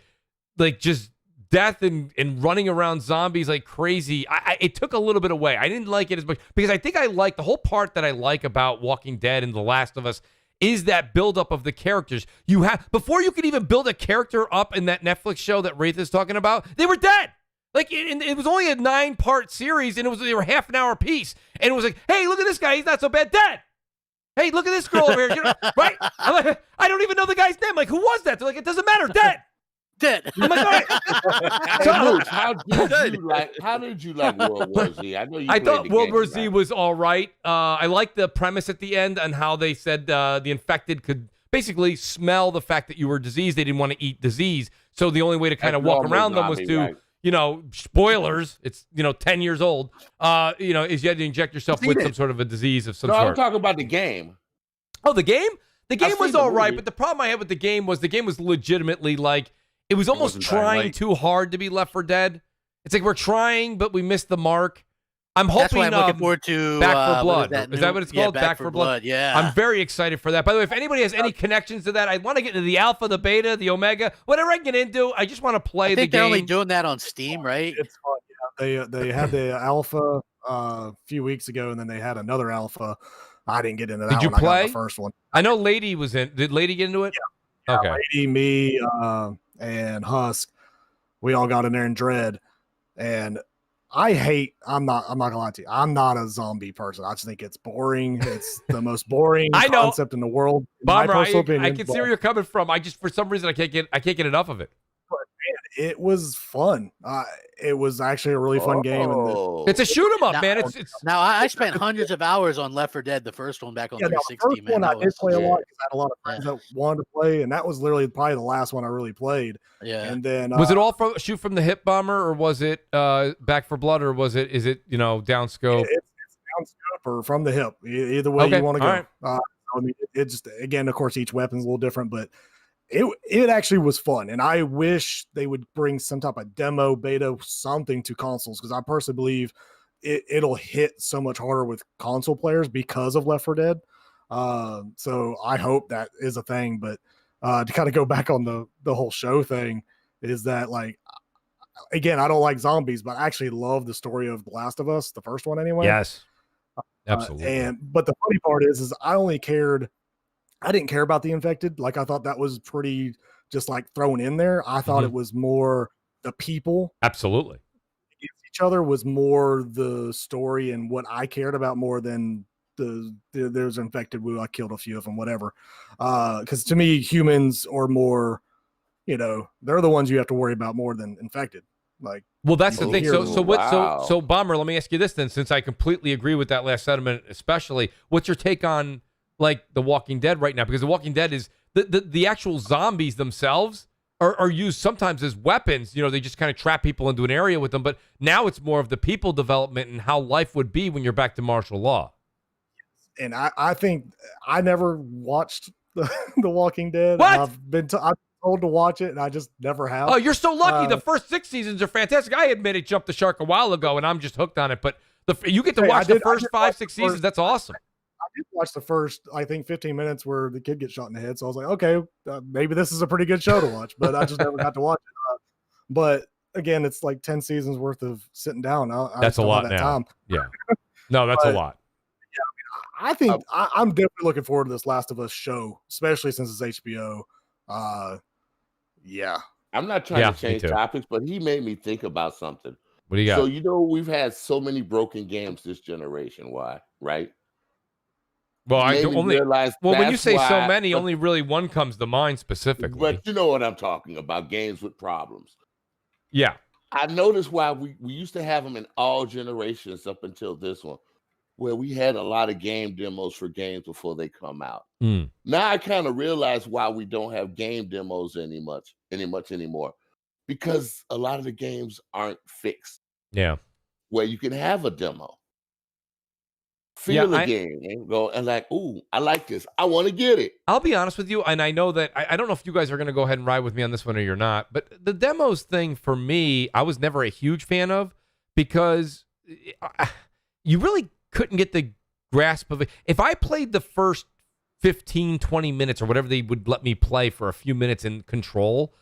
just death and running around zombies like crazy. It took a little bit away. I didn't like it as much because I think I like the whole part that I like about Walking Dead and The Last of Us is that buildup of the characters. You have before you could even build a character up in that Netflix show that Wraith is talking about, they were dead. Like it was only a 9-part series, and they were half an hour piece. And it was like, hey, look at this guy, he's not so bad, dead. Hey, look at this girl over here, right? I'm like, I don't even know the guy's name. Like, who was that? They're like, it doesn't matter, dead. I'm like, all right. Hey, Mooch, how did you like World War Z? I know you. I played thought the World game, War Z right? was all right. I liked the premise at the end and how they said the infected could basically smell the fact that you were diseased. They didn't want to eat disease. So the only way to kind of walk normal around them was zombie, to, right. Spoilers. It's, 10 years old. Is you had to inject yourself with some sort of a disease of some No, I'm sort. talking about the game. Oh, the game? The game I've was seen the all right, movie. but the problem I had with the game was legitimately like, it was almost wasn't Dying trying Light. too hard to be Left 4 Dead. It's like we're trying, but we missed the mark. I'm hoping That's why I'm looking forward to Back for Blood. Is Is that what it's called? Back for Blood. Yeah. I'm very excited for that. By the way, if anybody has any connections to that, I want to get into the alpha, the beta, the omega, whatever I get into. I just want to play I the think game. they're only doing that on Steam, right? It's fun. Yeah. They had the alpha a few weeks ago, and then they had another alpha. I didn't get into that. Did you one. I got play? the first one? I know Lady was in. Did Lady get into it? Yeah. Okay. Lady, me, and Husk, we all got in there in Dread, and I'm not gonna lie to you. I'm not a zombie person. I just think it's boring. It's the most boring I know. concept in the world. in my Bomber, personal I opinion, can see but where you're coming from. For some reason I can't get enough of it. it was fun. It was actually a really fun game. And it's a shoot 'em up, Now- man. Now I spent hundreds of hours on Left 4 Dead, the first one back on the 360. first one I did play a lot because I had a lot of friends Yeah. that wanted to play, and that was literally probably the last one I really played. Yeah. And then was it all from shoot from the hip bomber, or was it Back for Blood, or is it down scope? It's down scope or from the hip. Either way Okay, you want to go. all right. I mean, it just, again, of course, each weapon's a little different, but it actually was fun. And I wish they would bring some type of demo, beta, something to consoles, because I personally believe it'll hit so much harder with console players because of Left 4 Dead. So I hope that is a thing. But to kind of go back on the whole show thing, is that, like, again, I don't like zombies, but I actually love the story of The Last of Us, the first one anyway. Yes. Absolutely. But the funny part is I didn't care about the infected. Like, I thought that was pretty just like thrown in there. I thought it was more the people Absolutely against each other was more the story and what I cared about more than there's infected. I killed a few of them, whatever. Because to me, humans are more, they're the ones you have to worry about more than infected. Like, well, that's the thing. Wow. So Bomber, let me ask you this then, since I completely agree with that last sentiment, especially, what's your take on like The Walking Dead right now? Because The Walking Dead is the actual zombies themselves are used sometimes as weapons. They just kind of trap people into an area with them. But now it's more of the people development and how life would be when you're back to martial law. And I think I never watched the Walking Dead. What? I've told to watch it, and I just never have. Oh, you're so lucky. The first 6 seasons are fantastic. I admit it jumped the shark a while ago, and I'm just hooked on it. But you get to watch the first 5-6 seasons. That's awesome. I did watch the first, I think, 15 minutes where the kid gets shot in the head. So I was like, okay, maybe this is a pretty good show to watch. But I just never got to watch it. But again, it's like 10 seasons worth of sitting down. That's a lot now. Time. Yeah. No, that's a lot. Yeah, I think I'm definitely looking forward to this Last of Us show, especially since it's HBO. Yeah. I'm not trying to change topics, but he made me think about something. What do you got? So, we've had so many broken games this generation. Why? Right? Well, when you say so many, only really one comes to mind specifically. But you know what I'm talking about, games with problems. Yeah. I noticed why we used to have them in all generations up until this one, where we had a lot of game demos for games before they come out. Now I kind of realize why we don't have game demos anymore, because a lot of the games aren't fixed. Yeah. Where you can have a demo, feel the game, and go and like, ooh, I like this. I want to get it. I'll be honest with you, and I know that I don't know if you guys are going to go ahead and ride with me on this one or you're not, but the demos thing for me, I was never a huge fan of, because you really couldn't get the grasp of it. If I played the first 15, 20 minutes or whatever they would let me play for a few minutes in Control,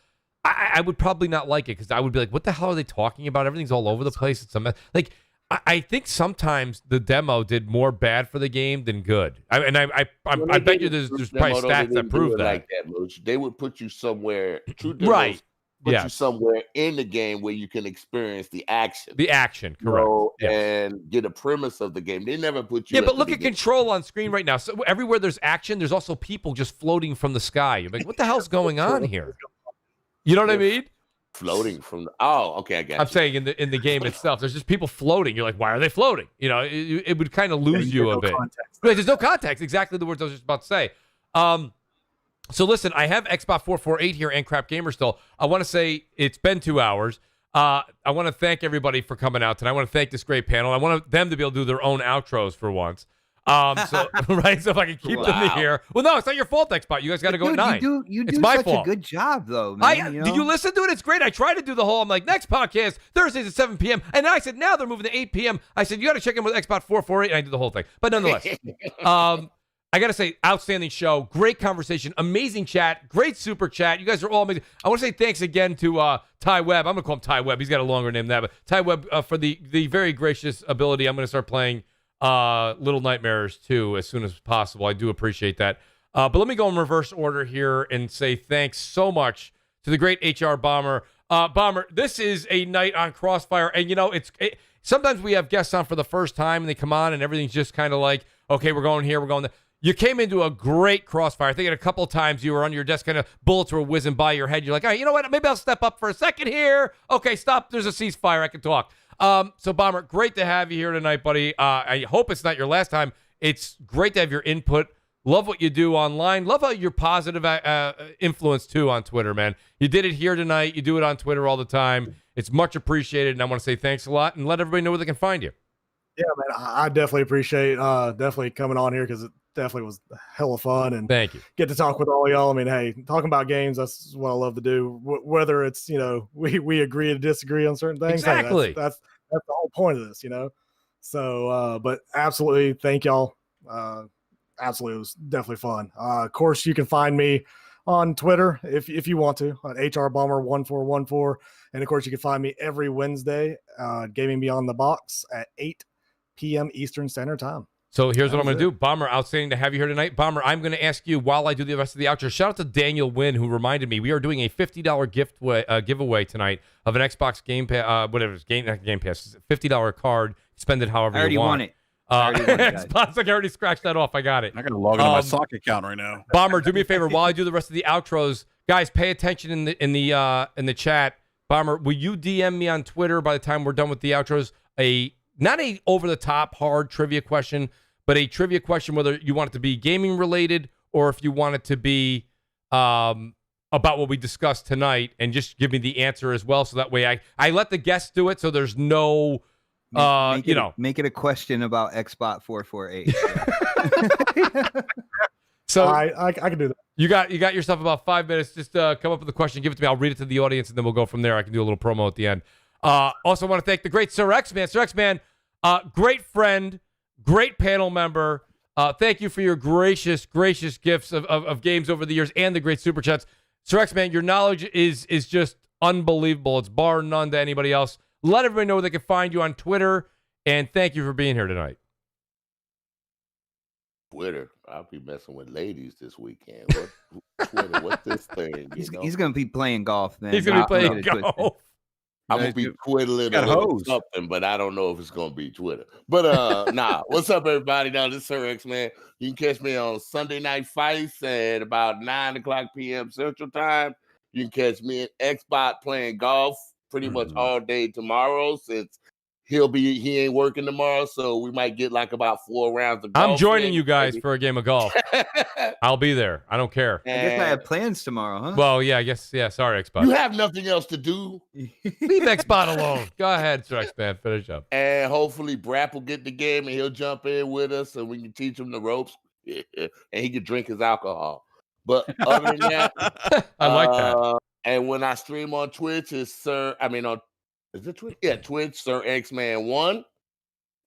I would probably not like it, because I would be like, what the hell are they talking about? Everything's all over the place. It's a mess. Like, I think sometimes the demo did more bad for the game than good. I bet you there's probably stats that prove that. Like that, Mooch. They would put you somewhere, true demos, right? Put you somewhere in the game where you can experience the action. The action, correct. And get a premise of the game. They never put you. Yeah, but look at Control on screen right now. So everywhere there's action, there's also people just floating from the sky. You're like, what the hell's going on here? You know what I mean? Floating from okay, I got I'm saying in the game itself, there's just people floating. You're like, why are they floating? It would kind of lose you a bit. Right, there's no context. Exactly the words I was just about to say. So listen, I have Xbox 448 here and Crap Gamer still. I want to say it's been 2 hours. I want to thank everybody for coming out tonight. I want to thank this great panel. I want them to be able to do their own outros for once. So right, so if I can keep them here. Well, no, it's not your fault, Xbox. You guys got to go at 9. You do it's my such fault. a good job, though, man. Did you listen to it? It's great. I tried to do the whole. I'm like, next podcast Thursdays at 7 p.m. And then I said, now they're moving to 8 p.m. I said, you got to check in with Xbox 448, and I did the whole thing. But nonetheless, I got to say, outstanding show, great conversation, amazing chat, great super chat. You guys are all amazing. I want to say thanks again to Ty Webb. I'm going to call him Ty Webb. He's got a longer name than that. But Ty Webb for the very gracious ability. I'm going to start playing Little Nightmares too as soon as possible. I do appreciate that. But let me go in reverse order here and say thanks so much to the great HR Bomber. Bomber, this is a night on Crossfire, and sometimes we have guests on for the first time and they come on and everything's just kind of like, okay, we're going here, we're going there. You came into a great Crossfire. I think a couple of times you were on your desk, kind of bullets were whizzing by your head. You're like, all right, you know what? Maybe I'll step up for a second here. Okay, stop. There's a ceasefire. I can talk. So, Bomber, great to have you here tonight, buddy. I hope it's not your last time. It's great to have your input. Love what you do online. Love how your positive influence, too, on Twitter, man. You did it here tonight. You do it on Twitter all the time. It's much appreciated, and I want to say thanks a lot and let everybody know where they can find you. Yeah, man, I definitely appreciate definitely coming on here because it definitely was hella fun, and thank you. Get to talk with all y'all. I mean, hey, talking about games, that's what I love to do. Whether it's, you know, we agree to disagree on certain things. Exactly. Hey, that's the whole point of this, you know. So, but absolutely, thank y'all. Absolutely, it was definitely fun. Of course, you can find me on Twitter if you want to, on HRBomber1414, and of course, you can find me every Wednesday, Gaming Beyond the Box at 8 p.m. Eastern Standard Time. So here's what I'm going to do. Bomber, outstanding to have you here tonight. Bomber, I'm going to ask you while I do the rest of the outro. Shout out to Daniel Wynn, who reminded me we are doing a $50 giveaway tonight of an Xbox Game Pass, whatever it's Game Pass, $50 card. Spend it however you want. I already won it. Xbox, I already scratched that off. I got it. I'm going to log into my sock account right now. Bomber, do me a favor while I do the rest of the outros. Guys, pay attention in the chat. Bomber, will you DM me on Twitter by the time we're done with the outros? Not a over-the-top hard trivia question, but a trivia question whether you want it to be gaming related or if you want it to be about what we discussed tonight, and just give me the answer as well. So that way I let the guests do it, so there's no make it a question about Xbot 448. So I can do that. You got yourself about 5 minutes. Just come up with a question, give it to me. I'll read it to the audience, and then we'll go from there. I can do a little promo at the end. Also want to thank the great Sir X Man. Sir X Man, great friend, great panel member. Thank you for your gracious gifts of games over the years and the great super chats. Sir X Man, your knowledge is just unbelievable. It's bar none to anybody else. Let everybody know where they can find you on Twitter, and thank you for being here tonight. Twitter. I'll be messing with ladies this weekend. What Twitter? What's this thing? He's going to be playing golf, man. He's going to be playing golf. I'm going to be twiddling a little something, but I don't know if it's going to be Twitter. But nah, what's up, everybody? Now, this is Sir X, man. You can catch me on Sunday Night Fights at about 9 o'clock p.m. Central Time. You can catch me at Xbot playing golf pretty much all day tomorrow, since he ain't working tomorrow, so we might get like about 4 rounds of golf. I'm joining you guys for a game of golf. I'll be there. I don't care. I guess I have plans tomorrow, huh? Well, yeah, I guess. Yeah, sorry, Xbot. You have nothing else to do. Leave Xbot alone. Go ahead, Sir X-Man. Finish up. And hopefully Brap will get the game and he'll jump in with us and we can teach him the ropes and he can drink his alcohol. But other than that, I like that. And when I stream on Twitch, is it Twitch? Yeah, Twitch, Sir X-Man 1.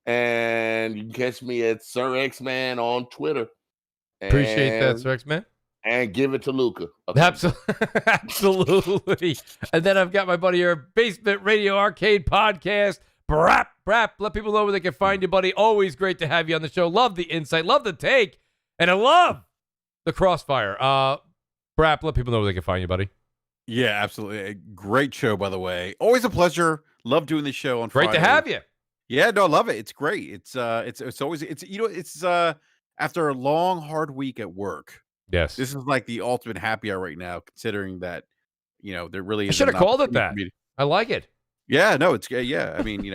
And you can catch me at Sir X-Man on Twitter. Appreciate that, Sir X-Man. And give it to Luca. Okay. Absolutely. And then I've got my buddy here, Basement Radio Arcade Podcast. Brap. Let people know where they can find you, buddy. Always great to have you on the show. Love the insight. Love the take. And I love the Crossfire. Brap, let people know where they can find you, buddy. Yeah, absolutely. A great show, by the way. Always a pleasure. Love doing this show on Friday. Great to have you. Yeah, no, I love it. It's great. It's always after a long, hard week at work. Yes. This is like the ultimate happy hour right now, considering that, there really is. I should have called it that. I like it. Yeah, no, it's yeah. I mean,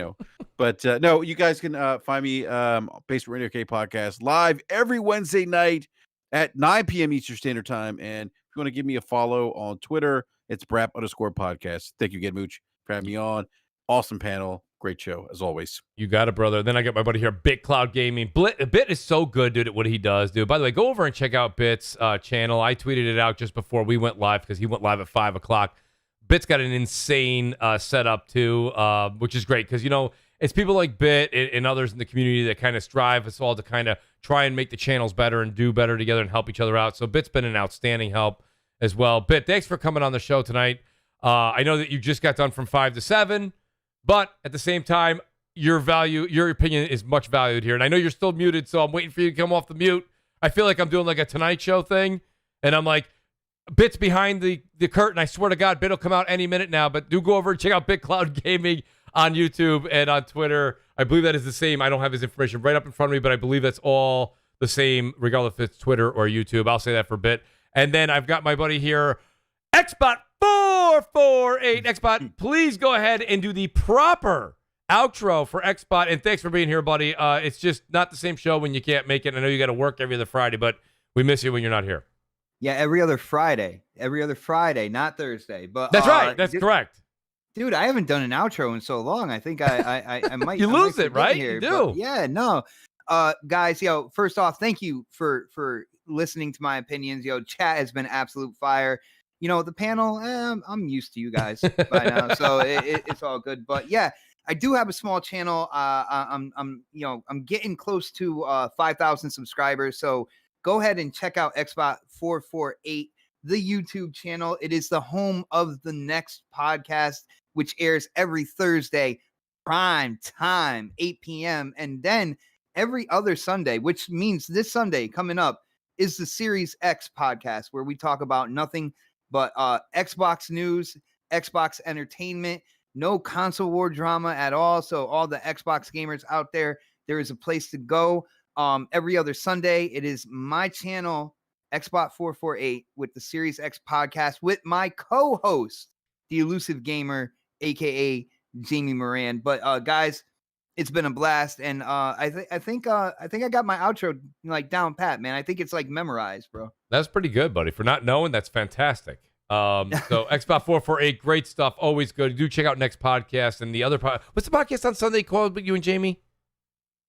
but no, you guys can find me Basement Radio K Podcast live every Wednesday night at 9 p.m. Eastern Standard Time. And if you want to give me a follow on Twitter, it's Brap_podcast. Thank you again, Mooch, for having me on. Awesome panel. Great show, as always. You got it, brother. Then I got my buddy here, BitCloud Gaming. Bit is so good, dude, at what he does, dude. By the way, go over and check out Bit's channel. I tweeted it out just before we went live because he went live at 5 o'clock. Bit's got an insane setup, too, which is great because, it's people like Bit and others in the community that kind of strive us all to kind of try and make the channels better and do better together and help each other out. So Bit's been an outstanding help as well. Bit, thanks for coming on the show tonight. I know that you just got done from 5 to 7, but at the same time, your opinion is much valued here. And I know you're still muted, so I'm waiting for you to come off the mute. I feel like I'm doing like a Tonight Show thing, and I'm like, Bit's behind the curtain. I swear to God, Bit will come out any minute now, but do go over and check out BitCloud Gaming on YouTube and on Twitter. I believe that is the same. I don't have his information right up in front of me, but I believe that's all the same, regardless if it's Twitter or YouTube. I'll say that for a bit. And then I've got my buddy here, Xbot448. Xbot, please go ahead and do the proper outro for Xbot. And thanks for being here, buddy. It's just not the same show when you can't make it. I know you got to work every other Friday, but we miss you when you're not here. Yeah, every other Friday, not Thursday. But that's right. That's correct. Dude, I haven't done an outro in so long. I think I might. You lose it, right? Here, you do. Yeah, no. Guys, first off, thank you for listening to my opinions. Chat has been absolute fire. The panel, I'm used to you guys by now, so it's all good. But yeah, I do have a small channel. I'm getting close to 5,000 subscribers. So go ahead and check out Xbot448, the YouTube channel. It is the home of the next podcast, which airs every Thursday, prime time, 8 p.m. And then every other Sunday, which means this Sunday coming up, is the Series X podcast, where we talk about nothing but Xbox news, Xbox entertainment, no console war drama at all. So all the Xbox gamers out there, there is a place to go. Every other Sunday, it is my channel, Xbot448, with the Series X podcast with my co-host, the elusive gamer, aka Jamie Moran. But guys, it's been a blast, and I think I got my outro down pat, man. I think it's memorized, bro. That's pretty good, buddy. For not knowing, that's fantastic. So Xbot448, great stuff, always good. Do check out next podcast and the other what's the podcast on Sunday called with you and Jamie?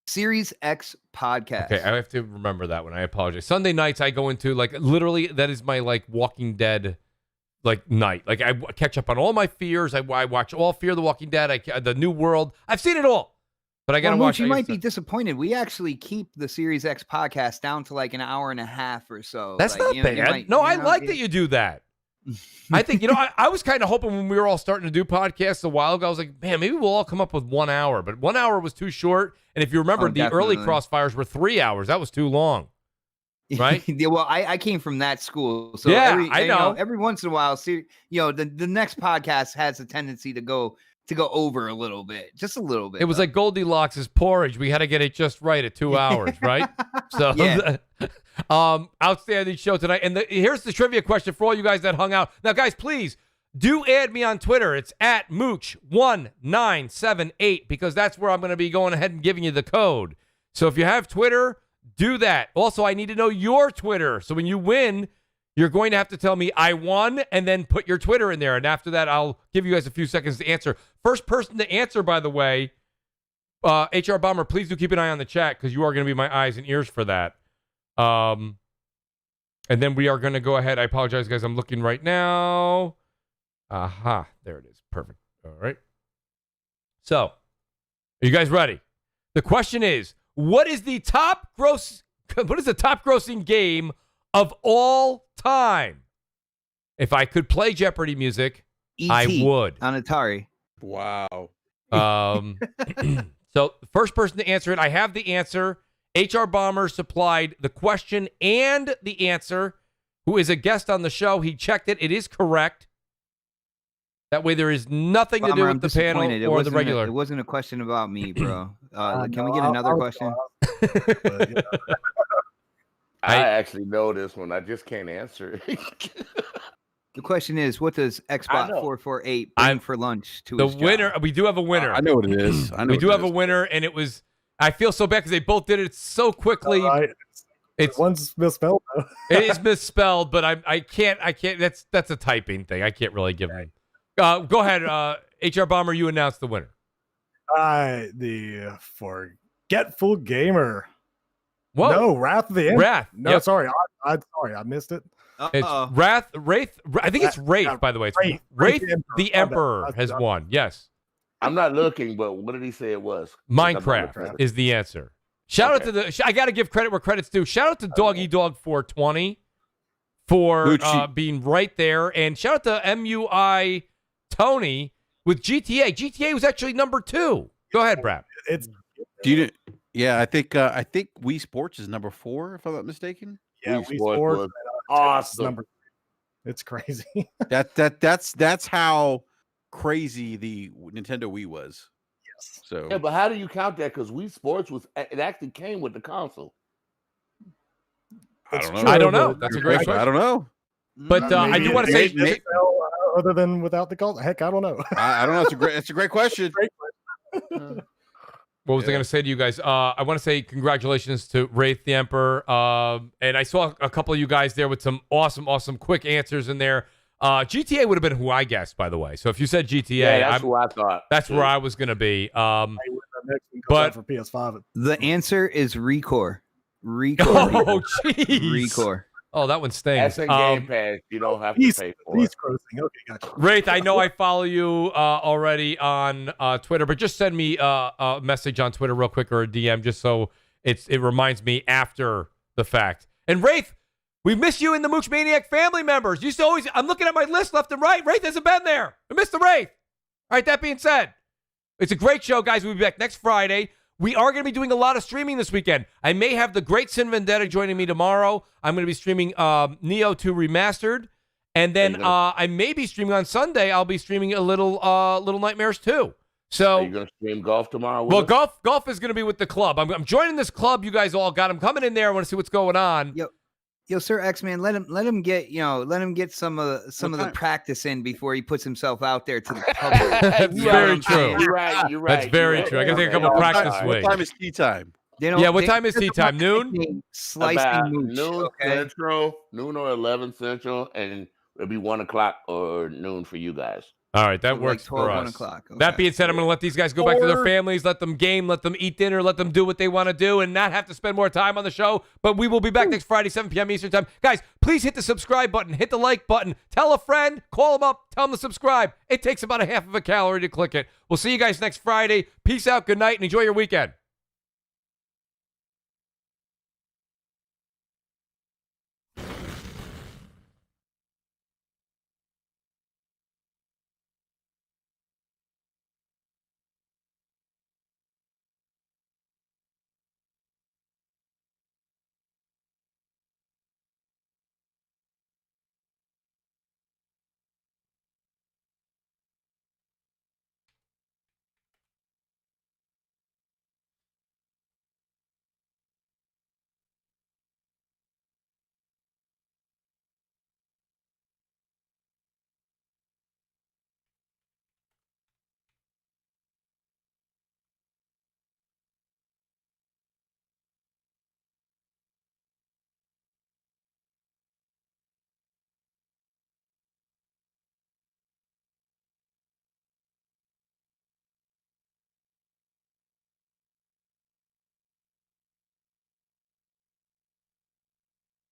Series X podcast. Okay, I have to remember that one. I apologize. Sunday nights I go into literally that is my Walking Dead night. I catch up on all my fears. I watch all Fear the Walking Dead. The New World. I've seen it all. But I gotta watch. You might be disappointed. We actually keep the Series X podcast down to an hour and a half or so. That's not bad. I like that you do that. I think I was kind of hoping when we were all starting to do podcasts a while ago, I was like, man, maybe we'll all come up with 1 hour. But 1 hour was too short. And if you remember, the early Crossfires were 3 hours. That was too long, right? Yeah, well, I came from that school, so yeah, I know. Every once in a while, the next podcast has a tendency to go over a little bit, just a little bit. It was like Goldilocks' porridge. We had to get it just right at 2 hours, right? So, yeah. Outstanding show tonight. And here's the trivia question for all you guys that hung out. Now, guys, please do add me on Twitter. It's at Mooch1978 because that's where I'm going to be going ahead and giving you the code. So if you have Twitter, do that. Also, I need to know your Twitter. So when you win, you're going to have to tell me I won and then put your Twitter in there. And after that, I'll give you guys a few seconds to answer. First person to answer, by the way, HR Bomber, please do keep an eye on the chat because you are going to be my eyes and ears for that. And then we are going to go ahead. I apologize, guys. I'm looking right now. Aha. There it is. Perfect. All right. So, are you guys ready? The question is, what is the top grossing game of all time? If I could play Jeopardy music, I would. On Atari. Wow. So the first person to answer it, I have the answer. HR Bomber supplied the question and the answer, who is a guest on the show. He checked it. It is correct. That way there is nothing to do with the panel or the regular. It wasn't a question about me, bro. Can we get another question? I actually know this one. I just can't answer it. The question is, what does Xbot448 bring for lunch to the his winner? job? We do have a winner. I know what it is. We do have a winner, and it was. I feel so bad because they both did it so quickly. It's one's misspelled though. It is misspelled, but I can't. That's a typing thing. I can't really give them. Go ahead, HR Bomber. You announce the winner. The Forgetful Gamer. Whoa. No, Wrath of the End. Wrath. No, yep. Sorry, I missed it. It's Wraith. I think it's Wraith, by the way. It's Wraith the Emperor has won. Yes. I'm not looking, but what did he say it was? Minecraft is the answer. Shout out to the. I got to give credit where credit's due. Shout out to Doggy Dog 420 for being right there, and shout out to MUI Tony with GTA. GTA was actually number 2. Go ahead, Brad. Yeah, I think Wii Sports is number 4, if I'm not mistaken. Yeah, Wii Sports. Awesome. It's crazy. That's how crazy the Nintendo Wii was. Yes. So yeah, but how do you count that? Because Wii Sports it actually came with the console. I don't know. That's a great question. I don't know. But I do want to say, other than without the cult, heck, I don't know. I don't know. It's a great question. what was I going to say to you guys? I want to say congratulations to Wraith the Emperor. And I saw a couple of you guys there with some awesome quick answers in there. GTA would have been who I guessed, by the way. So if you said GTA, that's who I thought. That's where I was going to be. But for PS5, the answer is Recore. Oh, jeez. Recore. Oh, that one stings. That's in Game Pass. You don't have to pay for it. Okay, gotcha. Wraith, I know I follow you already on Twitter, but just send me a message on Twitter real quick or a DM just so it reminds me after the fact. And Wraith, we miss you in the Mooch Maniac family members. Used to always, I'm looking at my list left and right. Wraith hasn't been there. I missed the Wraith. All right, that being said, it's a great show, guys. We'll be back next Friday. We are going to be doing a lot of streaming this weekend. I may have the great Sin Vendetta joining me tomorrow. I'm going to be streaming Neo 2 Remastered. And then I may be streaming on Sunday. I'll be streaming a Little Nightmares 2. So, are you going to stream golf tomorrow? Well, golf is going to be with the club. I'm joining this club you guys all got. I'm coming in there. I want to see what's going on. Yo, Sir X-Man, let him get some of the practice in before he puts himself out there to the public. That's very true. You're right. That's very true. I got to take a couple practice swings. What time is tea time? What time is tea time? Noon? Slicing mooch, noon Central, noon or 11 Central, and it'll be 1 o'clock or noon for you guys. All right, that works for us. 1 o'clock. Okay. That being said, I'm going to let these guys go back to their families, let them game, let them eat dinner, let them do what they want to do, and not have to spend more time on the show. But we will be back next Friday, 7 p.m. Eastern Time. Guys, please hit the subscribe button, hit the like button, tell a friend, call them up, tell them to subscribe. It takes about a half of a calorie to click it. We'll see you guys next Friday. Peace out, good night, and enjoy your weekend.